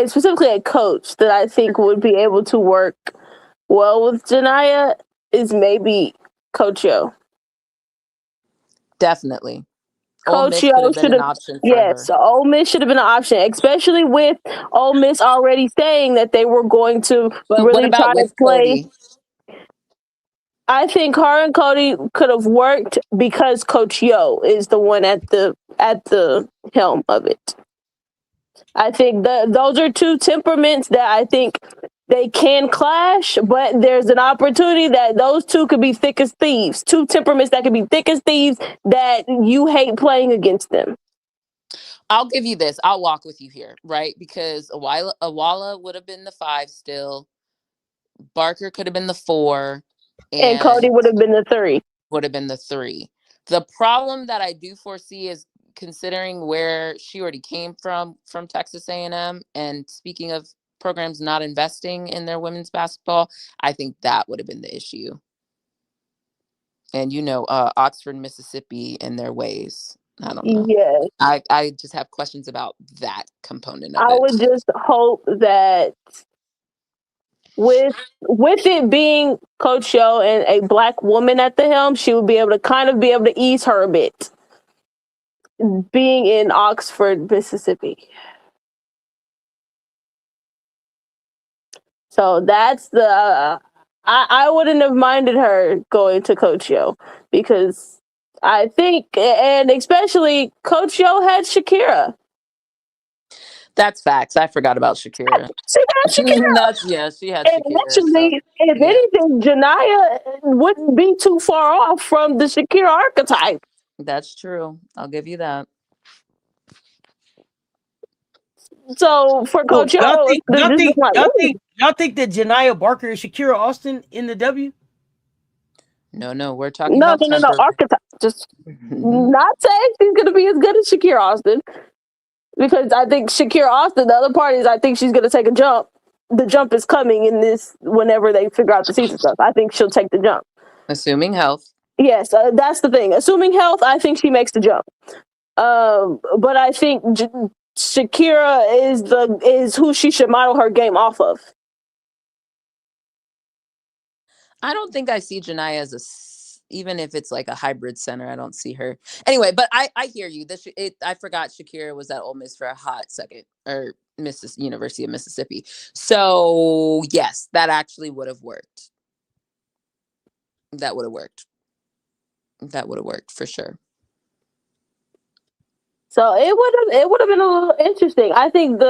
specifically a coach that I think would be able to work well with Janiyah is maybe Coach Yo. Definitely. Coach Yo should have, yes, Ole Miss should have been an option, especially with Ole Miss already saying that they were going to really try to play. I think her and Cody could have worked because Coach Yo is the one at the helm of it. I think those are two temperaments that I think they can clash, but there's an opportunity that those two could be thick as thieves. Two temperaments that could be thick as thieves that you hate playing against them. I'll give you this. I'll walk with you here, right? Because Awala would have been the 5 still. Barker could have been the 4. And Cody would have been the 3. Would have been the 3. The problem that I do foresee is considering where she already came from Texas A&M, and speaking of programs not investing in their women's basketball, I think that would have been the issue. And Oxford, Mississippi, and their ways. I don't know. Yes. I just have questions about that component of it. I would just hope that with it being Coach Yo and a Black woman at the helm, she would be able to ease her a bit. Being in Oxford, Mississippi. So that's I wouldn't have minded her going to Coach Yo, because I think, and especially Coach Yo had Shakira. That's facts. I forgot about Shakira. She had Shakira. She had Shakira. Actually, if anything, Janiyah wouldn't be too far off from the Shakira archetype. That's true. I'll give you that. So for Coach Yo, y'all think that Janiyah Barker is Shakira Austin in the W? No, we're talking about archetype. Just not saying she's gonna be as good as Shakira Austin, because I think Shakira Austin, the other part is I think she's gonna take a jump. The jump is coming in this whenever they figure out the season stuff. I think she'll take the jump, assuming health. Yes, that's the thing. Assuming health, I think she makes the jump. But I think Shakira is who she should model her game off of. I don't think I see Janiyah as even if it's like a hybrid center, I don't see her. Anyway, but I hear you. I forgot Shakira was at Ole Miss for a hot second, or University of Mississippi. So yes, that actually would have worked. That would have worked. That would have worked for sure. So it would have been a little interesting. I think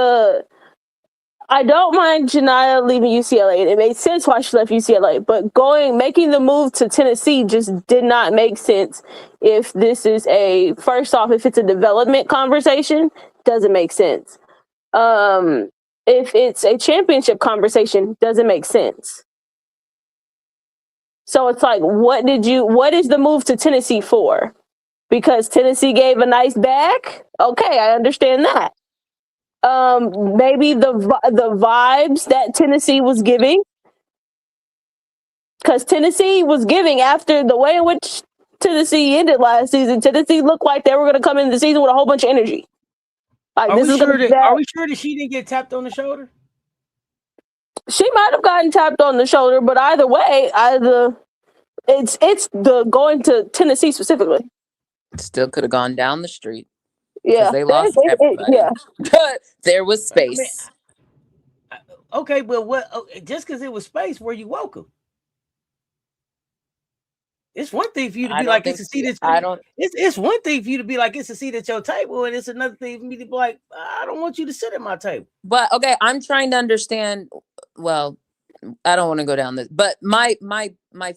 I don't mind Janiyah leaving UCLA. It made sense why she left UCLA, but making the move to Tennessee just did not make sense. If this is first off, if it's a development conversation, doesn't make sense. If it's a championship conversation, doesn't make sense. So it's like, what is the move to Tennessee for? Because Tennessee gave a nice bag? Okay, I understand that. Maybe the vibes that Tennessee was giving, because Tennessee was giving, after the way in which Tennessee ended last season, Tennessee looked like they were going to come into the season with a whole bunch of energy. Like, are we sure that she didn't get tapped on the shoulder? She might have gotten tapped on the shoulder, but either way, it's the going to Tennessee specifically. Still could have gone down the street. Yeah, they lost everybody. Yeah, but there was space. Okay, but what? Just because it was space, were you welcome? It's one thing for you to be like, it's a seat at it's one thing for you to be like, it's a seat at your table, and it's another thing for me to be like, I don't want you to sit at my table. But okay, I'm trying to understand. Well, I don't want to go down this, but my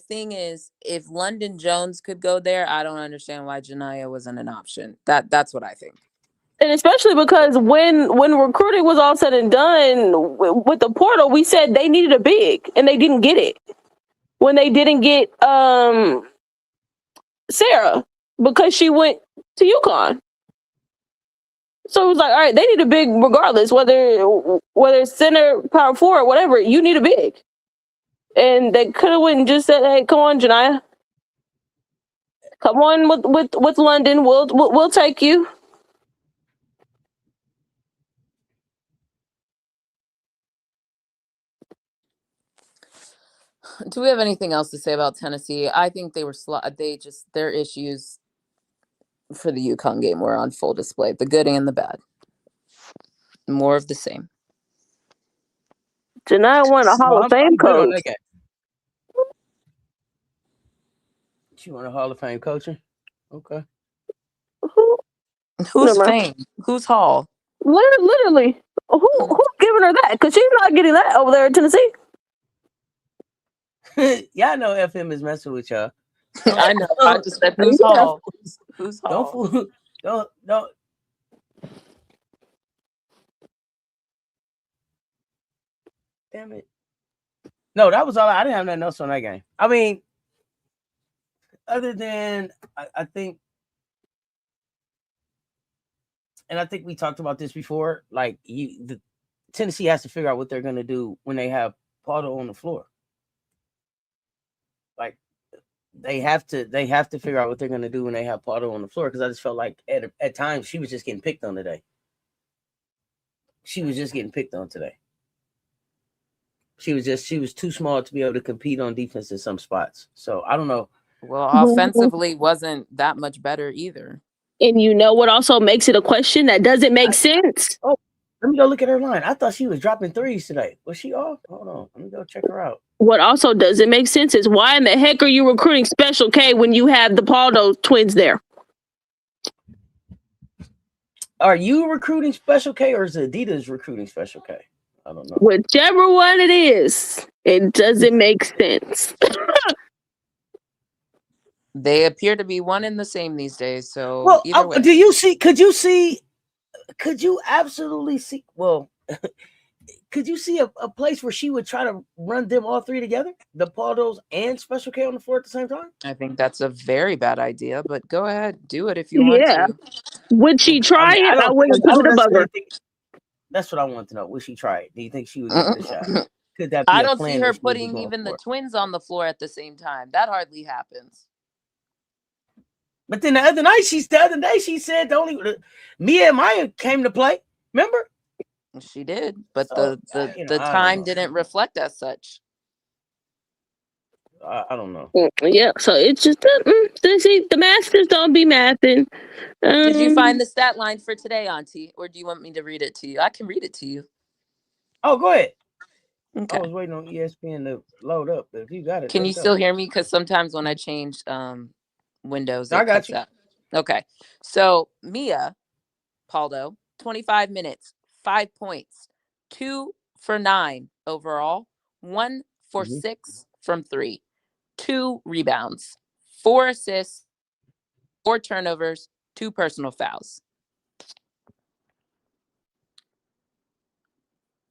thing is, if London Jones could go there, I don't understand why Janiyah wasn't an option. That's what I think. And especially because when recruiting was all said and done with the portal, we said they needed a big, and they didn't get it. When they didn't get Sarah, because she went to UConn. So it was like, all right, they need a big regardless, whether center, power forward, whatever, you need a big. And they could have went and just said, hey, come on, Janiyah. Come on with London. We'll take you. Do we have anything else to say about Tennessee? I think they were their issues for the UConn game were on full display, the good and the bad. More of the same. Janiyah won a Hall of Fame coach. She won a Hall of Fame coaching. Okay. Who's fame? Who's Hall? Literally. Who's giving her that? Because she's not getting that over there in Tennessee. Y'all know FM is messing with y'all. I know. I just said who's Hall? Who's Hall? Don't fool. Don't. Damn it. No, that was all. I didn't have nothing else on that game. I mean, other than I think, and I think we talked about this before. Like the Tennessee has to figure out what they're going to do when they have Pardo on the floor. Like they have to figure out what they're going to do when they have Pardo on the floor, because I just felt like at times she was just getting picked on today. She was just getting picked on today. She was too small to be able to compete on defense in some spots. So I don't know. Well, offensively wasn't that much better either. And you know what also makes it a question that doesn't make sense? Oh, let me go look at her line. I thought she was dropping threes today. Was she off? Hold on. Let me go check her out. What also doesn't make sense is why in the heck are you recruiting Special K when you have the Paldo twins there? Are you recruiting Special K or is Adidas recruiting Special K? I don't know. Whichever one it is, it doesn't make sense. They appear to be one and the same these days. So well, either way. Could you absolutely see? Well, could you see a place where she would try to run them all three together, the Paldos and Special K on the floor at the same time? I think that's a very bad idea, but go ahead, do it if you want to. Would she try it? I wouldn't put it above her. That's what I want to know. Would she try it? Do you think she would give it a shot? Could that be I don't see her putting even the twins on the floor at the same time. That hardly happens. But then the other day she said Mia and Maya came to play. Remember? She did, but the time didn't reflect as such. I don't know. Yeah, so it's just see, the masters don't be mathing. Did you find the stat line for today, Auntie, or do you want me to read it to you? I can read it to you. Oh, go ahead. Okay. I was waiting on ESPN to load up, but if you got it, can you still hear me? Because sometimes when I change windows, I got you. Out. Okay, so Mia Paldo, 25 minutes, 5 points, 2 for 9 overall, 1 for 6 from 3. 2 rebounds, 4 assists, 4 turnovers, 2 personal fouls.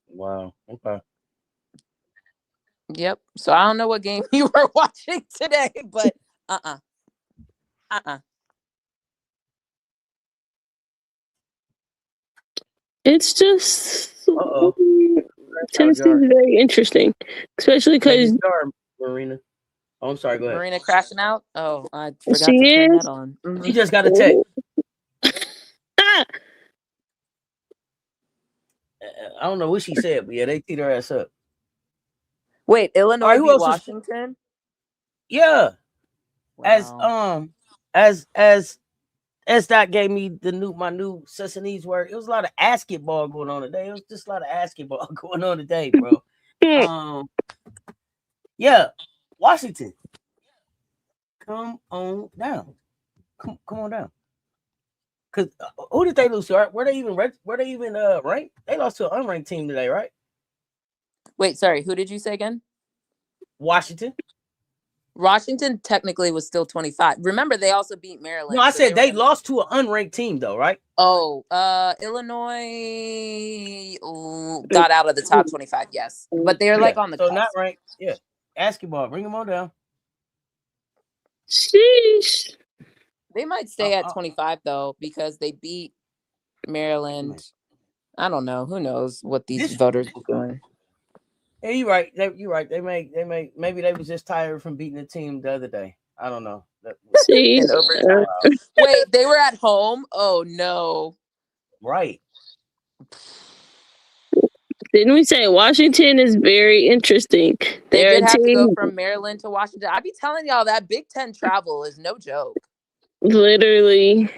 Wow. Okay. Yep. So I don't know what game you were watching today, but It's just Tennessee is very interesting, especially because Marina. Oh, I'm sorry. Go ahead. Marina crashing out. Oh, I forgot to turn that on. She just got a text. I don't know what she said, but yeah, they teed her ass up. Wait, Illinois beat Washington? Yeah. Wow. As that gave me my new Sessanese word. It was a lot of basketball going on today. It was just a lot of basketball going on today, bro. Yeah, Washington. Come on down. Come on down. Cause who did they lose to? Were they even ranked? They lost to an unranked team today, right? Wait, sorry. Who did you say again? Washington. Washington technically was still 25. Remember, they also beat Maryland. No, I said they lost to an unranked team, though, right? Oh, Illinois got out of the top 25, yes. But they're like on the cusp. Not ranked. Yeah. Basketball, bring them on down. Sheesh. They might stay at 25, though, because they beat Maryland. I don't know. Who knows what these voters are doing. Yeah, you're right. You're right. Maybe they was just tired from beating the team the other day. I don't know. See, wait, they were at home? Oh no! Right. Didn't we say Washington is very interesting? They did have to go from Maryland to Washington. I be telling y'all that Big Ten travel is no joke. Literally,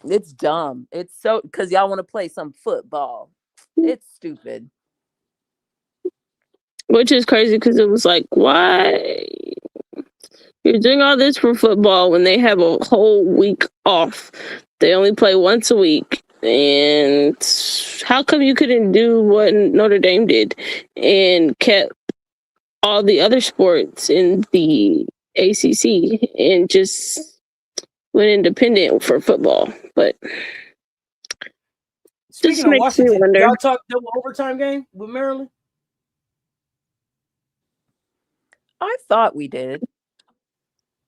it's dumb. It's so because y'all want to play some football. It's stupid. Which is crazy because it was like, why? You're doing all this for football when they have a whole week off. They only play once a week. And how come you couldn't do what Notre Dame did and kept all the other sports in the ACC and just went independent for football? But Speaking of Washington, y'all talk double overtime game with Maryland? I thought we did.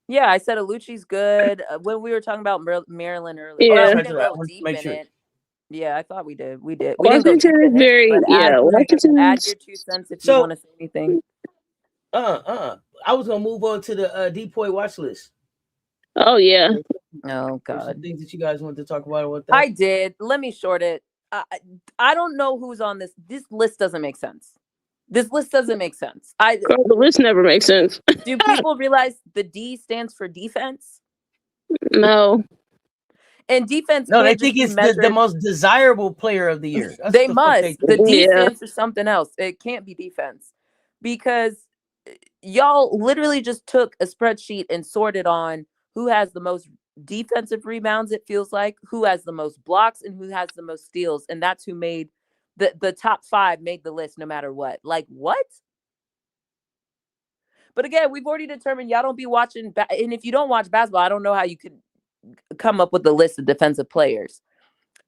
Yeah, I said Alucci's good. When we were talking about Maryland earlier, yeah. we didn't go deep in it. Yeah, I thought we did. We did. We Washington didn't go deep is very add your 2 cents if you want to say anything. I was gonna move on to the DPOY Watchlist. Oh yeah. Oh god. Things that you guys want to talk about with that? I did. Let me short it. I don't know who's on this. This list doesn't make sense. This list doesn't make sense. The list never makes sense. Do people realize the D stands for defense? No. And defense. No, they think it's the most desirable player of the year. That's they must. The D stands for something else. It can't be defense, because y'all literally just took a spreadsheet and sorted on who has the most defensive rebounds. It feels like who has the most blocks and who has the most steals, and that's who made the top 5 made the list no matter what. Like what? But again, we've already determined y'all don't be watching. And if you don't watch basketball, I don't know how you could come up with a list of defensive players.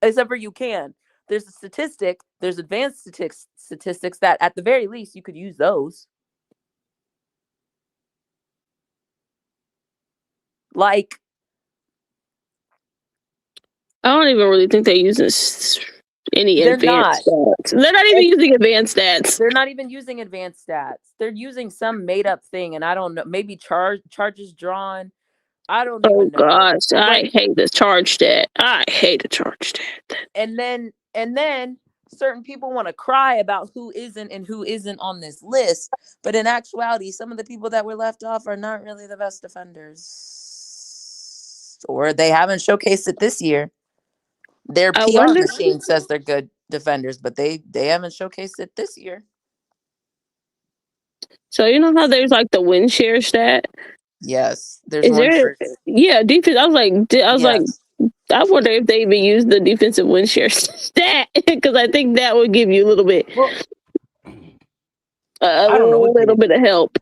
Except for you can. There's a statistic. There's advanced statistics that at the very least you could use those. Like, I don't even really think they use any advanced stats. They're not even using advanced stats. They're not even using advanced stats. They're using some made up thing, and I don't know. Maybe charges drawn. I don't even know. Oh gosh, I hate the charge stat. I hate the charge stat. And then certain people want to cry about who isn't and who isn't on this list, but in actuality, some of the people that were left off are not really the best defenders, or they haven't showcased it this year. Their PR machine says they're good defenders, but they haven't showcased it this year. So you know how there's like the win share stat? Yes, there's one. Yeah, defense. I was like, I wonder if they even use the defensive win share stat, because I think that would give you a little bit, a little bit of help.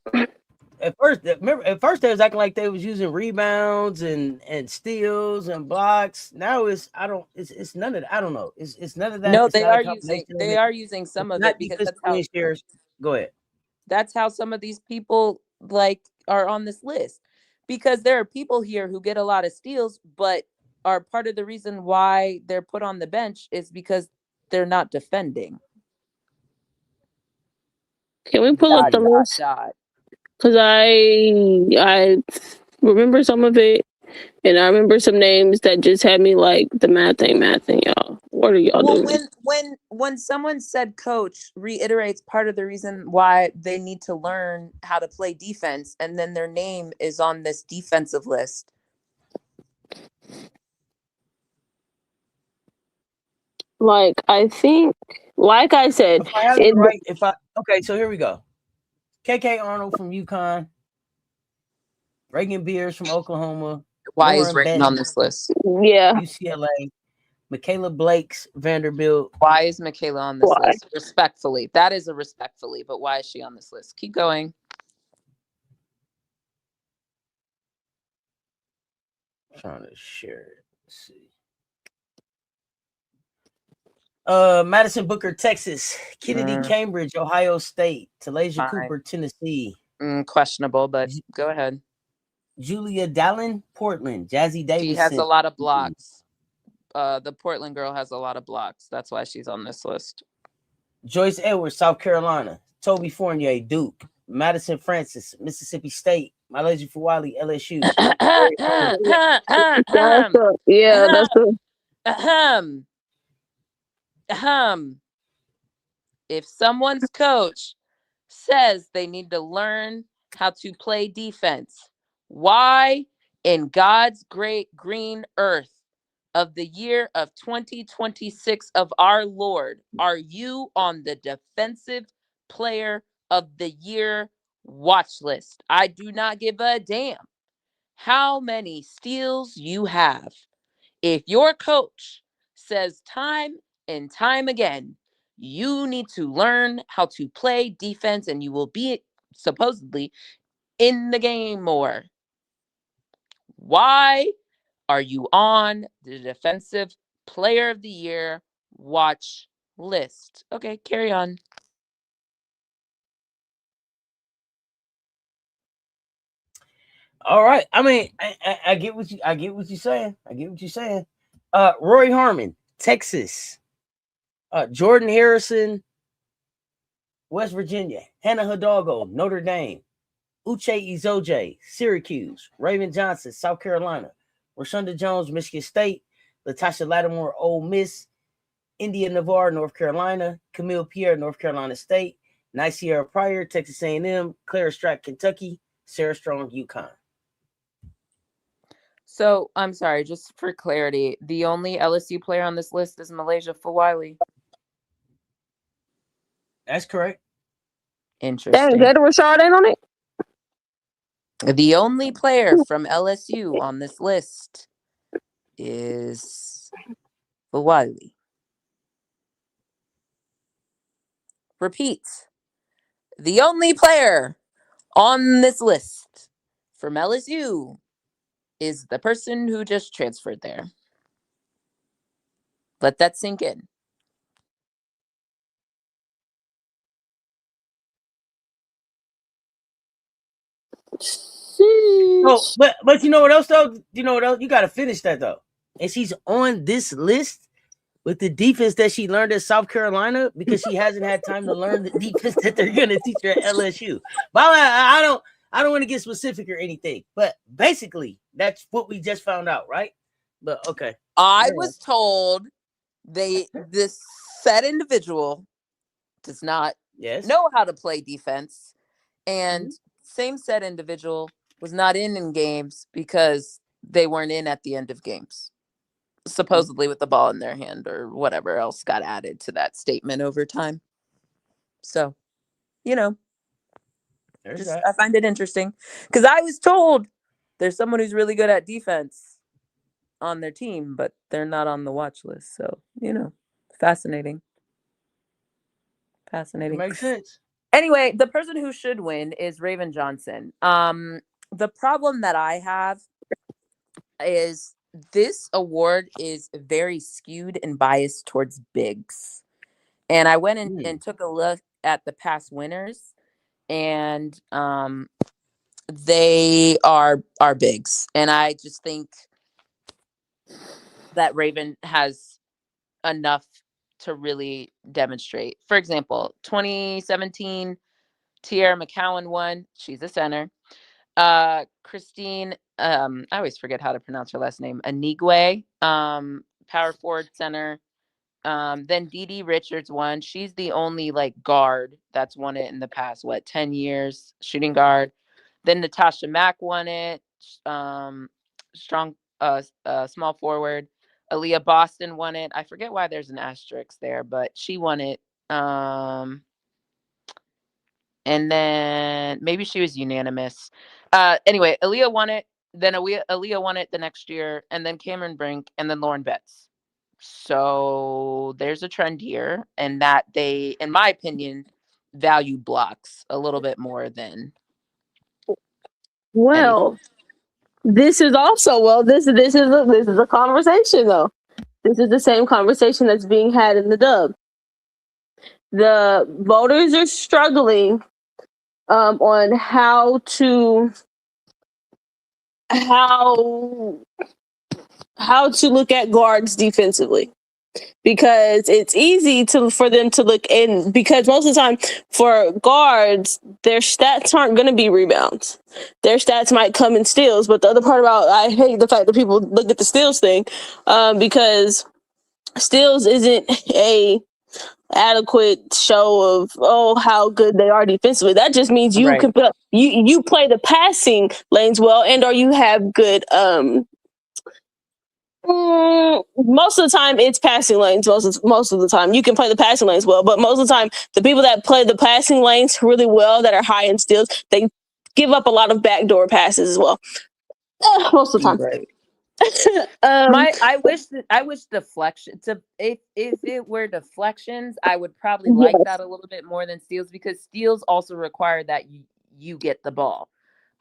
At first they was acting like they was using rebounds and steals and blocks. Now it's none of that. I don't know. It's none of that. No, they are using some of it, because that's how shares. Go ahead. That's how some of these people are on this list, because there are people here who get a lot of steals, but are part of the reason why they're put on the bench is because they're not defending. Can we pull up the list? Because I remember some of it, and I remember some names that just had me like the math thing, y'all. What are y'all doing? When someone said coach reiterates part of the reason why they need to learn how to play defense, and then their name is on this defensive list. Like, I think, like I said, okay, so here we go. KK Arnold from UConn, Reagan Beers from Oklahoma. Why is Reagan on this list? Yeah. UCLA. Michaela Blake's Vanderbilt. Why is Michaela on this list? Respectfully. That is a respectfully, but why is she on this list? Keep going. I'm trying to share it. Let's see. Madison Booker, Texas. Kennedy, Cambridge, Ohio State. Talasia Cooper, Tennessee. Questionable, but go ahead. Julia Dallin, Portland. Jazzy Davidson. She has a lot of blocks. The Portland girl has a lot of blocks. That's why she's on this list. Joyce Edwards, South Carolina. Toby Fournier, Duke. Madison Francis, Mississippi State. Malaysia Fuwali, LSU. If someone's coach says they need to learn how to play defense, why in God's great green earth of the year of 2026 of our Lord are you on the defensive player of the year watch list? I do not give a damn how many steals you have. If your coach says time and time again, you need to learn how to play defense and you will be supposedly in the game more. Why are you on the Defensive Player of the Year watch list? Okay, carry on. All right. I mean, I get what you're saying. Roy Harmon, Texas. Jordan Harrison, West Virginia. Hannah Hidalgo, Notre Dame. Uche Izoje, Syracuse. Raven Johnson, South Carolina. Rashonda Jones, Michigan State. Latasha Lattimore, Ole Miss. India Navarre, North Carolina. Camille Pierre, North Carolina State. Nyciera Pryor, Texas A&M. Clara Strack, Kentucky. Sarah Strong, UConn. So, I'm sorry, just for clarity, the only LSU player on this list is Malaysia Fawili. That's correct. Interesting. Dang, Rashard ain't on it? The only player from LSU on this list is Fawili. Repeat. The only player on this list from LSU is the person who just transferred there. Let that sink in. Oh, but you know what else though? You know what else? You got to finish that though. And she's on this list with the defense that she learned at South Carolina because she hasn't had time to learn the defense that they're going to teach her at LSU. But I don't want to get specific or anything. But basically, that's what we just found out, right? But okay. I was told this said individual does not know how to play defense, and same said individual was not in games because they weren't in at the end of games, supposedly with the ball in their hand or whatever else got added to that statement over time. So, I find it interesting because I was told there's someone who's really good at defense on their team, but they're not on the watch list. So, fascinating. Makes sense. Anyway, the person who should win is Raven Johnson. The problem that I have is this award is very skewed and biased towards bigs. And I went and took a look at the past winners, and they are bigs. And I just think that Raven has enough to really demonstrate. For example, 2017, Tierra McCowan won. She's a center. Christine, I always forget how to pronounce her last name. Anigwe, power forward center. Then Dee Dee Richards won. She's the only guard that's won it in the past 10 years, shooting guard. Then Natasha Mack won it. Strong small forward. Aaliyah Boston won it. I forget why there's an asterisk there, but she won it. And then maybe she was unanimous. Anyway, Aaliyah won it. Then Aaliyah won it the next year, and then Cameron Brink, and then Lauren Betts. So there's a trend here, and that they, in my opinion, value blocks a little bit more than. Well, this is also this is a conversation though. This is the same conversation that's being had in the dub. The voters are struggling on how to look at guards defensively, because it's easy for them to look in, because most of the time for guards, their stats aren't going to be rebounds. Their stats might come in steals, but the other part about, I hate the fact that people look at the steals thing, because steals isn't a adequate show of how good they are defensively. That just means you can you play the passing lanes well, and or you have good most of the time it's passing lanes. Most of the time you can play the passing lanes well, but most of the time the people that play the passing lanes really well, that are high in steals, they give up a lot of backdoor passes as well. Most of the time. Right. um, I wish deflection to if it were deflections, I would probably like yes. that a little bit more than steals, because steals also require that you get the ball.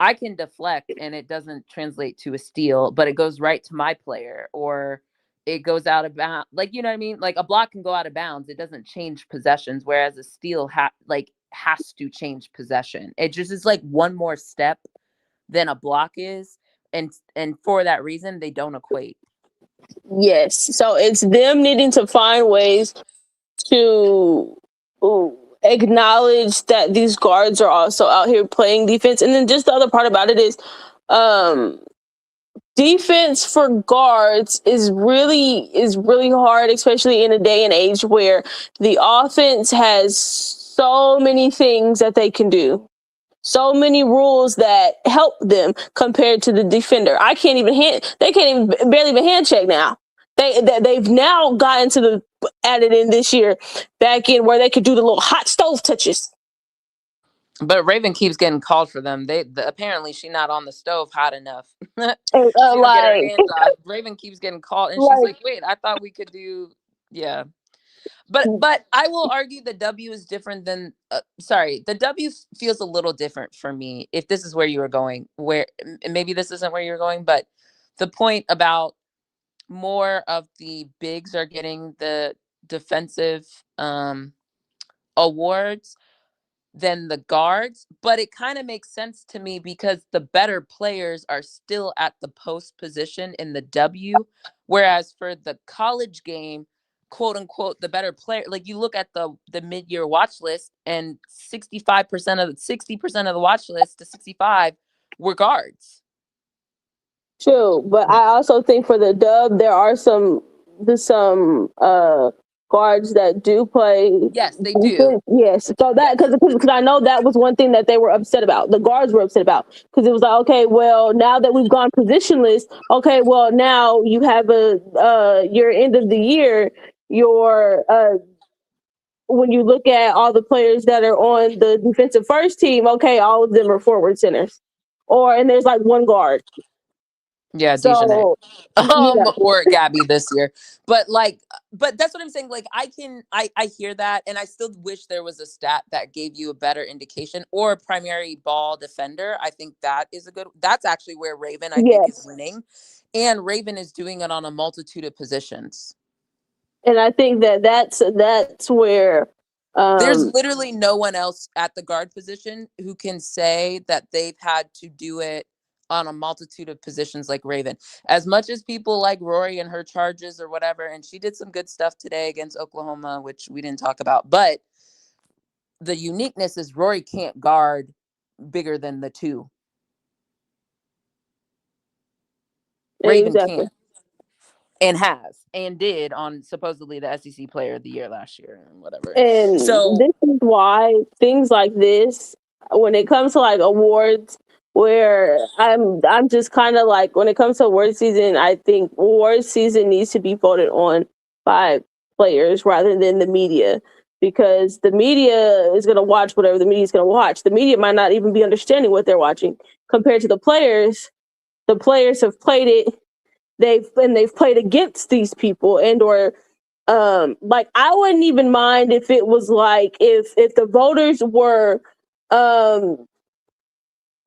I can deflect and it doesn't translate to a steal, but it goes right to my player, or it goes out of bounds. Like, you know what I mean? Like a block can go out of bounds. It doesn't change possessions, whereas a steal has to change possession. It just is like one more step than a block is. And for that reason, they don't equate. Yes. So it's them needing to find ways to acknowledge that these guards are also out here playing defense. And then just the other part about it is defense for guards is really hard, especially in a day and age where the offense has so many things that they can do. So many rules that help them compared to the defender. They can't even barely even hand check now. They've now gotten to the added in this year back in where they could do the little hot stove touches. But Raven keeps getting called for them. Apparently she's not on the stove hot enough. She don't get her hands off. Raven keeps getting called, and she's like, "Wait, I thought we could do." Yeah, but I will argue the W is different than. The W feels a little different for me. If this is where you were going, where maybe this isn't where you're going, but the point about more of the bigs are getting the defensive awards than the guards, but it kind of makes sense to me because the better players are still at the post position in the W, whereas for the college game, quote unquote, the better player, like you look at the mid-year watch list, and 60% of the watch list to 65 were guards. True, but I also think for the dub there are some guards that do play. Yes, they do. Yes, so that because I know that was one thing that they were upset about. The guards were upset about because it was like, okay, well now that we've gone positionless, okay, well now you have your end of the year, your when you look at all the players that are on the defensive first team, okay, all of them are forward centers, and there's like one guard. Yeah, so, or Gabby this year. But that's what I'm saying. Like I hear that, and I still wish there was a stat that gave you a better indication, or a primary ball defender. I think that's actually where Raven think is winning. And Raven is doing it on a multitude of positions. And I think that's where there's literally no one else at the guard position who can say that they've had to do it on a multitude of positions like Raven. As much as people like Rory and her charges or whatever, and she did some good stuff today against Oklahoma, which we didn't talk about, but the uniqueness is Rory can't guard bigger than the two. Raven can't. And has and did on supposedly the SEC Player of the Year last year and whatever. And so this is why things like this, when it comes to like awards, where I'm just kind of like, when it comes to award season, I think award season needs to be voted on by players rather than the media, because the media is going to watch whatever the media is going to watch. The media might not even be understanding what they're watching compared to the players. The players have played it. They've played against these people, or like I wouldn't even mind if it was like if the voters were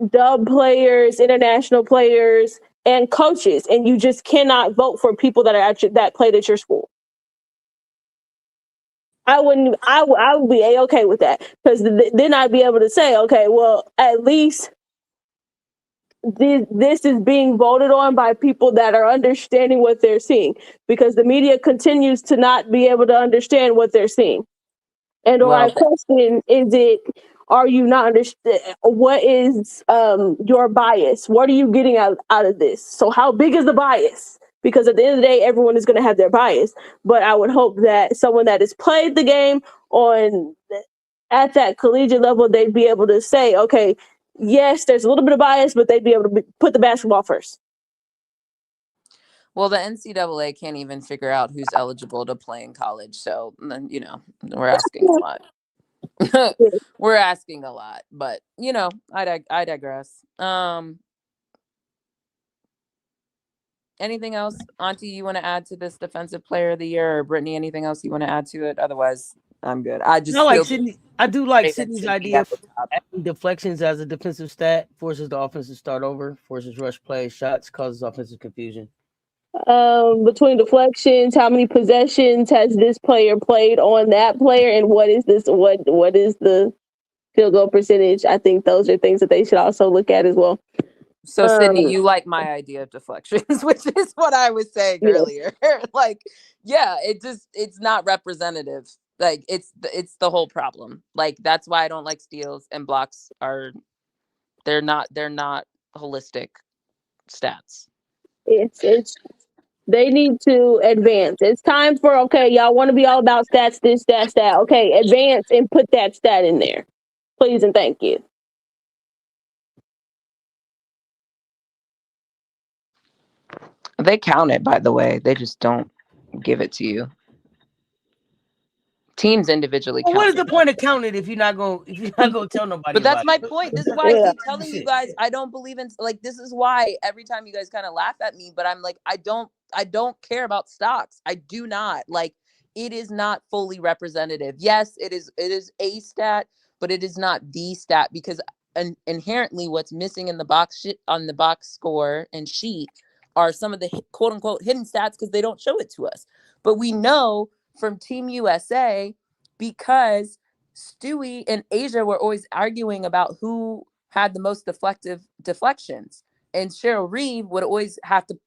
dub players, international players, and coaches, and you just cannot vote for people that are that played at your school. I would be okay with that, because then I'd be able to say, okay, well, at least this is being voted on by people that are understanding what they're seeing, because the media continues to not be able to understand what they're seeing. And I question, are you not understand? What is your bias? What are you getting out of this? So how big is the bias? Because at the end of the day, everyone is going to have their bias. But I would hope that someone that has played the game at that collegiate level, they'd be able to say, okay, yes, there's a little bit of bias, but they'd be able to put the basketball first. Well, the NCAA can't even figure out who's eligible to play in college. So, we're asking a lot. We're asking a lot, but, I digress. Anything else, Auntie, you want to add to this Defensive Player of the Year, or Brittany? Anything else you want to add to it? Otherwise, I'm good. I just like feel Sydney. I do like Ravens Sydney's should be idea at of the top. adding deflections as a defensive stat, forces the offense to start over, forces rush plays, shots, causes offensive confusion. Between deflections, how many possessions has this player played on that player, and what is the field goal percentage? I think those are things that they should also look at as well. So, Sydney, you like my idea of deflections, which is what I was saying earlier. Like, yeah, it's not representative. Like, it's the whole problem. Like, that's why I don't like steals, and blocks they're not holistic stats. It's they need to advance. It's time for, okay, y'all want to be all about stats, this, that, stat. Okay, advance and put that stat in there. Please and thank you. They count it, by the way. They just don't give it to you. Teams individually count. What is the point of counting it if you're not gonna tell nobody? But that's my point. This is why I keep telling you guys I don't believe in, like, this is why every time you guys kind of laugh at me, but I'm like, I don't care about stocks. I do not. Like, it is not fully representative. Yes, it is a stat, but it is not the stat, because inherently what's missing in the box on the box score and sheet are some of the quote unquote hidden stats, because they don't show it to us. But we know from Team USA, because Stewie and Asia were always arguing about who had the most deflections. And Cheryl Reeve would always have to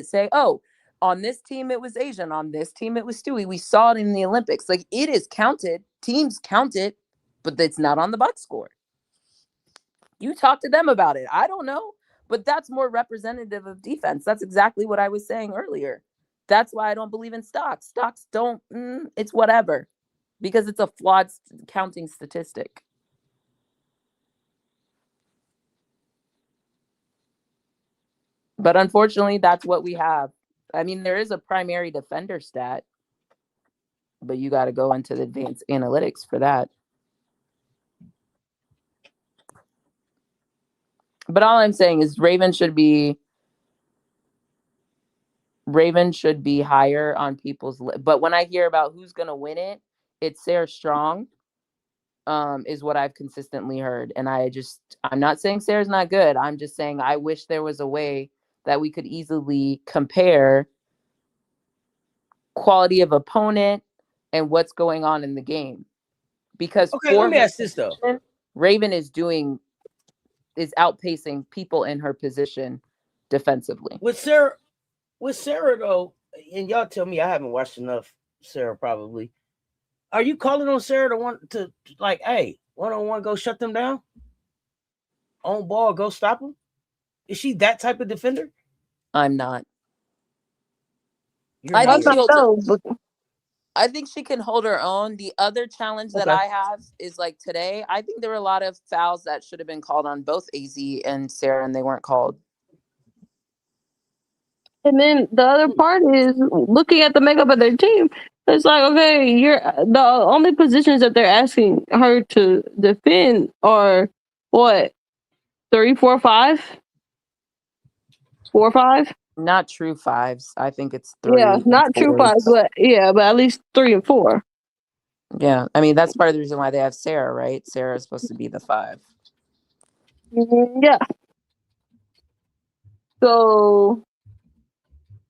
say, oh, on this team it was Asia, and on this team it was Stewie. We saw it in the Olympics. Like, it is counted. Teams count it, but it's not on the box score. You talk to them about it. I don't know. But that's more representative of defense. That's exactly what I was saying earlier. That's why I don't believe in stocks. Stocks don't, it's whatever. Because it's a flawed counting statistic. But unfortunately, that's what we have. I mean, there is a primary defender stat, but you got to go into the advanced analytics for that. But all I'm saying is Raven should be higher on people's list. But when I hear about who's going to win it, it's Sarah Strong, is what I've consistently heard. And I'm not saying Sarah's not good. I'm just saying I wish there was a way that we could easily compare quality of opponent and what's going on in the game. Because let me ask this though. Raven is outpacing people in her position defensively. With Sarah though, and y'all tell me I haven't watched enough Sarah probably. Are you calling on Sarah to like, hey, one-on-one, go shut them down? On ball, go stop them? Is she that type of defender? I'm not. I think she can hold her own. The other challenge that I have is, like, today, I think there were a lot of fouls that should have been called on both AZ and Sarah, and they weren't called. And then the other part is looking at the makeup of their team. It's like, okay, you're the only positions that they're asking her to defend are what? 3, 4, 5? 4 or 5? Not true fives. I think it's 3. Yeah, not true fives, but at least 3 and 4. Yeah, I mean, that's part of the reason why they have Sarah, right? Sarah is supposed to be the 5. Yeah. So,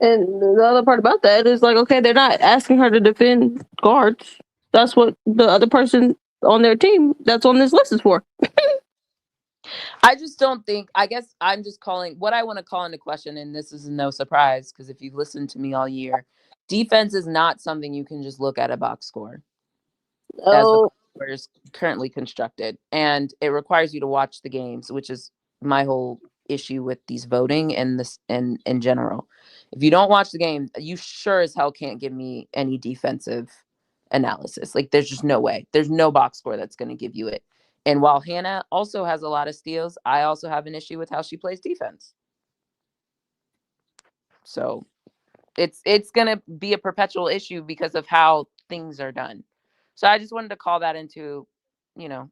and the other part about that is, like, okay, they're not asking her to defend guards. That's what the other person on their team that's on this list is for. I just don't think, I guess I'm just calling what I want to call into question, and this is no surprise, because if you've listened to me all year, defense is not something you can just look at a box score. As the box score is currently constructed. And it requires you to watch the games, which is my whole issue with these voting and this and in general. If you don't watch the game, you sure as hell can't give me any defensive analysis. Like, there's just no way. There's no box score that's going to give you it. And while Hannah also has a lot of steals, I also have an issue with how she plays defense. So it's going to be a perpetual issue because of how things are done. So I just wanted to call that into,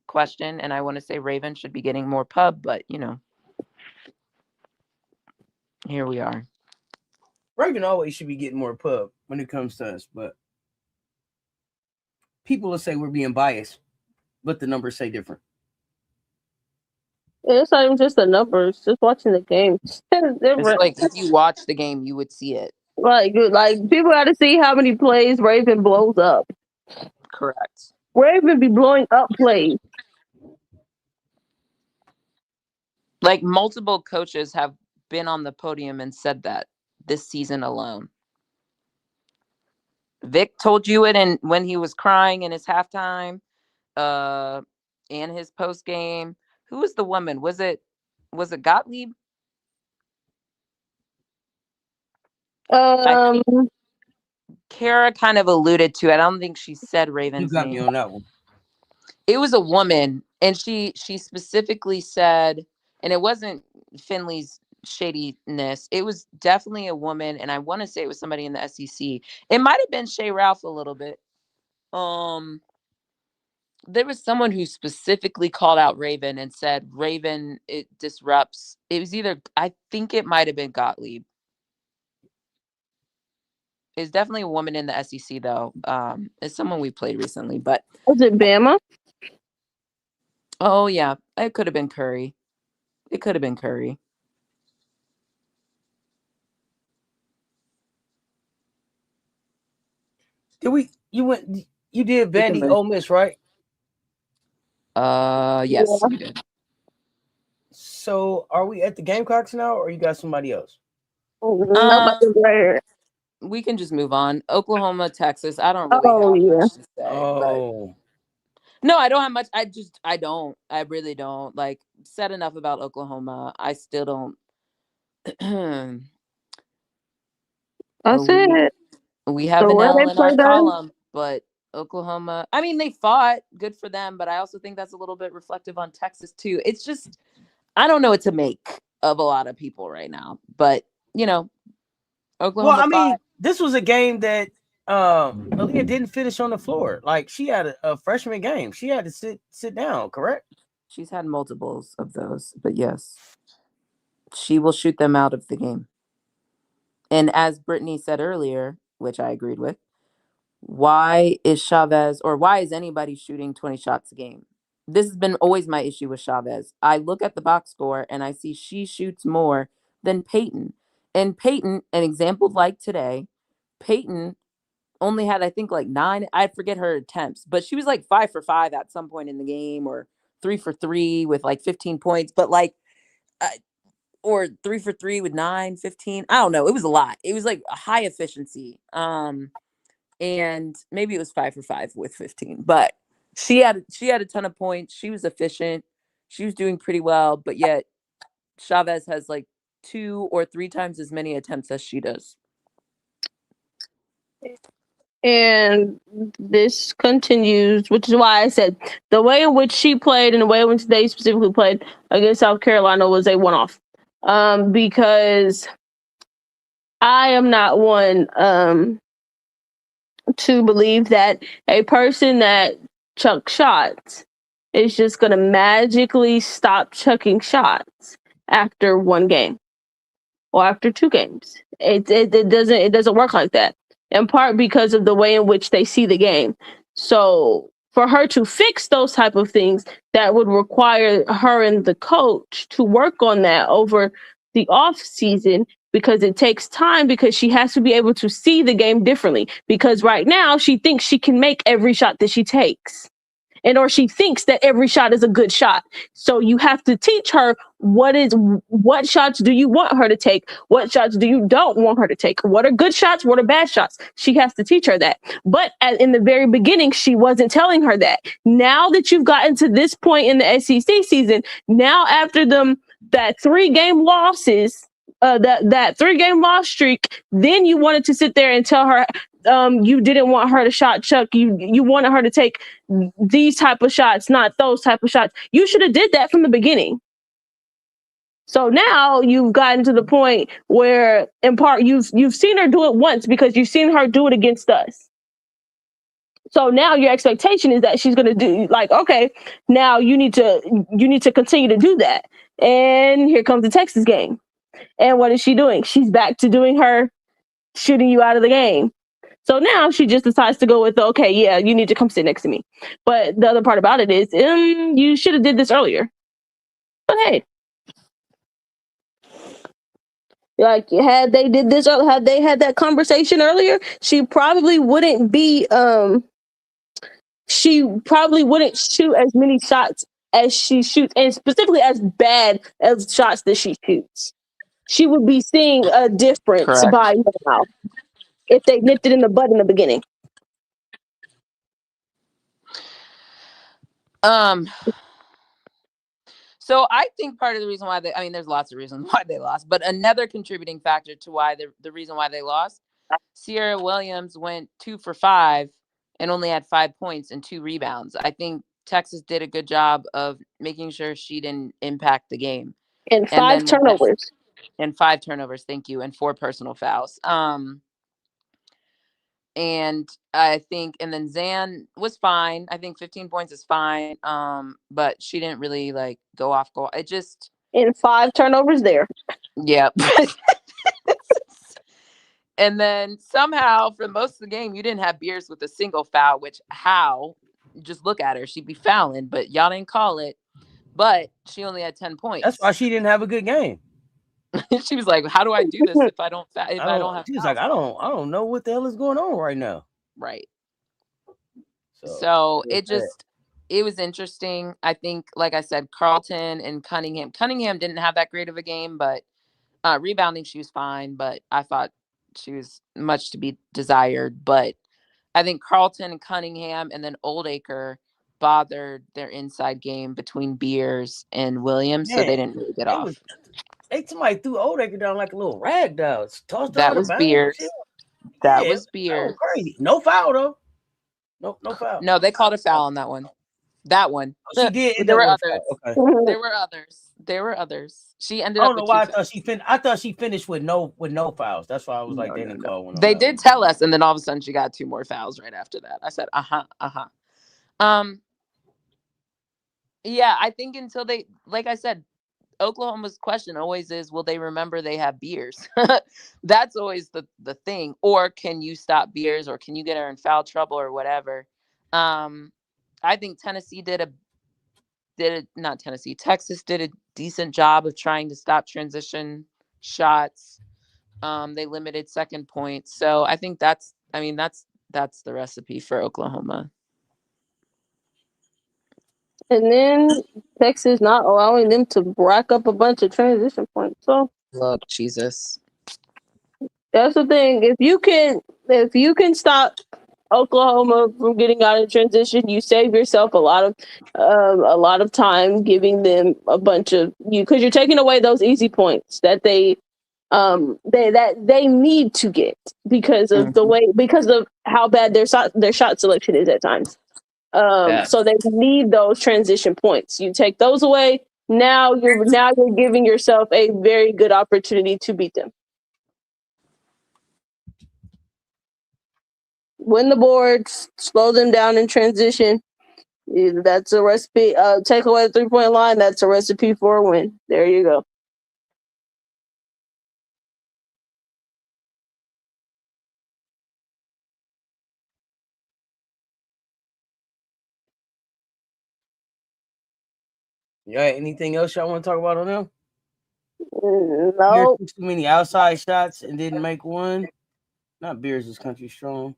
question. And I want to say Raven should be getting more pub, but, here we are. Raven always should be getting more pub when it comes to us, but people will say we're being biased, but the numbers say different. It's not even just the numbers, just watching the game. It's different. It's like if you watch the game, you would see it. Like people got to see how many plays Raven blows up. Correct. Raven be blowing up plays. Like multiple coaches have been on the podium and said that this season alone. Vic told you it when he was crying in his halftime, and his post game. Who was the woman? Was it Gottlieb? Kara kind of alluded to it. I don't think she said Raven's You got name. me on that one. It was a woman, and she specifically said, and it wasn't Finley's shadiness. It was definitely a woman, and I want to say it was somebody in the SEC. It might have been Shay Ralph a little bit. There was someone who specifically called out Raven and said Raven, it disrupts. It was either, I think it might have been Gottlieb. It's definitely a woman in the SEC though. It's someone we played recently, but was it Bama? Oh yeah, it could have been Curry. It could have been Curry. You did Vandy Ole Miss, right? Yes, we did. So are we at the Gamecocks now, or you got somebody else? We can just move on. Oklahoma, Texas. I don't really have much to say. No, I don't have much. I don't. I really don't. Like, said enough about Oklahoma. I still don't. That's it. We have an L in our column, but Oklahoma, I mean, they fought. Good for them, but I also think that's a little bit reflective on Texas, too. It's just, I don't know what to make of a lot of people right now. But, Oklahoma. Well, I mean, this was a game that Aaliyah didn't finish on the floor. Like, she had a freshman game. She had to sit down, correct? She's had multiples of those, but yes. She will shoot them out of the game. And as Brittany said earlier, which I agreed with, why is anybody shooting 20 shots a game? This has been always my issue with Chavez. I look at the box score and I see she shoots more than Peyton. And Peyton, an example like today, Peyton only had, I think, like 9. I forget her attempts, but she was like 5 for 5 at some point in the game, or 3 for 3 with like 15 points. But like, or 3 for 3 with 9, 15. I don't know. It was a lot. It was like a high efficiency. And maybe it was 5 for 5 with 15. But she had a ton of points. She was efficient. She was doing pretty well. But yet Chavez has like 2 or 3 times as many attempts as she does. And this continues, which is why I said the way in which she played and the way in which they specifically played against South Carolina was a one-off. Because I am not one to believe that a person that chucks shots is just going to magically stop chucking shots after one game or after 2 games. It doesn't work like that. In part because of the way in which they see the game. So for her to fix those type of things, that would require her and the coach to work on that over the off season, because it takes time, because she has to be able to see the game differently. Because right now she thinks she can make every shot that she takes. Or she thinks that every shot is a good shot. So you have to teach her what shots do you want her to take? What shots do you don't want her to take? What are good shots? What are bad shots? She has to teach her that. But in the very beginning, she wasn't telling her that. Now that you've gotten to this point in the SEC season, now after that 3-game losses, that 3-game loss streak, then you wanted to sit there and tell her you didn't want her to shot chuck. You wanted her to take these type of shots, not those type of shots. You should have did that from the beginning. So now you've gotten to the point where, in part, you've seen her do it once because you've seen her do it against us. So now your expectation is that she's going to do, like, okay, now you need to continue to do that. And here comes the Texas game. And what is she doing? She's back to doing her shooting you out of the game. So now she just decides to go with, okay, yeah, you need to come sit next to me. But the other part about it is, you should have did this earlier. But hey, like had they had that conversation earlier, she probably wouldn't shoot as many shots as she shoots, and specifically as bad as shots that she shoots. She would be seeing a difference Correct. by now if they nipped it in the bud in the beginning. So I think part of the reason why there's lots of reasons why they lost, but another contributing factor to why the reason why they lost, Sierra Williams went 2 for 5 and only had 5 points and 2 rebounds. I think Texas did a good job of making sure she didn't impact the game. And 5 turnovers. And 5 turnovers, thank you, and 4 personal fouls. And I think, and then Zan was fine. I think 15 points is fine. But she didn't really like go off goal. It just, and 5 turnovers there. Yeah. And then somehow for most of the game, you didn't have Beers with a single foul, which just look at her. She'd be fouling, but y'all didn't call it. But she only had 10 points. That's why she didn't have a good game. She was like, how do I do this if I don't have she was like, I don't know what the hell is going on right now. Right. So it was interesting. I think, like I said, Carlton and Cunningham didn't have that great of a game, but rebounding, she was fine, but I thought she was much to be desired. But I think Carlton and Cunningham and then Oldacre bothered their inside game between Beers and Williams, so they didn't really get off. Somebody threw Oldacre down like a little rag down. That was Beers. That was Beers. Crazy. No foul though. No foul. No, they called a foul on that one. Oh, she did. There were others. Okay. There were others. She ended up. I don't know why I thought she finished with no fouls. That's why I was like, they didn't call one. They did tell us, and then all of a sudden she got 2 more fouls right after that. I said, Yeah, I think until they, like I said, Oklahoma's question always is, will they remember they have Beers? That's always the thing. Or can you stop Beers, or can you get her in foul trouble or whatever? I think Texas did a decent job of trying to stop transition shots. They limited second points. So I think that's the recipe for Oklahoma. And then Texas not allowing them to rack up a bunch of transition points. So look, Jesus. That's the thing. If you can stop Oklahoma from getting out of transition, you save yourself a lot of time giving them a bunch of because you're taking away those easy points that they need to get because of how bad their shot selection is at times. So they need those transition points. You take those away, now you're giving yourself a very good opportunity to beat them. Win the boards, slow them down in transition. That's a recipe. Take away the 3-point line. That's a recipe for a win. There you go. Yeah. Anything else y'all want to talk about on them? No. Too many outside shots and didn't make one. Not Beers is country strong.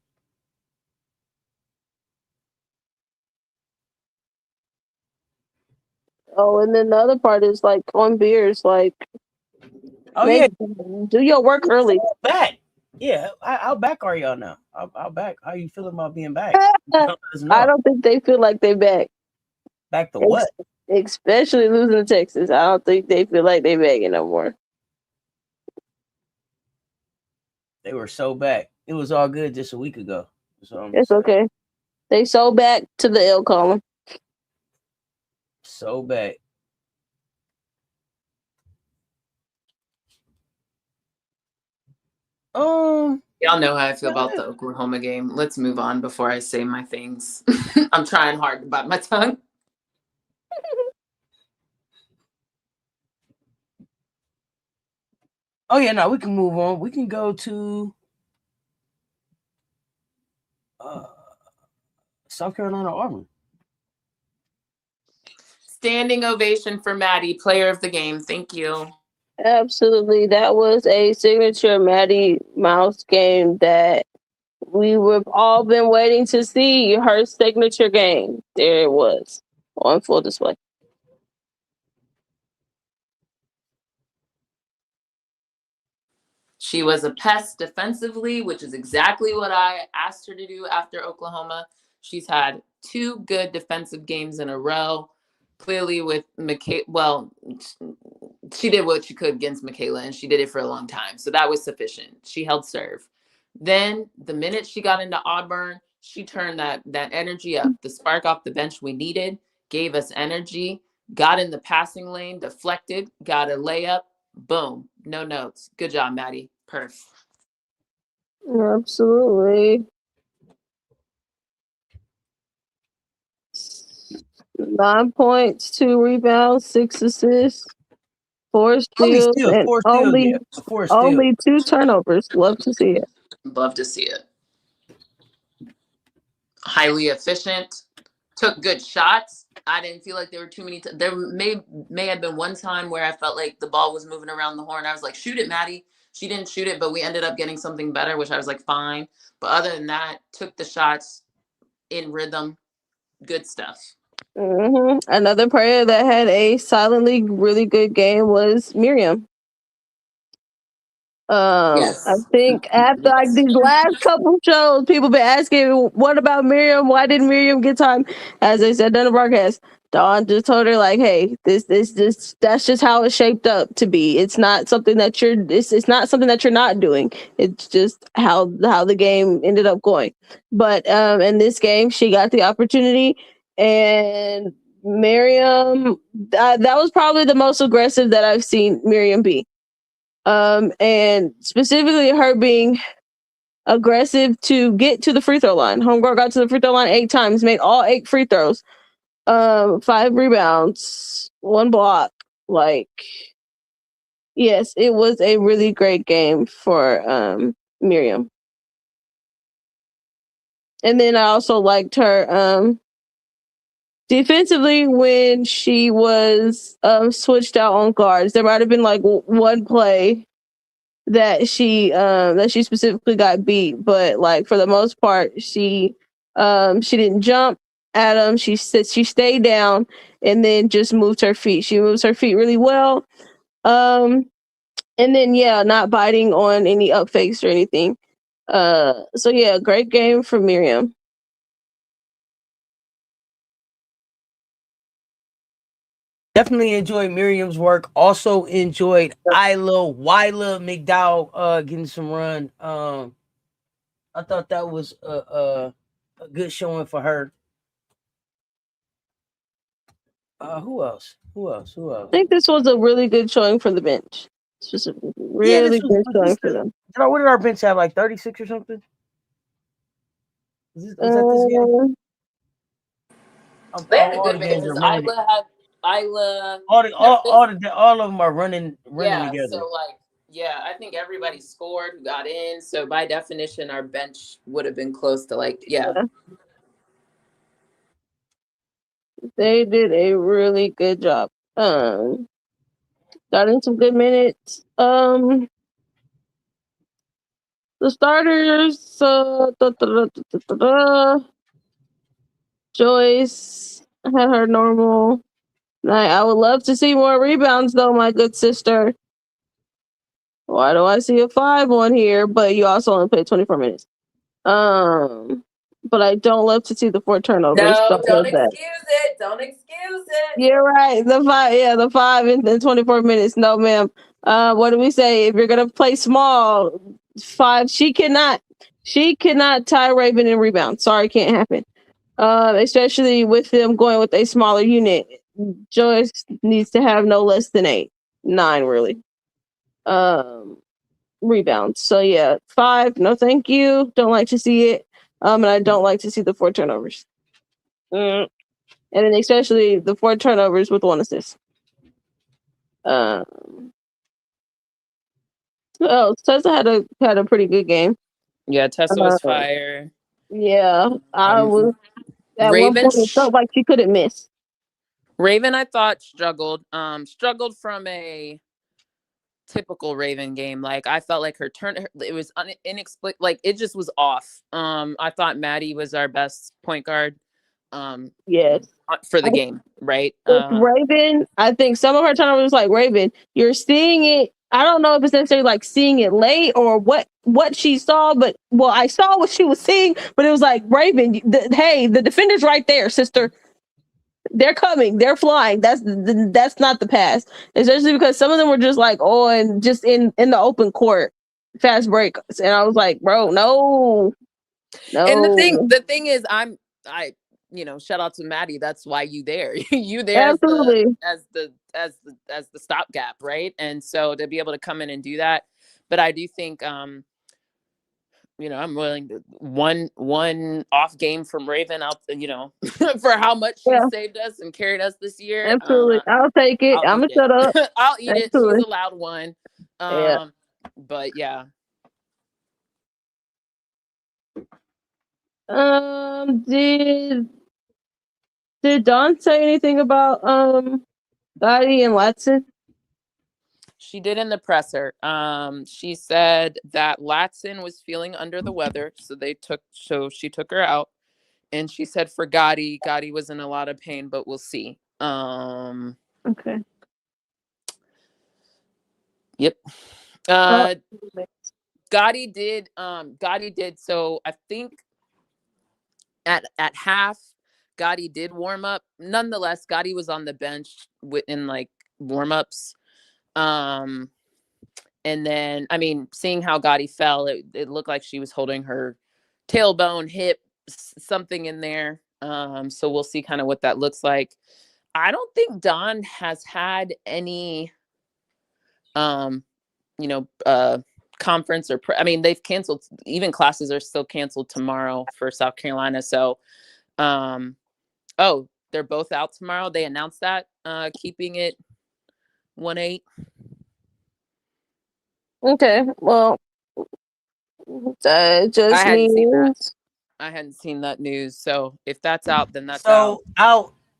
Oh, and then the other part is like on Beers, like, do your work early. Back. Yeah, how back are y'all now? How back? How you feeling about being back? I don't think they feel like they're back. Back to what? Especially losing to Texas. I don't think they feel like they're back no more. They were so back. It was all good just a week ago. It's okay. They so back to the L column. So back. Y'all know how I feel about the Oklahoma game. Let's move on before I say my things. I'm trying hard to bite my tongue. Oh yeah, no, we can move on. We can go to South Carolina Auburn. Standing ovation for Maddie, player of the game. Thank you. Absolutely. That was a signature Maddie Mouse game that we've all been waiting to see. Her signature game. There it was on full display. She was a pest defensively, which is exactly what I asked her to do after Oklahoma. She's had 2 good defensive games in a row. Clearly with Michaela, she did what she could against Michaela, and she did it for a long time. So that was sufficient. She held serve. Then the minute she got into Auburn, she turned that energy up, the spark off the bench we needed, gave us energy, got in the passing lane, deflected, got a layup, boom, no notes. Good job, Maddie. Perf. Absolutely. 9 points, 2 rebounds, 6 assists, 4 steals, and only 2 turnovers. Love to see it. Love to see it. Highly efficient. Took good shots. I didn't feel like there were too many. There may have been one time where I felt like the ball was moving around the horn. I was like, shoot it, Maddie. She didn't shoot it, but we ended up getting something better, which I was like, fine. But other than that, took the shots in rhythm. Good stuff. Mm-hmm. Another player that had a silently really good game was Miriam. Yes. I think after like these last couple shows, people been asking, "What about Miriam? Why didn't Miriam get time?" As they said on the broadcast, Dawn just told her like, "Hey, this that's just how it's shaped up to be. It's not something that you're. It's not something that you're not doing. It's just how the game ended up going. But in this game, she got the opportunity, and Miriam, that was probably the most aggressive that I've seen Miriam be. And specifically her being aggressive to get to the free throw line. Homegirl got to the free throw line 8 times, made all 8 free throws, 5 rebounds, 1 block. Like, yes, it was a really great game for Miriam. And then I also liked her defensively when she was switched out on guards. There might have been like one play that she specifically got beat, but like for the most part she didn't jump at him. She stayed down and then just moved her feet. She moves her feet really well. And then not biting on any up fakes or anything. So yeah, great game for Miriam. Definitely enjoyed Miriam's work. Also enjoyed Wyla McDowell getting some run. I thought that was a good showing for her. Who else? I think this was a really good showing for the bench. It's just a really good showing for them. What did our bench have? Like 36 or something? Is that this game? They had a good bench. Isla. All of them are running together. So I think everybody scored who got in. So by definition, our bench would have been close to They did a really good job. Got in some good minutes. The starters, Joyce had her normal night. I would love to see more rebounds, though, my good sister. Why do I see a 5 on here? But you also only played 24 minutes. But I don't love to see the 4 turnovers. No, don't excuse it. Don't excuse it. You're right. The 5 in 24 minutes. No, ma'am. What do we say? If you're gonna play small, 5. She cannot tie Raven in rebound. Sorry, can't happen. Especially with them going with a smaller unit. Joyce needs to have no less than 8, 9 really. Rebounds. So yeah, 5. No, thank you. Don't like to see it. And I don't like to see the 4 turnovers. And then especially the 4 turnovers with 1 assist. Tessa had a pretty good game. Yeah, Tessa was fire. Yeah, I was at one Raven, point. It felt like she couldn't miss. Raven, I thought struggled. Struggled from a typical Raven game. Like I felt like her turn, it was inexplicable. Like it just was off. I thought Maddie was our best point guard. Yes. For the game, right? With Raven, I think some of her turnovers, like Raven, you're seeing it. I don't know if it's necessarily like seeing it late or what she saw, but well, I saw what she was seeing, but it was like Raven. Hey, the defender's right there, sister. They're coming. They're flying. That's not the pass, especially because some of them were just like and just in the open court, fast break, and I was like, bro, no. And the thing is, I shout out to Maddie. That's why you there. You there absolutely as the stopgap, right? And so to be able to come in and do that, but I do think I'm willing to one off game from Raven out, for how much she saved us and carried us this year. Absolutely, I'll take it. I'm gonna shut up. I'll eat absolutely. it. She's allowed one. But yeah. Did Dawn say anything about Gotti and Latson? She did in the presser. She said that Latson was feeling under the weather, so she took her out. And she said for Gotti was in a lot of pain, but we'll see. Okay. Yep. Gotti did. So I think at half, Gotti did warm up. Nonetheless, Gotti was on the bench in like warm-ups. And then, I mean, seeing how Gotti fell, it looked like she was holding her tailbone, hip, something in there. So we'll see kind of what that looks like. I don't think Dawn has had any, conference or they've canceled. Even classes are still canceled tomorrow for South Carolina. So, they're both out tomorrow. They announced that, keeping it 1-8. Okay, well, that just means I hadn't seen that news. So if that's out, then that's out.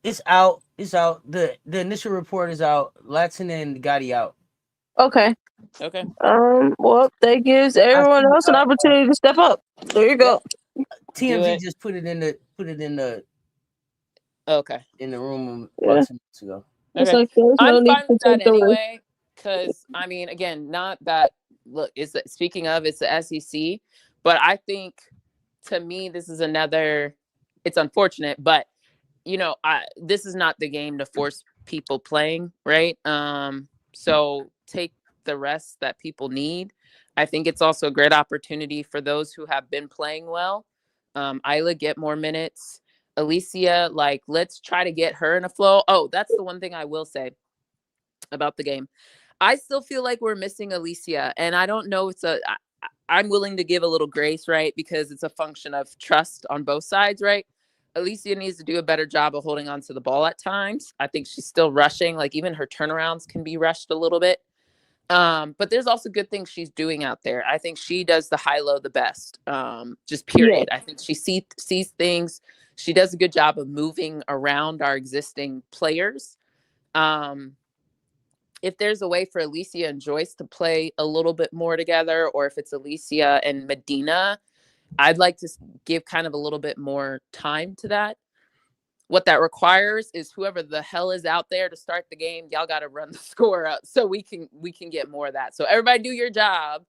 It's out. It's out. The initial report is out. Latson and Gotti out. Okay. Well, that gives everyone else an opportunity to step up. There you go. TMZ just put it in the okay in the room about 2 minutes ago. Okay. I'm fine with that anyway, because again, not that. Look, speaking of, it's the SEC, but I think to me this is another. It's unfortunate, but this is not the game to force people playing, right? So take the rest that people need. I think it's also a great opportunity for those who have been playing well. Isla, get more minutes. Alicia, let's try to get her in a flow. Oh, that's the one thing I will say about the game. I still feel like we're missing Alicia, and I don't know. I'm willing to give a little grace, right? Because it's a function of trust on both sides, right? Alicia needs to do a better job of holding on to the ball at times. I think she's still rushing. Like even her turnarounds can be rushed a little bit. But there's also good things she's doing out there. I think she does the high-low the best, just period. I think she sees things. She does a good job of moving around our existing players. If there's a way for Alicia and Joyce to play a little bit more together, or if it's Alicia and Medina, I'd like to give kind of a little bit more time to that. What that requires is whoever the hell is out there to start the game, y'all got to run the score up so we can get more of that. So everybody do your job,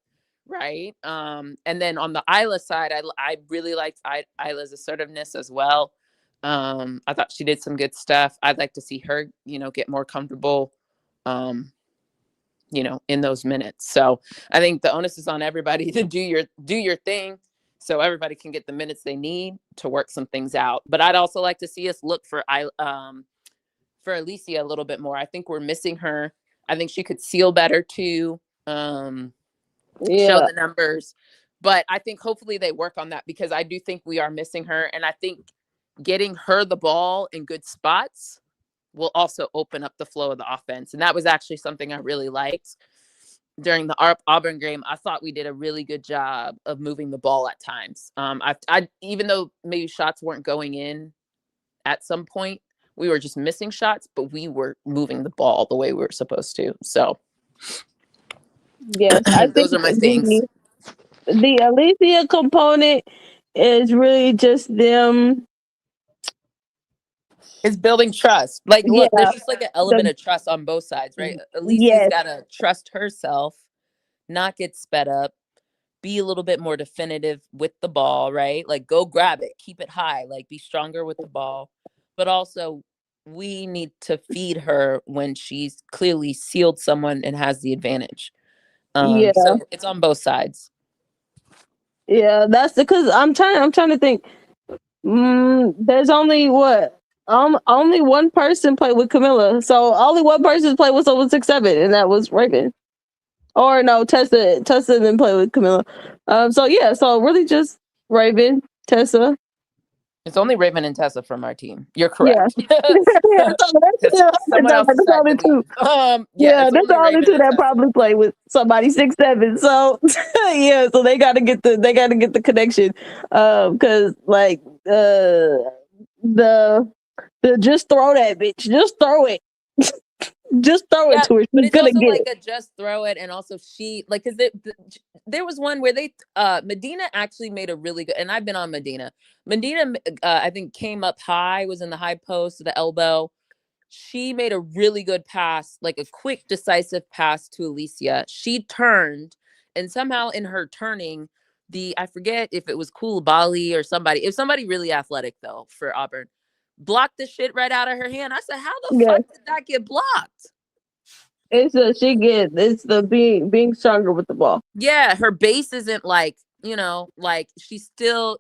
right? And then on the Isla side, I really liked Isla's assertiveness as well. I thought she did some good stuff. I'd like to see her, get more comfortable, in those minutes. So I think the onus is on everybody to do your thing, so everybody can get the minutes they need to work some things out. But I'd also like to see us look for Alicia a little bit more. I think we're missing her. I think she could seal better too, show the numbers. But I think hopefully they work on that, because I do think we are missing her. And I think getting her the ball in good spots will also open up the flow of the offense. And that was actually something I really liked. during the Auburn game, I thought we did a really good job of moving the ball at times. I even though maybe shots weren't going in at some point, we were just missing shots, but we were moving the ball the way we were supposed to. So Yes, I those think are my things. the Alicia component is really just them. It's building trust. Like, look, Yeah, there's just like an element of trust on both sides, right? Alicia's yes, got to trust herself, not get sped up, be a little bit more definitive with the ball, right? Like, go grab it, keep it high, like, be stronger with the ball. But also, we need to feed her when she's clearly sealed someone and has the advantage. yeah, So it's on both sides. yeah. That's because I'm trying to think. There's only only one person played with Camilla, so only one person played with someone 6'7", and that was Raven. Or no, Tessa didn't play with Camilla. So yeah, so really just Raven, Tessa. It's only Raven and Tessa from our team. You're Yeah. correct. Yeah, Someone else that's decided only to two. leave. Yeah, it's that's the only Raven two and that Tessa. probably play with somebody 6'7". So yeah, so they gotta get the connection. Cause like the just throw that bitch. Just throw it. Just throw it to her. But She's it's gonna also get like it. a just throw it, and also she like because there was one where they Medina actually made a really good, and I've been on Medina. Medina I think came up high, was in the high post, the elbow. She made a really good pass, like a quick, decisive pass to Alicia. She turned, and somehow in her turning, I forget if it was Koulibaly or somebody, if somebody really athletic though for Auburn, blocked the shit right out of her hand. I said, how the Yeah. fuck did that get blocked? It's the being stronger with the ball. Yeah, her base isn't like, like she's still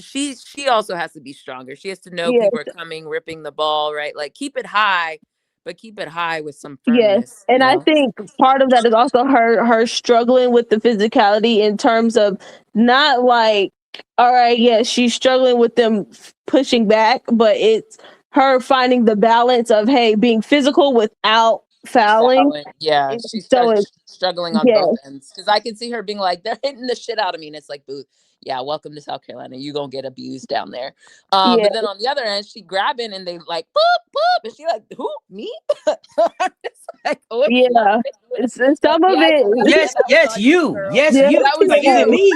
she also has to be stronger. She has to know people are coming, ripping the ball, right? Like keep it high, but keep it high with some firmness. And I think part of that is also her struggling with the physicality in terms of not like, all right, yes, she's struggling with them pushing back, but it's her finding the balance of, hey, being physical without fouling. Yeah, she starts struggling on both ends because I can see her being like, they're hitting the shit out of me, and it's like, boo, yeah, welcome to South Carolina, you gonna get abused down there. But then on the other end, she grabbing and they like boop boop, and she like, who, me? It's like, oh, yeah, some of it. Yes, you. Yes, you. That was either me.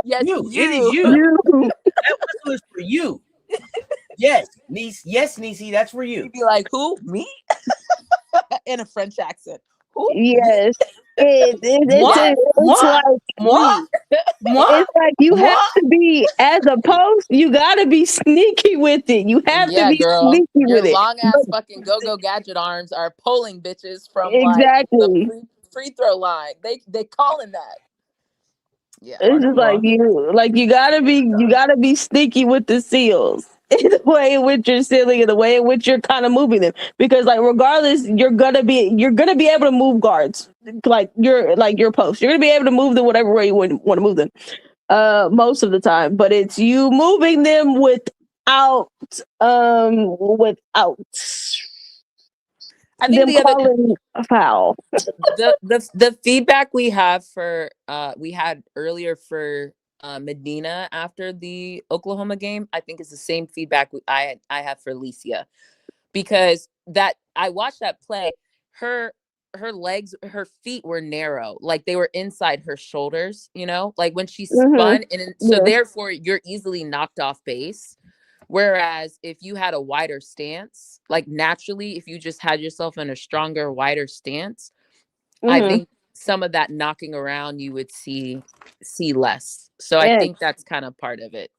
Yes, you. It is you. That whistle is for you. Yes, niece. Yes, niecey, that's for you. She'd be like, who, me? In a French accent. Who? Yes. It's like you have to be, as a post, you gotta be sneaky with it. You have to be sneaky with it. Long ass fucking go gadget arms are pulling bitches from exactly like the free throw line. They calling that. Yeah. It's just like you gotta be sneaky with the seals. In the way in which you're sealing, in the way in which you're kind of moving them, because like regardless, you're gonna be able to move guards like your post. You're gonna be able to move them whatever way you want to move them, most of the time. But it's you moving them without I think them calling a foul. The feedback we had earlier for Medina after the Oklahoma game, I think is the same feedback I have for Alicia, because that I watched that play. Her legs, her feet were narrow, like they were inside her shoulders. Like when she spun, and so therefore you're easily knocked off base. Whereas if you had a wider stance, like naturally, if you just had yourself in a stronger, wider stance, I think some of that knocking around you would see less. So I think that's kind of part of it.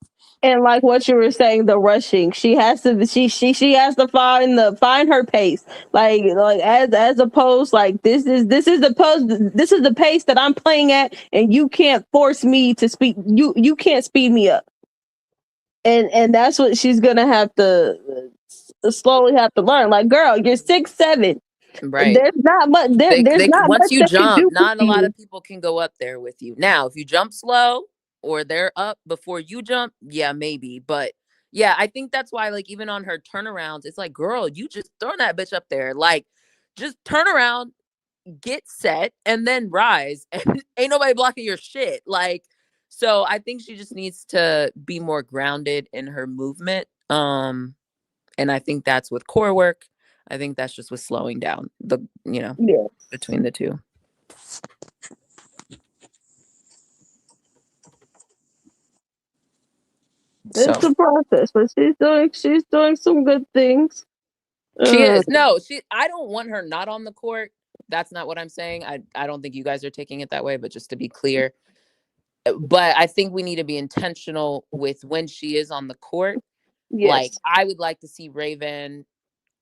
And like what you were saying, the rushing, she has to find her pace. Like as opposed, like this is the pace that I'm playing at, and you can't force me to speed. You can't speed me up. And that's what she's gonna have to slowly have to learn. Like, girl, you're 6'7". Right. There's not much. There's not once much you jump, not a lot you. of people can go up there with you. Now, if you jump slow or they're up before you jump, yeah, maybe. But yeah, I think that's why, like, even on her turnarounds, it's like, girl, you just throw that bitch up there. Like, just turn around, get set and then rise, and ain't nobody blocking your shit. Like, so I think she just needs to be more grounded in her movement. And I think that's with core work. I think that's just with slowing down the, between the two. It's a process, but she's doing some good things. She is. No, I don't want her not on the court. That's not what I'm saying. I don't think you guys are taking it that way, but just to be clear. But I think we need to be intentional with when she is on the court. Yes. Like, I would like to see Raven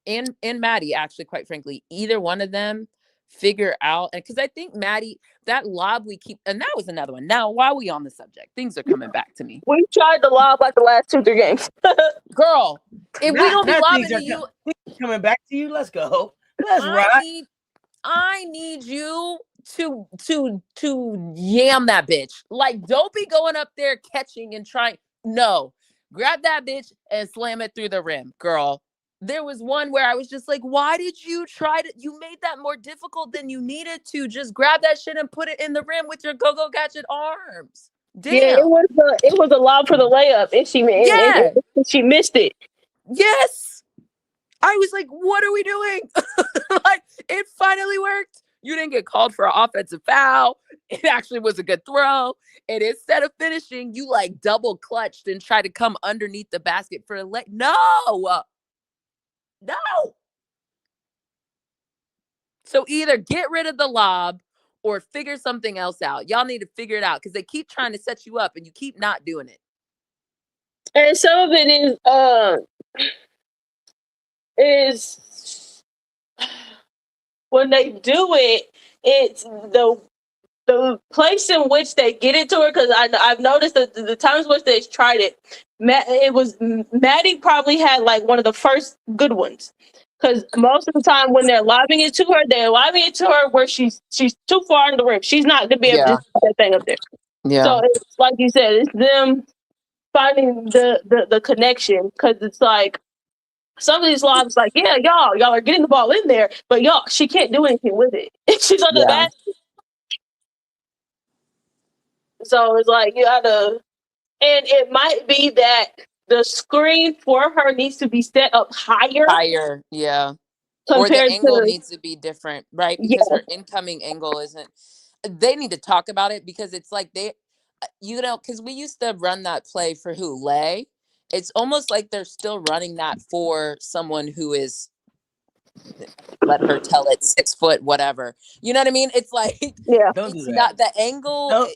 and Maddie, actually, quite frankly, either one of them figure out. And because I think Maddie, that lob we keep, and that was another one. Now, while we on the subject, things are coming back to me. We tried to lob like the last 2-3 games. Girl, if we don't be lobbing to you, coming back to you, let's go. Let's ride. I need you to yam that bitch. Like, don't be going up there catching and trying. No, grab that bitch and slam it through the rim, girl. There was one where I was just like, why did you try to? You made that more difficult than you needed to. Just grab that shit and put it in the rim with your go-go gadget arms. Damn. Yeah, it was a lob for the layup, and she missed it. Yes. I was like, what are we doing? Like, it finally worked. You didn't get called for an offensive foul. It actually was a good throw. And instead of finishing, you like double clutched and tried to come underneath the basket for a leg. No. So either get rid of the lob or figure something else out. Y'all need to figure it out because they keep trying to set you up and you keep not doing it. And some of it is when they do it, it's the place in which they get it to her, because I've noticed that the times which they tried it, Maddie probably had like one of the first good ones, because most of the time when they're lobbing it to her, they're lobbing it to her where she's too far in the rim. She's not gonna be able to put that thing up there. Yeah. So it's like you said, it's them finding the connection, because it's like some of these lobs, like, yeah, y'all are getting the ball in there, but she can't do anything with it. She's under the basket. So it's like you gotta, and it might be that the screen for her needs to be set up higher. Yeah. Or the angle needs to be different, right? Because her incoming angle isn't. They need to talk about it, because it's like because we used to run that play for Lay. It's almost like they're still running that for someone who is, let her tell it, 6 foot, whatever. You know what I mean? It's like, it's not the angle.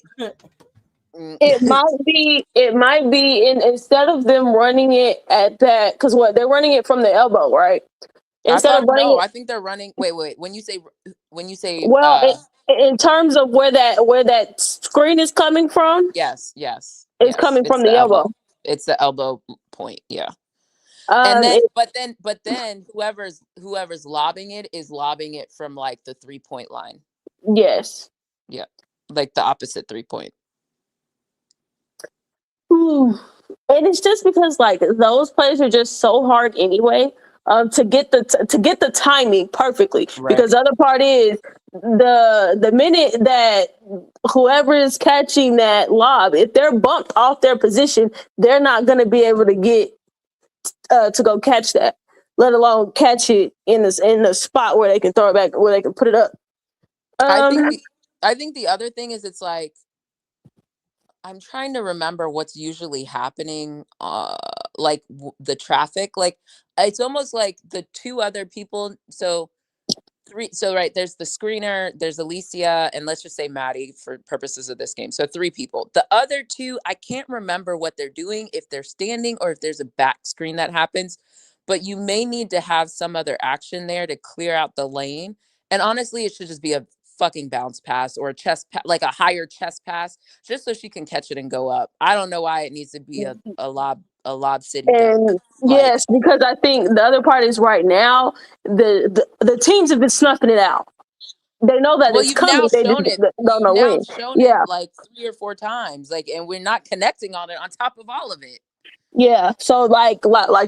It might be instead of them running it at that, because they're running it from the elbow, right? I think they're running. Wait. When you say, in terms of where that screen is coming from, yes, it's coming from the elbow. It's the elbow point, yeah. And then, but then whoever's lobbing it is lobbing it from like the 3-point line. Yes. Yeah, like the opposite 3-point. Ooh. And it's just because like those plays are just so hard anyway. To get the timing perfectly, right. Because the other part is the minute that whoever is catching that lob, if they're bumped off their position, they're not going to be able to get to go catch that, let alone catch it in the spot where they can throw it back, where they can put it up. I think the other thing is, it's like, I'm trying to remember what's usually happening, like the traffic. Like, it's almost like the two other people. So right, there's the screener, there's Alicia, and let's just say Maddie for purposes of this game. So 3 people. The other 2, I can't remember what they're doing, if they're standing or if there's a back screen that happens. But you may need to have some other action there to clear out the lane. And honestly, it should just be a fucking bounce pass or a chest like a higher chest pass, just so she can catch it and go up. I don't know why it needs to be a lob city. And yes, because I think the other part is right now the teams have been snuffing it out. they know that Well, it's you've now coming. They just shown it. don't You've know now when. shown it Yeah. like 3 or 4 times, like, and we're not connecting on it on top of all of it. Yeah, so like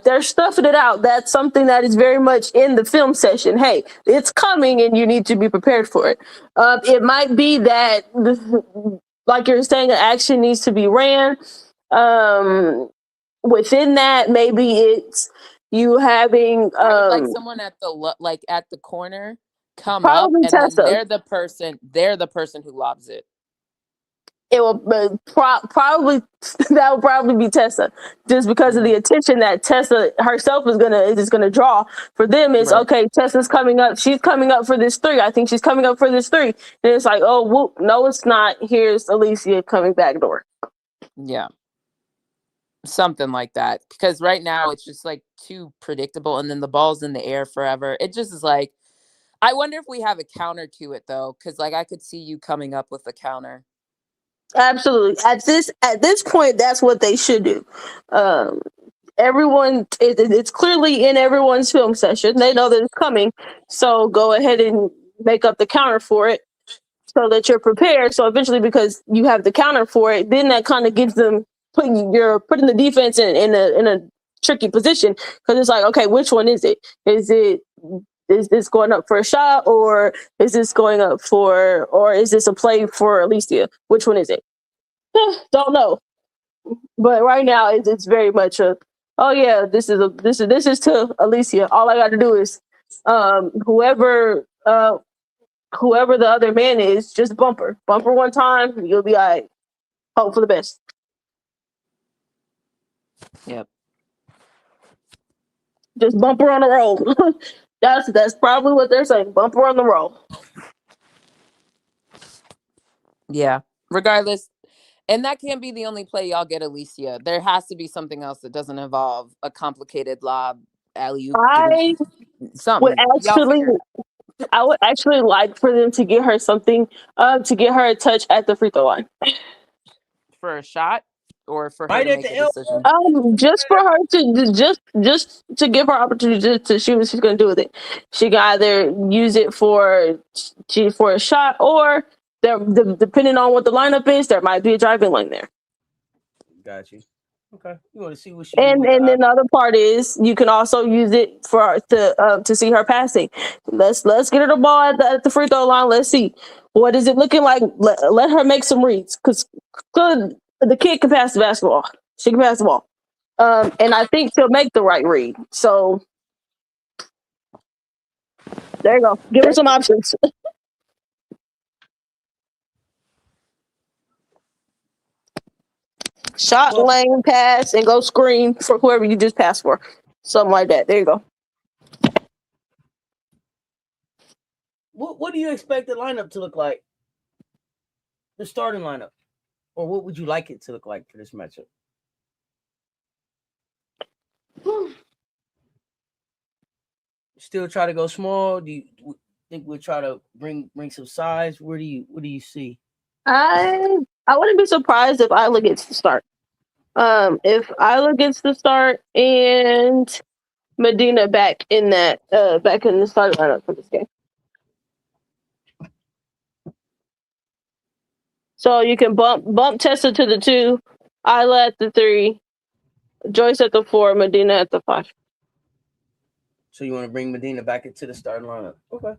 they're stuffing it out. That's something that is very much in the film session. Hey, it's coming, and you need to be prepared for it. It might be that, like you're saying, an action needs to be ran. Within that, maybe it's you having I would like someone at the corner come up, probably and then Tessa. they're the person who lobs it. It will probably that would probably be Tessa, just because of the attention that Tessa herself is gonna draw. For them, it's Right. okay. Tessa's coming up. She's coming up for this 3. I think she's coming up for this 3. And it's like, oh, whoop, no, it's not. Here's Alicia coming back door. Yeah. Something like that. Because right now it's just like too predictable, and then the ball's in the air forever. It just is like, I wonder if we have a counter to it though, because like I could see you coming up with a counter. Absolutely. At this point, that's what they should do. Everyone, it's clearly in everyone's film session. They know that it's coming, so go ahead and make up the counter for it, so that you're prepared. So eventually, because you have the counter for it, then that kind of gives them putting the defense in a tricky position, because it's like, okay, which one is it? Is this going up for a shot, or is this going up for, or is this a play for Alicia? Which one is it? Don't know. But right now, it's very much a, oh yeah, this is to Alicia. All I got to do is, whoever the other man is, just bumper one time, you'll be all right. Hope for the best. Yep. Just bumper on the roll. That's probably what they're saying. Bumper on the roll. Yeah. Regardless, and that can't be the only play y'all get, Alicia. There has to be something else that doesn't involve a complicated lob, alley-oop, I something. I would actually like for them to get her something, to get her a touch at the free throw line. For a shot, or for her Right to at make the a decision. Just for her to just to give her opportunity to see what she's going to do with it. She can either use it for a shot, or depending on what the lineup is, there might be a driving lane there. Got you. Okay, you want to see what she And then the other part is you can also use it to see her passing. Let's get her the ball at the free throw line. Let's see what is it looking like. Let her make some reads, because the kid can pass the basketball. She can pass the ball, and I think she'll make the right read. So there you go. Give her some options. Shot, lane, pass, and go screen for whoever you just passed for. Something like that. There you go. What do you expect the lineup to look like? The starting lineup, or what would you like it to look like for this matchup? Still try to go small? Do you think we'll try to bring some size? What do you see? I wouldn't be surprised if Isla gets the start. If Isla gets the start and Medina back in the starting lineup for this game. So you can bump Tessa to the 2, Isla at the 3, Joyce at the 4, Medina at the 5. So you want to bring Medina back into the starting lineup? Okay.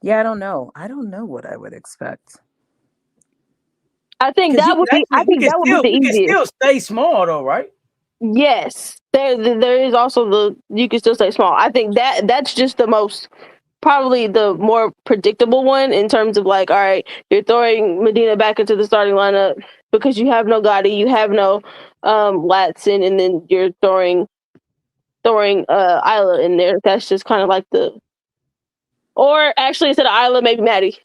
Yeah, I don't know. I don't know what I would expect. I think that would be. I think that would be the easiest. You can still stay small though, right? Yes, there is also you can still stay small. I think that's just probably the more predictable one, in terms of like, all right, you're throwing Medina back into the starting lineup because you have no Gotti, you have no Latson, and then you're throwing Isla in there. That's just kind of like or actually, instead of Isla, maybe Maddie.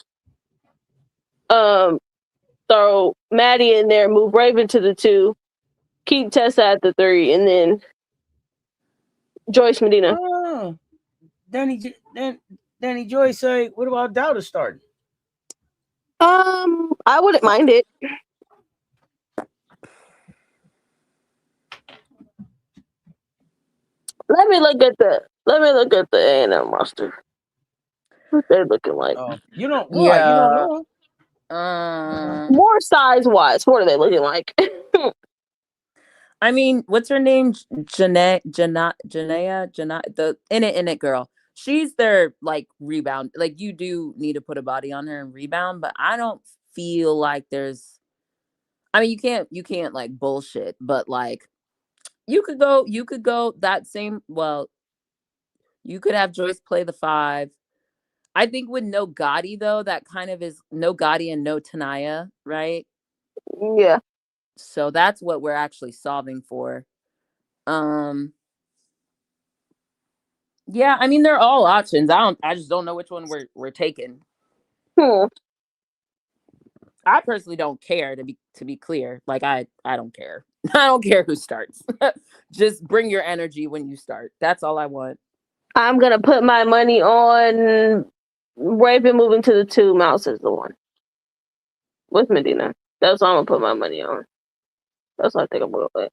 Throw Maddie in there, move Raven to the 2, keep Tessa at the 3, and then Joyce, Medina. Danny Joyce say, what about Dowda starting? I wouldn't mind it. Let me look at the A&M roster. What they're looking like. You don't know. More size-wise, what are they looking like? I mean, what's her name? Janaea, the in it girl. She's their like rebound. Like you do need to put a body on her and rebound, but I don't feel like there's. I mean, you can't like bullshit, but like you could go that same. Well, you could have Joyce play the 5. I think with no Gotti though, that kind of is no Gotti and no Tanaya, right? Yeah. So that's what we're actually solving for. Yeah, I mean they're all options. I just don't know which one we're taking. I personally don't care to be clear. Like I don't care. I don't care who starts. Just bring your energy when you start. That's all I want. I'm gonna put my money on Raven moving to the 2. Mouse is the 1 with Medina. That's what I'm gonna put my money on. That's what I think I'm gonna go with.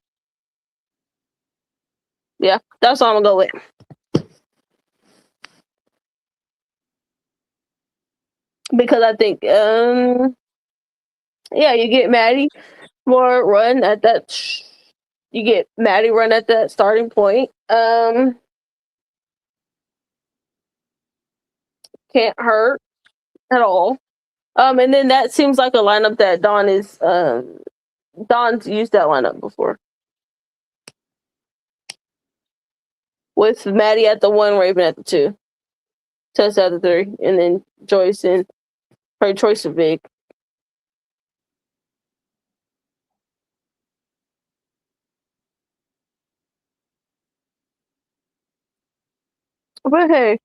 Yeah, that's what I'm gonna go with. Because I think, yeah, you get Maddie more run at that. You get Maddie run at that starting point. Can't hurt at all. And then that seems like a lineup that Don's used that lineup before. With Maddie at the 1, Raven at the 2, Cess at the 3, and then Joyce and her choice of big. But hey,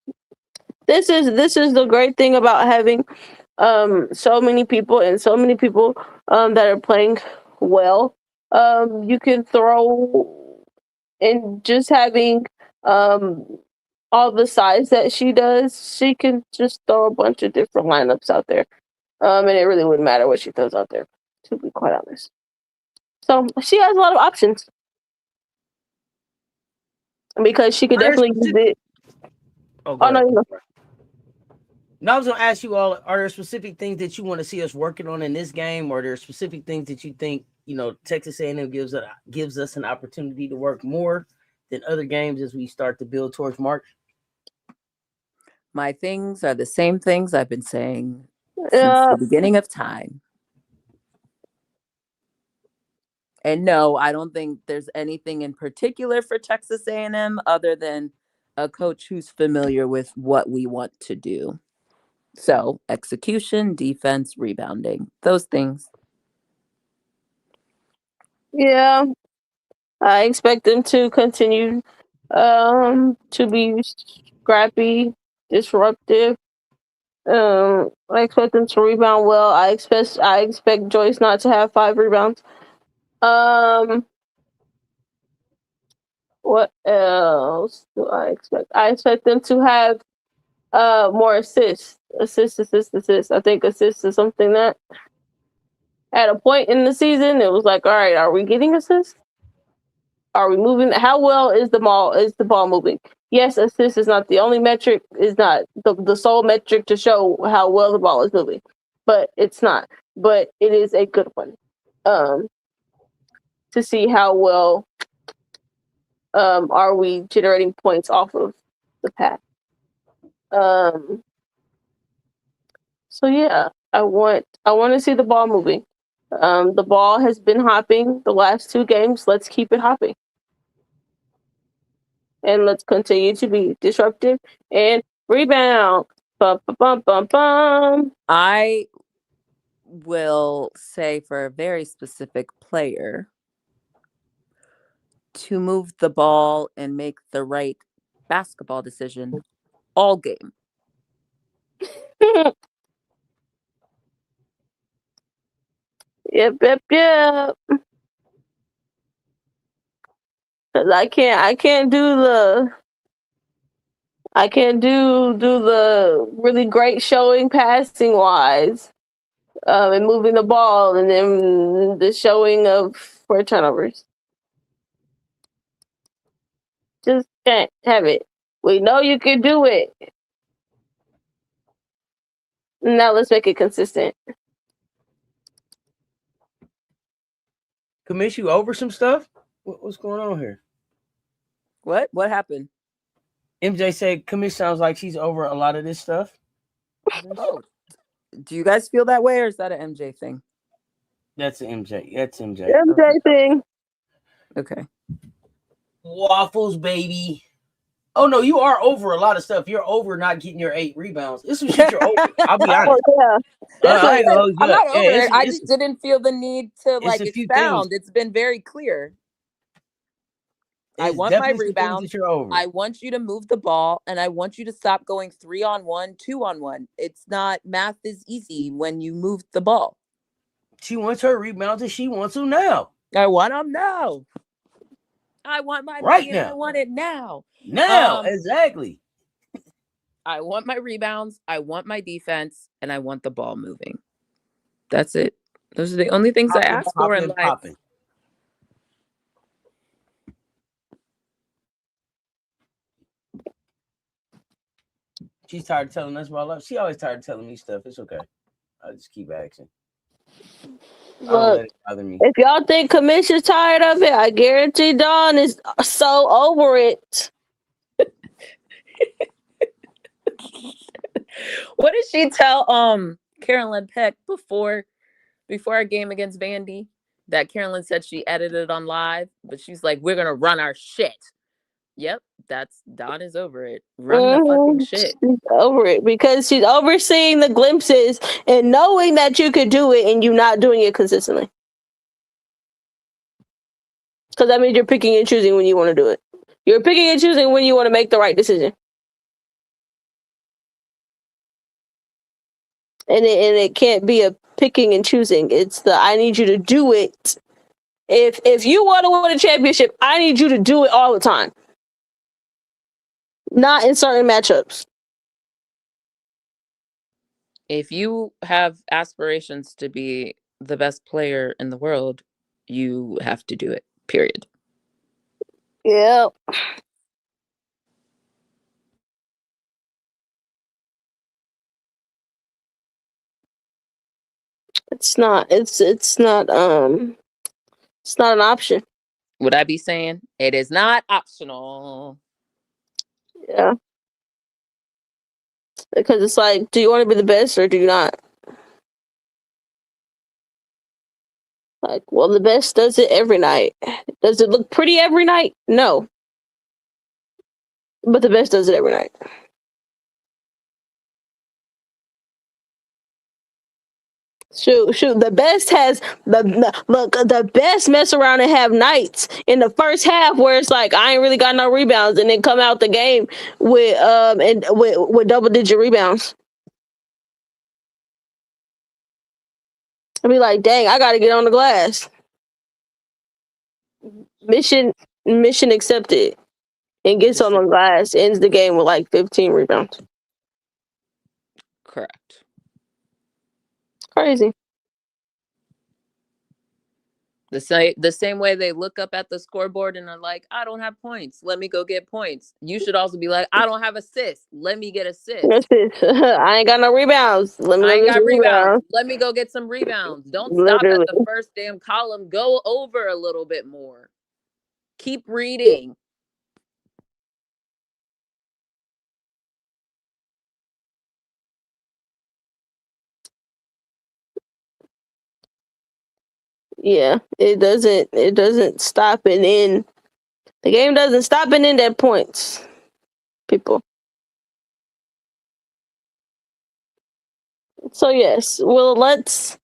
this is the great thing about having so many people that are playing well. You can throw, and just having all the size that she does, she can just throw a bunch of different lineups out there. And it really wouldn't matter what she throws out there, to be quite honest. So she has a lot of options. Because she could definitely use it. No, I was gonna ask you all: are there specific things that you want to see us working on in this game, or are there specific things that you think Texas A&M gives us an opportunity to work more than other games as we start to build towards March? My things are the same things I've been saying since the beginning of time. And no, I don't think there's anything in particular for Texas A&M other than a coach who's familiar with what we want to do. So execution, defense, rebounding, those things. Yeah, I expect them to continue to be scrappy, disruptive. I expect them to rebound well. I expect Joyce not to have 5 rebounds. What else do I expect? I expect them to have more assists. I think assists is something that at a point in the season it was like, all right, are we getting assists? Are we moving? How well is the ball moving? Yes, assist is not the only metric, is not the sole metric to show how well the ball is moving. But it's not. But it is a good one. To see how well are we generating points off of the pass. So yeah, I want to see the ball moving. The ball has been hopping the last 2 games. Let's keep it hopping. And let's continue to be disruptive and rebound. Bum, bum, bum, bum. I will say for a very specific player to move the ball and make the right basketball decision all game. Yep. Cause I can't do the really great showing passing wise, and moving the ball, and then the showing of 4 turnovers. Just can't have it. We know you can do it. Now let's make it consistent. Commish, you over some stuff? What's going on here? What happened? MJ said Commish sounds like she's over a lot of this stuff. Oh, do you guys feel that way, or is that an MJ thing? That's MJ. That's MJ. MJ thing. Okay. Waffles, baby. Oh no, you are over a lot of stuff. You're over not getting your 8 rebounds. This is shit you're over. I'll be honest. I'm not over Yeah, it. I just didn't feel the need to like expound. It's been very clear. I want my rebounds. I want you to move the ball, and I want you to stop going 3-on-1, 2-on-1. It's not, math is easy when you move the ball. She wants her rebounds, and she wants them now. I want them now. I want my right money, now. And I want it now. Now, exactly. I want my rebounds. I want my defense, and I want the ball moving. That's it. Those are the only things I ask for in life. She's tired of telling us about love. She always tired of telling me stuff. It's okay. I'll just keep asking. Look, if y'all think Commish is tired of it, I guarantee Dawn is so over it. What did she tell Carolyn Peck before our game against Vandy? That Carolyn said she edited on live, but she's like, we're gonna run our shit. Yep, that's Dawn is over it. Run the fucking shit. She's over it because she's overseeing the glimpses and knowing that you could do it and you not doing it consistently. Because that means you're picking and choosing when you want to do it. You're picking and choosing when you want to make the right decision. And it can't be a picking and choosing. It's the I need you to do it. If you want to win a championship, I need you to do it all the time. Not in certain matchups. If you have aspirations to be the best player in the world, you have to do it. Period. Yeah. It's not an option. Would I be saying it is not optional? Yeah. Because it's like, do you want to be the best or do you not? Like, well, the best does it every night. Does it look pretty every night? No. But the best does it every night. Shoot. The best has the best mess around and have nights in the first half where it's like I ain't really got no rebounds, and then come out the game with with double-digit rebounds. I'll be like, dang, I got to get on the glass. Mission accepted. And gets on the glass, ends the game with like 15 rebounds. Correct. Crazy. The same way they look up at the scoreboard and are like, I don't have points. Let me go get points. You should also be like, I don't have assists. Let me get assists. I ain't got no rebounds. I ain't got rebounds. Let me go get some rebounds. Don't stop at the first damn column. Go over a little bit more. Keep reading. Yeah, it doesn't stop and end. The game doesn't stop and end at points. People. So yes, well let's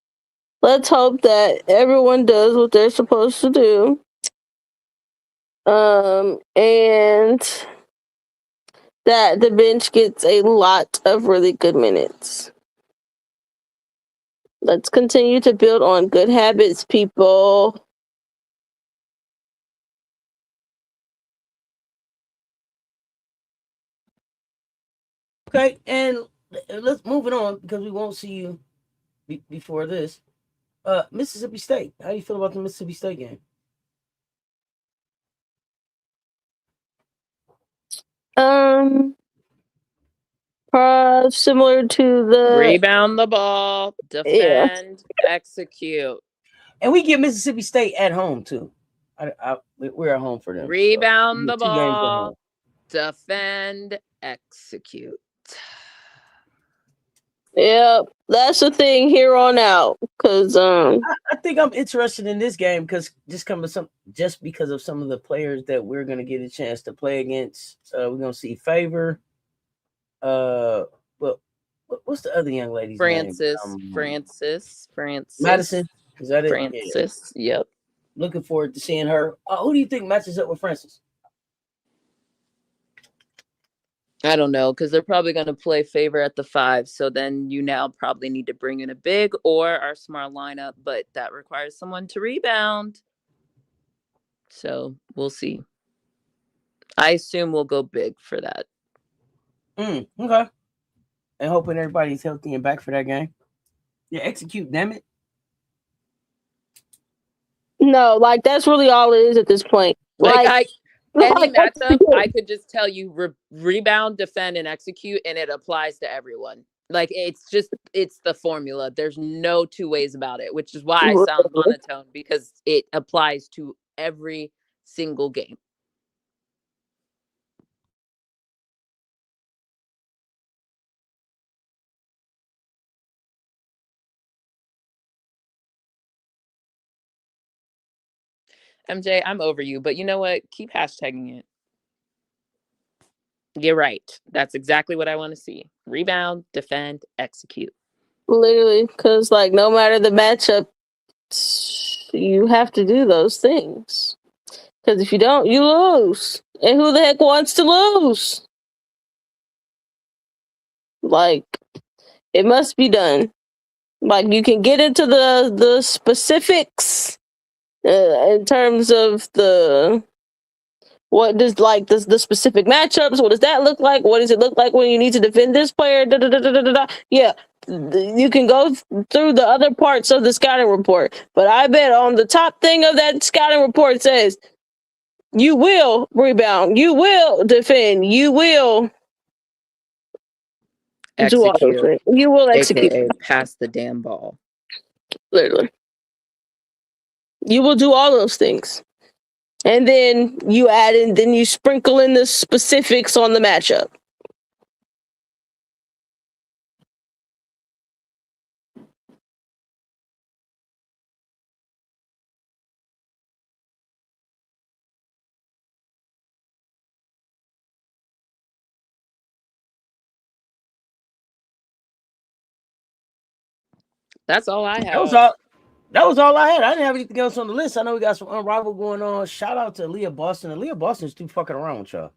hope that everyone does what they're supposed to do. And that the bench gets a lot of really good minutes. Let's continue to build on good habits, people. Okay, and let's move it on because we won't see you before this. Mississippi State. How do you feel about the Mississippi State game? Similar to the Rebound the ball, defend, execute. And we get Mississippi State at home too. We're at home for them. Rebound so the 2 games at ball, home. defend, execute. Yeah, that's the thing here on out. Cause I think I'm interested in this game because just because of some of the players that we're gonna get a chance to play against. We're gonna see Favor. But what's the other young lady's name? Francis. Madison. Is that it? Francis. Yeah. Yep. Looking forward to seeing her. Who do you think matches up with Francis? I don't know, because they're probably going to play Favor at the 5. So then you now probably need to bring in a big or our smart lineup, but that requires someone to rebound. So we'll see. I assume we'll go big for that. Okay. And hoping everybody's healthy and back for that game. Yeah, execute, damn it. no, like that's really all it is at this point. Any matchup, I could just tell you rebound, defend, and execute, and it applies to everyone. Like it's the formula. There's no two ways about it, which is why I sound monotone, because it applies to every single game. MJ, I'm over you, but you know what? Keep hashtagging it. You're right. That's exactly what I want to see. Rebound, defend, execute. Literally, because like no matter the matchup, you have to do those things. Because if you don't, you lose. And who the heck wants to lose? Like, it must be done. Like, you can get into the specifics in terms of what does like the specific matchups, what does that look like? What does it look like when you need to defend this player? Yeah, you can go through the other parts of the scouting report. But I bet on the top thing of that scouting report says, you will rebound, you will defend, you will execute. You will execute. AKA pass the damn ball. Literally. You will do all those things. And then you add in, then you sprinkle in the specifics on the matchup. That's all I have. That was all I had. I didn't have anything else on the list. I know we got some Unrivaled going on. Shout out to Aaliyah Boston. Aaliyah Boston's too fucking around with y'all.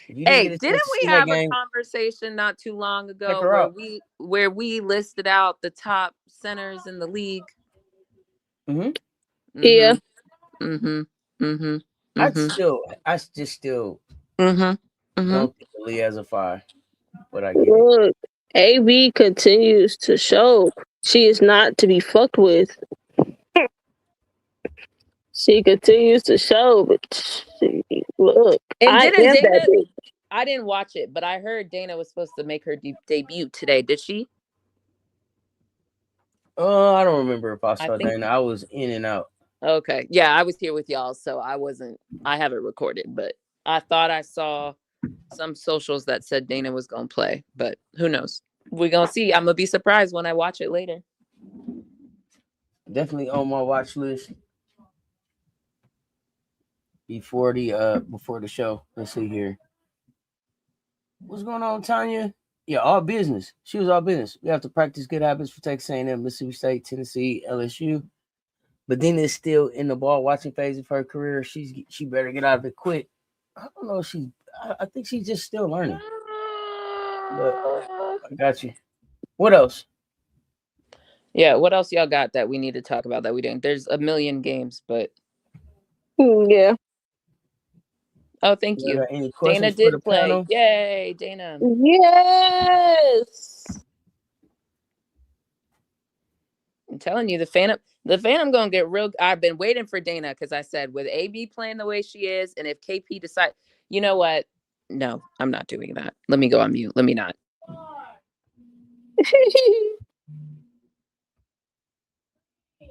Hey, didn't we have a conversation not too long ago where we listed out the top centers in the league? Mm-hmm. Yeah. Mm-hmm. Mm-hmm. I just still don't think Aaliyah has a 5. But I get it. AB continues to show she is not to be fucked with. She continues to show, but look. And I didn't watch it, but I heard Dana was supposed to make her debut today. Did she? I don't remember if I saw Dana. I was in and out. Okay. Yeah, I was here with y'all, so I haven't recorded, but I thought I saw some socials that said Dana was going to play, but who knows? We're going to see. I'm going to be surprised when I watch it later. Definitely on my watch list before the show. Let's see here. What's going on, Tanya? Yeah, all business. She was all business. We have to practice good habits for Texas A&M, Mississippi State, Tennessee, LSU. But then it's still in the ball watching phase of her career. She better get out of it quick. I don't know if I think she's just still learning. But I got you. What else? Yeah, what else y'all got that we need to talk about that we didn't? There's a million games, but yeah. Oh, thank you. Dana did play. Panel? Yay, Dana. Yes. I'm telling you, the Phantom gonna get real. I've been waiting for Dana because I said with AB playing the way she is, and if KP decides, you know what, No, I'm not doing that. Let me go on mute. Let me not.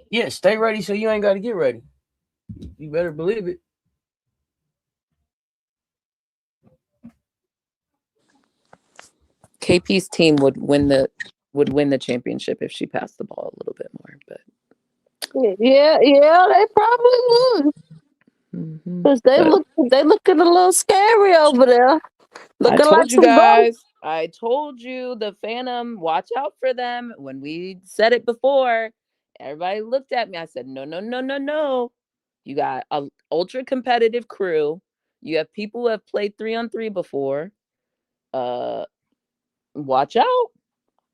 Yeah, stay ready so you ain't got to get ready. You better believe it. KP's team would win the championship if she passed the ball a little bit more, but yeah, they probably would. Because they looking a little scary over there. Looking I told like you some guys. I told you the Phantom. Watch out for them. When we said it before, everybody looked at me. I said, no. You got a ultra competitive crew. You have people who have played 3-on-3 before. Watch out.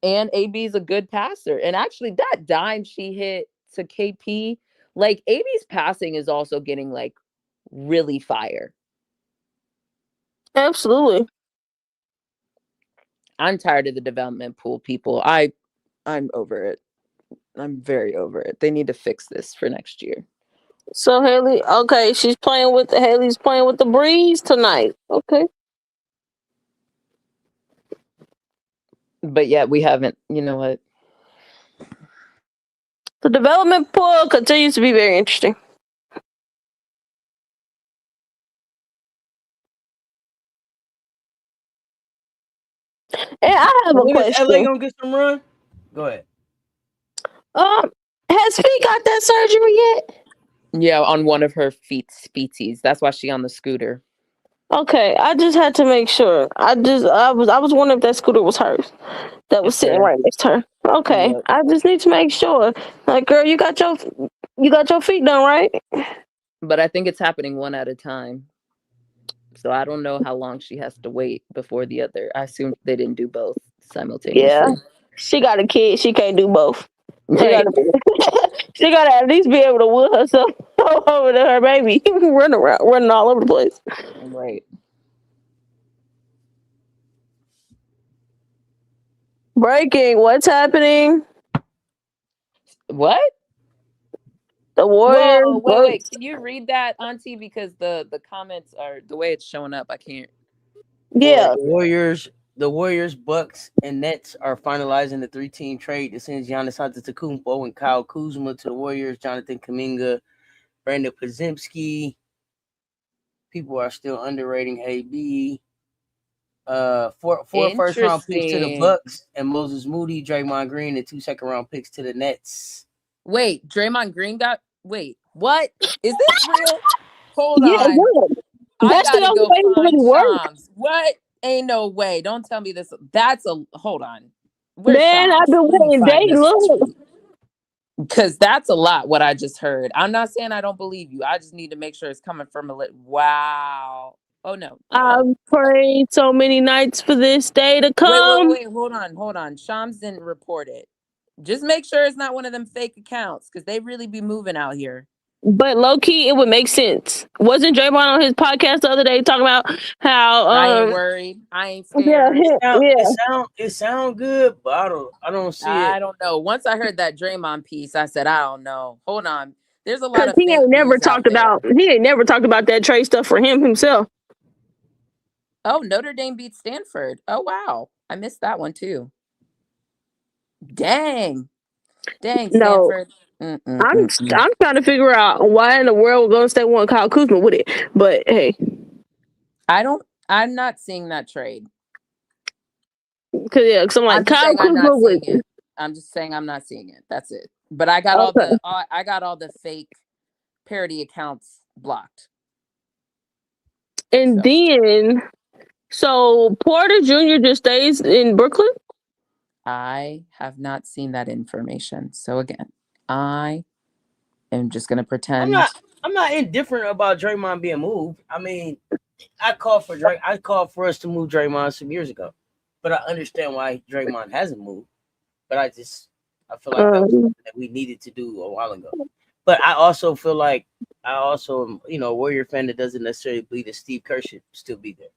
And AB is a good passer. And actually, that dime she hit to KP, like AB's passing is also getting like really fire. Absolutely. I'm tired of the development pool people. I'm over it. I'm very over it. They need to fix this for next year. So Haley, okay, Haley's playing with the Breeze tonight. Okay. But yet we haven't, you know what? The development pool continues to be very interesting. And I have a When is LA question. gonna get some run? Go ahead. Has Fee got that surgery yet? Yeah, on one of her feeties. That's why she on the scooter. Okay, I just had to make sure. I was wondering if that scooter was hers. That was sitting right next to her. Okay, Yep. I just need to make sure. Like, girl, you got your feet done, right? But I think it's happening one at a time. So I don't know how long she has to wait before the other. I assume they didn't do both simultaneously. Yeah, she got a kid. She can't do both. Right. She gotta at least be able to wheel herself over to her baby, running all over the place. Right. Breaking. What's happening? What? The Warriors. Whoa, wait. Can you read that, Auntie? Because the comments are the way it's showing up. I can't. Yeah. The Warriors, Bucks, and Nets are finalizing the 3-team trade that sends Giannis Antetokounmpo and Kyle Kuzma to the Warriors. Jonathan Kuminga, Brandon Podziemski. People are still underrating AB. Four first round picks to the Bucks and Moses Moody, Draymond Green, and 2 second-round picks to the Nets. Wait, Draymond Green what? Is this real? Hold Yeah, on. good. That's the only way it really works. What? Ain't no way. Don't tell me this. Hold on. Where's man, I've been waiting days. Look. Because that's a lot what I just heard. I'm not saying I don't believe you. I just need to make sure it's coming from wow. Oh no. I've prayed so many nights for this day to come. Wait. Hold on. Shams didn't report it. Just make sure it's not one of them fake accounts because they really be moving out here. But low key, it would make sense. Wasn't Draymond on his podcast the other day talking about how I ain't worried, I ain't scared. It sound good, but I don't see it. I don't know. Once I heard that Draymond piece, I said I don't know. Hold on, there's a lot of he ain't never talked about that trade stuff for himself. Oh, Notre Dame beat Stanford. Oh wow, I missed that one too. Dang, Stanford. I'm trying to figure out why in the world Golden State won Kyle Kuzma with it. But hey, I'm not seeing that trade. Because I'm like Kyle Kuzma with it. I'm just saying I'm not seeing it. That's it. But I got all the fake parody accounts blocked. And then, so Porter Jr. just stays in Brooklyn? I have not seen that information. So again, I am just gonna pretend. I'm not indifferent about Draymond being moved. I mean, I called for us to move Draymond some years ago, but I understand why Draymond hasn't moved. But I feel like that was something that we needed to do a while ago. But I also feel like am, a Warrior fan that doesn't necessarily believe that Steve Kerr should still be there.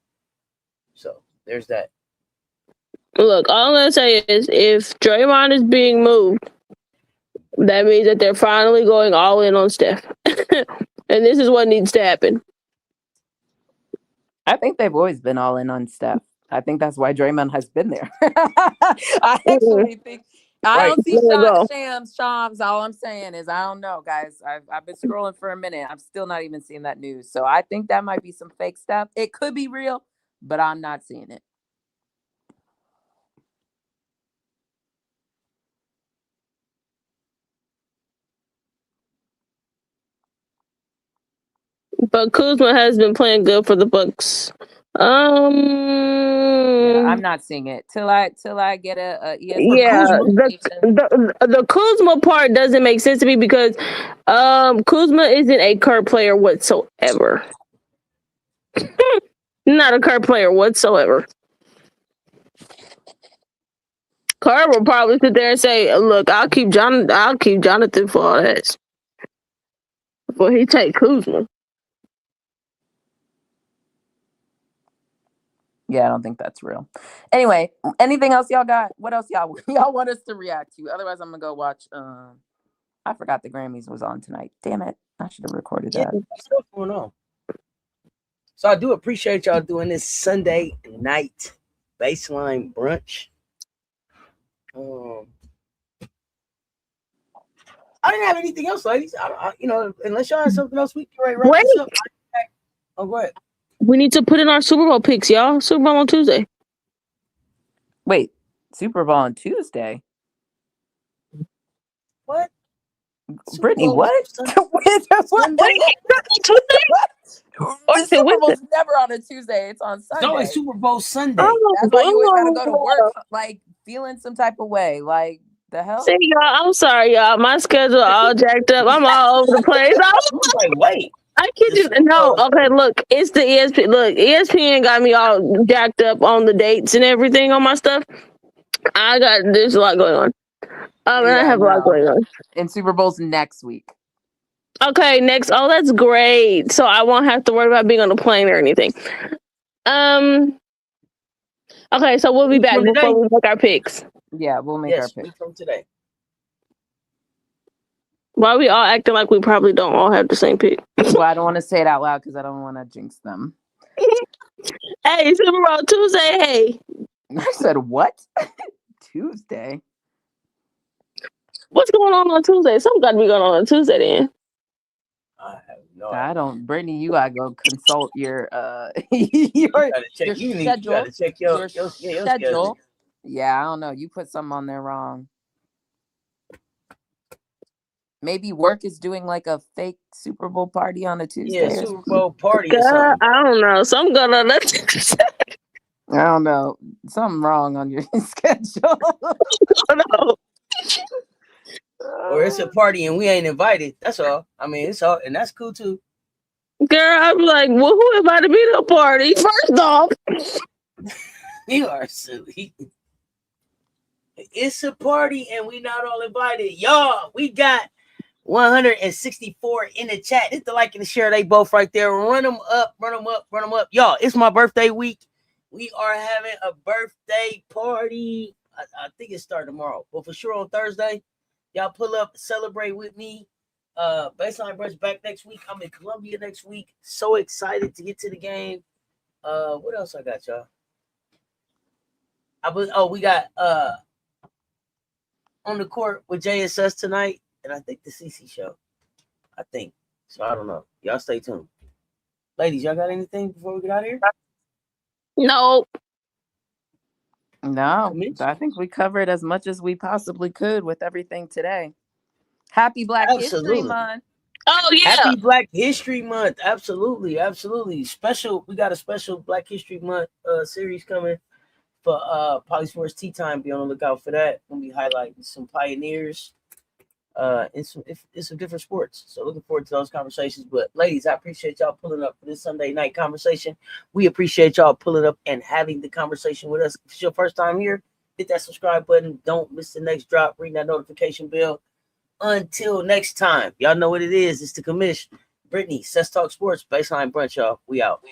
So there's that. Look, all I'm gonna say is if Draymond is being moved, that means that they're finally going all in on Steph. And this is what needs to happen. I think they've always been all in on Steph. I think that's why Draymond has been there. I actually think I don't see Shams. All I'm saying is I don't know, guys. I've been scrolling for a minute. I'm still not even seeing that news. So I think that might be some fake stuff. It could be real, but I'm not seeing it. But Kuzma has been playing good for the Bucks. Yeah, I'm not seeing it till I get a ESPN. Yeah, the Kuzma part doesn't make sense to me because Kuzma isn't a Kerr player whatsoever. Not a Kerr player whatsoever. Kerr will probably sit there and say, "Look, I'll keep Jonathan for all that." Before he take Kuzma. Yeah, I don't think that's real. Anyway, anything else y'all got? What else y'all want us to react to? Otherwise, I'm gonna go watch. I forgot the Grammys was on tonight. Damn it! I should have recorded that. What's going on? So I do appreciate y'all doing this Sunday night baseline brunch. I didn't have anything else, ladies. Unless y'all have something else, we can wrap this up. Oh, go ahead. We need to put in our Super Bowl picks, y'all. Super Bowl on Tuesday. Wait, Super Bowl on Tuesday? What? Brittany, what? Sunday? The Super Bowl's never on a Tuesday. It's on Sunday. It's always Super Bowl Sunday. That's why you always gotta go to work, like, feeling some type of way. Like, the hell? See, y'all, I'm sorry, y'all. My schedule all jacked up. I'm all over the place. Wait. I kid you. No, okay, look, it's the ESPN. Look, ESPN got me all jacked up on the dates and everything on my stuff. There's a lot going on. I have a lot going on. And Super Bowl's next week. Okay, next. Oh, that's great. So I won't have to worry about being on a plane or anything. Okay, so we'll be back before we make our picks. Yeah, we'll make our picks from today. Why are we all acting like we probably don't all have the same pick? Well, I don't want to say it out loud because I don't want to jinx them. Hey, Super Bowl Tuesday. Hey. I said what? Tuesday? What's going on Tuesday? Something got to be going on Tuesday then. I have no idea. I don't. Brittany, you gotta go consult your you gotta check your schedule. Yeah, I don't know. You put something on there wrong. Maybe work is doing like a fake Super Bowl party on a Tuesday. Yeah, Super Bowl party. I don't know. Something going on. I don't know. Something wrong on your schedule. No. Or it's a party and we ain't invited. That's all. I mean, it's all, and that's cool too. Girl, I'm like, well, who invited me to a party? First off, you are silly. It's a party and we not all invited. Y'all, we got 164 in the chat. Hit the like and the share. They both right there. Run them up. Y'all, it's my birthday week. We are having a birthday party. I think it starts tomorrow, but for sure on Thursday. Y'all pull up, celebrate with me. Baseline Brunch back next week. I'm in Columbia next week. So excited to get to the game. What else I got, y'all? We got on the court with JSS tonight, and I think the CC show. I think. So I don't know. Y'all stay tuned. Ladies, y'all got anything before we get out of here? No, I think we covered as much as we possibly could with everything today. Happy Black History Month. Oh, yeah. Happy Black History Month. Absolutely. Special. We got a special Black History Month series coming for Polysports Tea Time. Be on the lookout for that. We'll be highlighting some pioneers in some different sports. So looking forward to those conversations. But ladies, I appreciate y'all pulling up for this Sunday night conversation. We appreciate y'all pulling up and having the conversation with us. If it's your first time here, hit that subscribe button. Don't miss the next drop. Ring that notification bell. Until next time, y'all know what it is. It's the Commish, Brittany, Cess Talk Sports, Baseline Brunch, y'all. We out.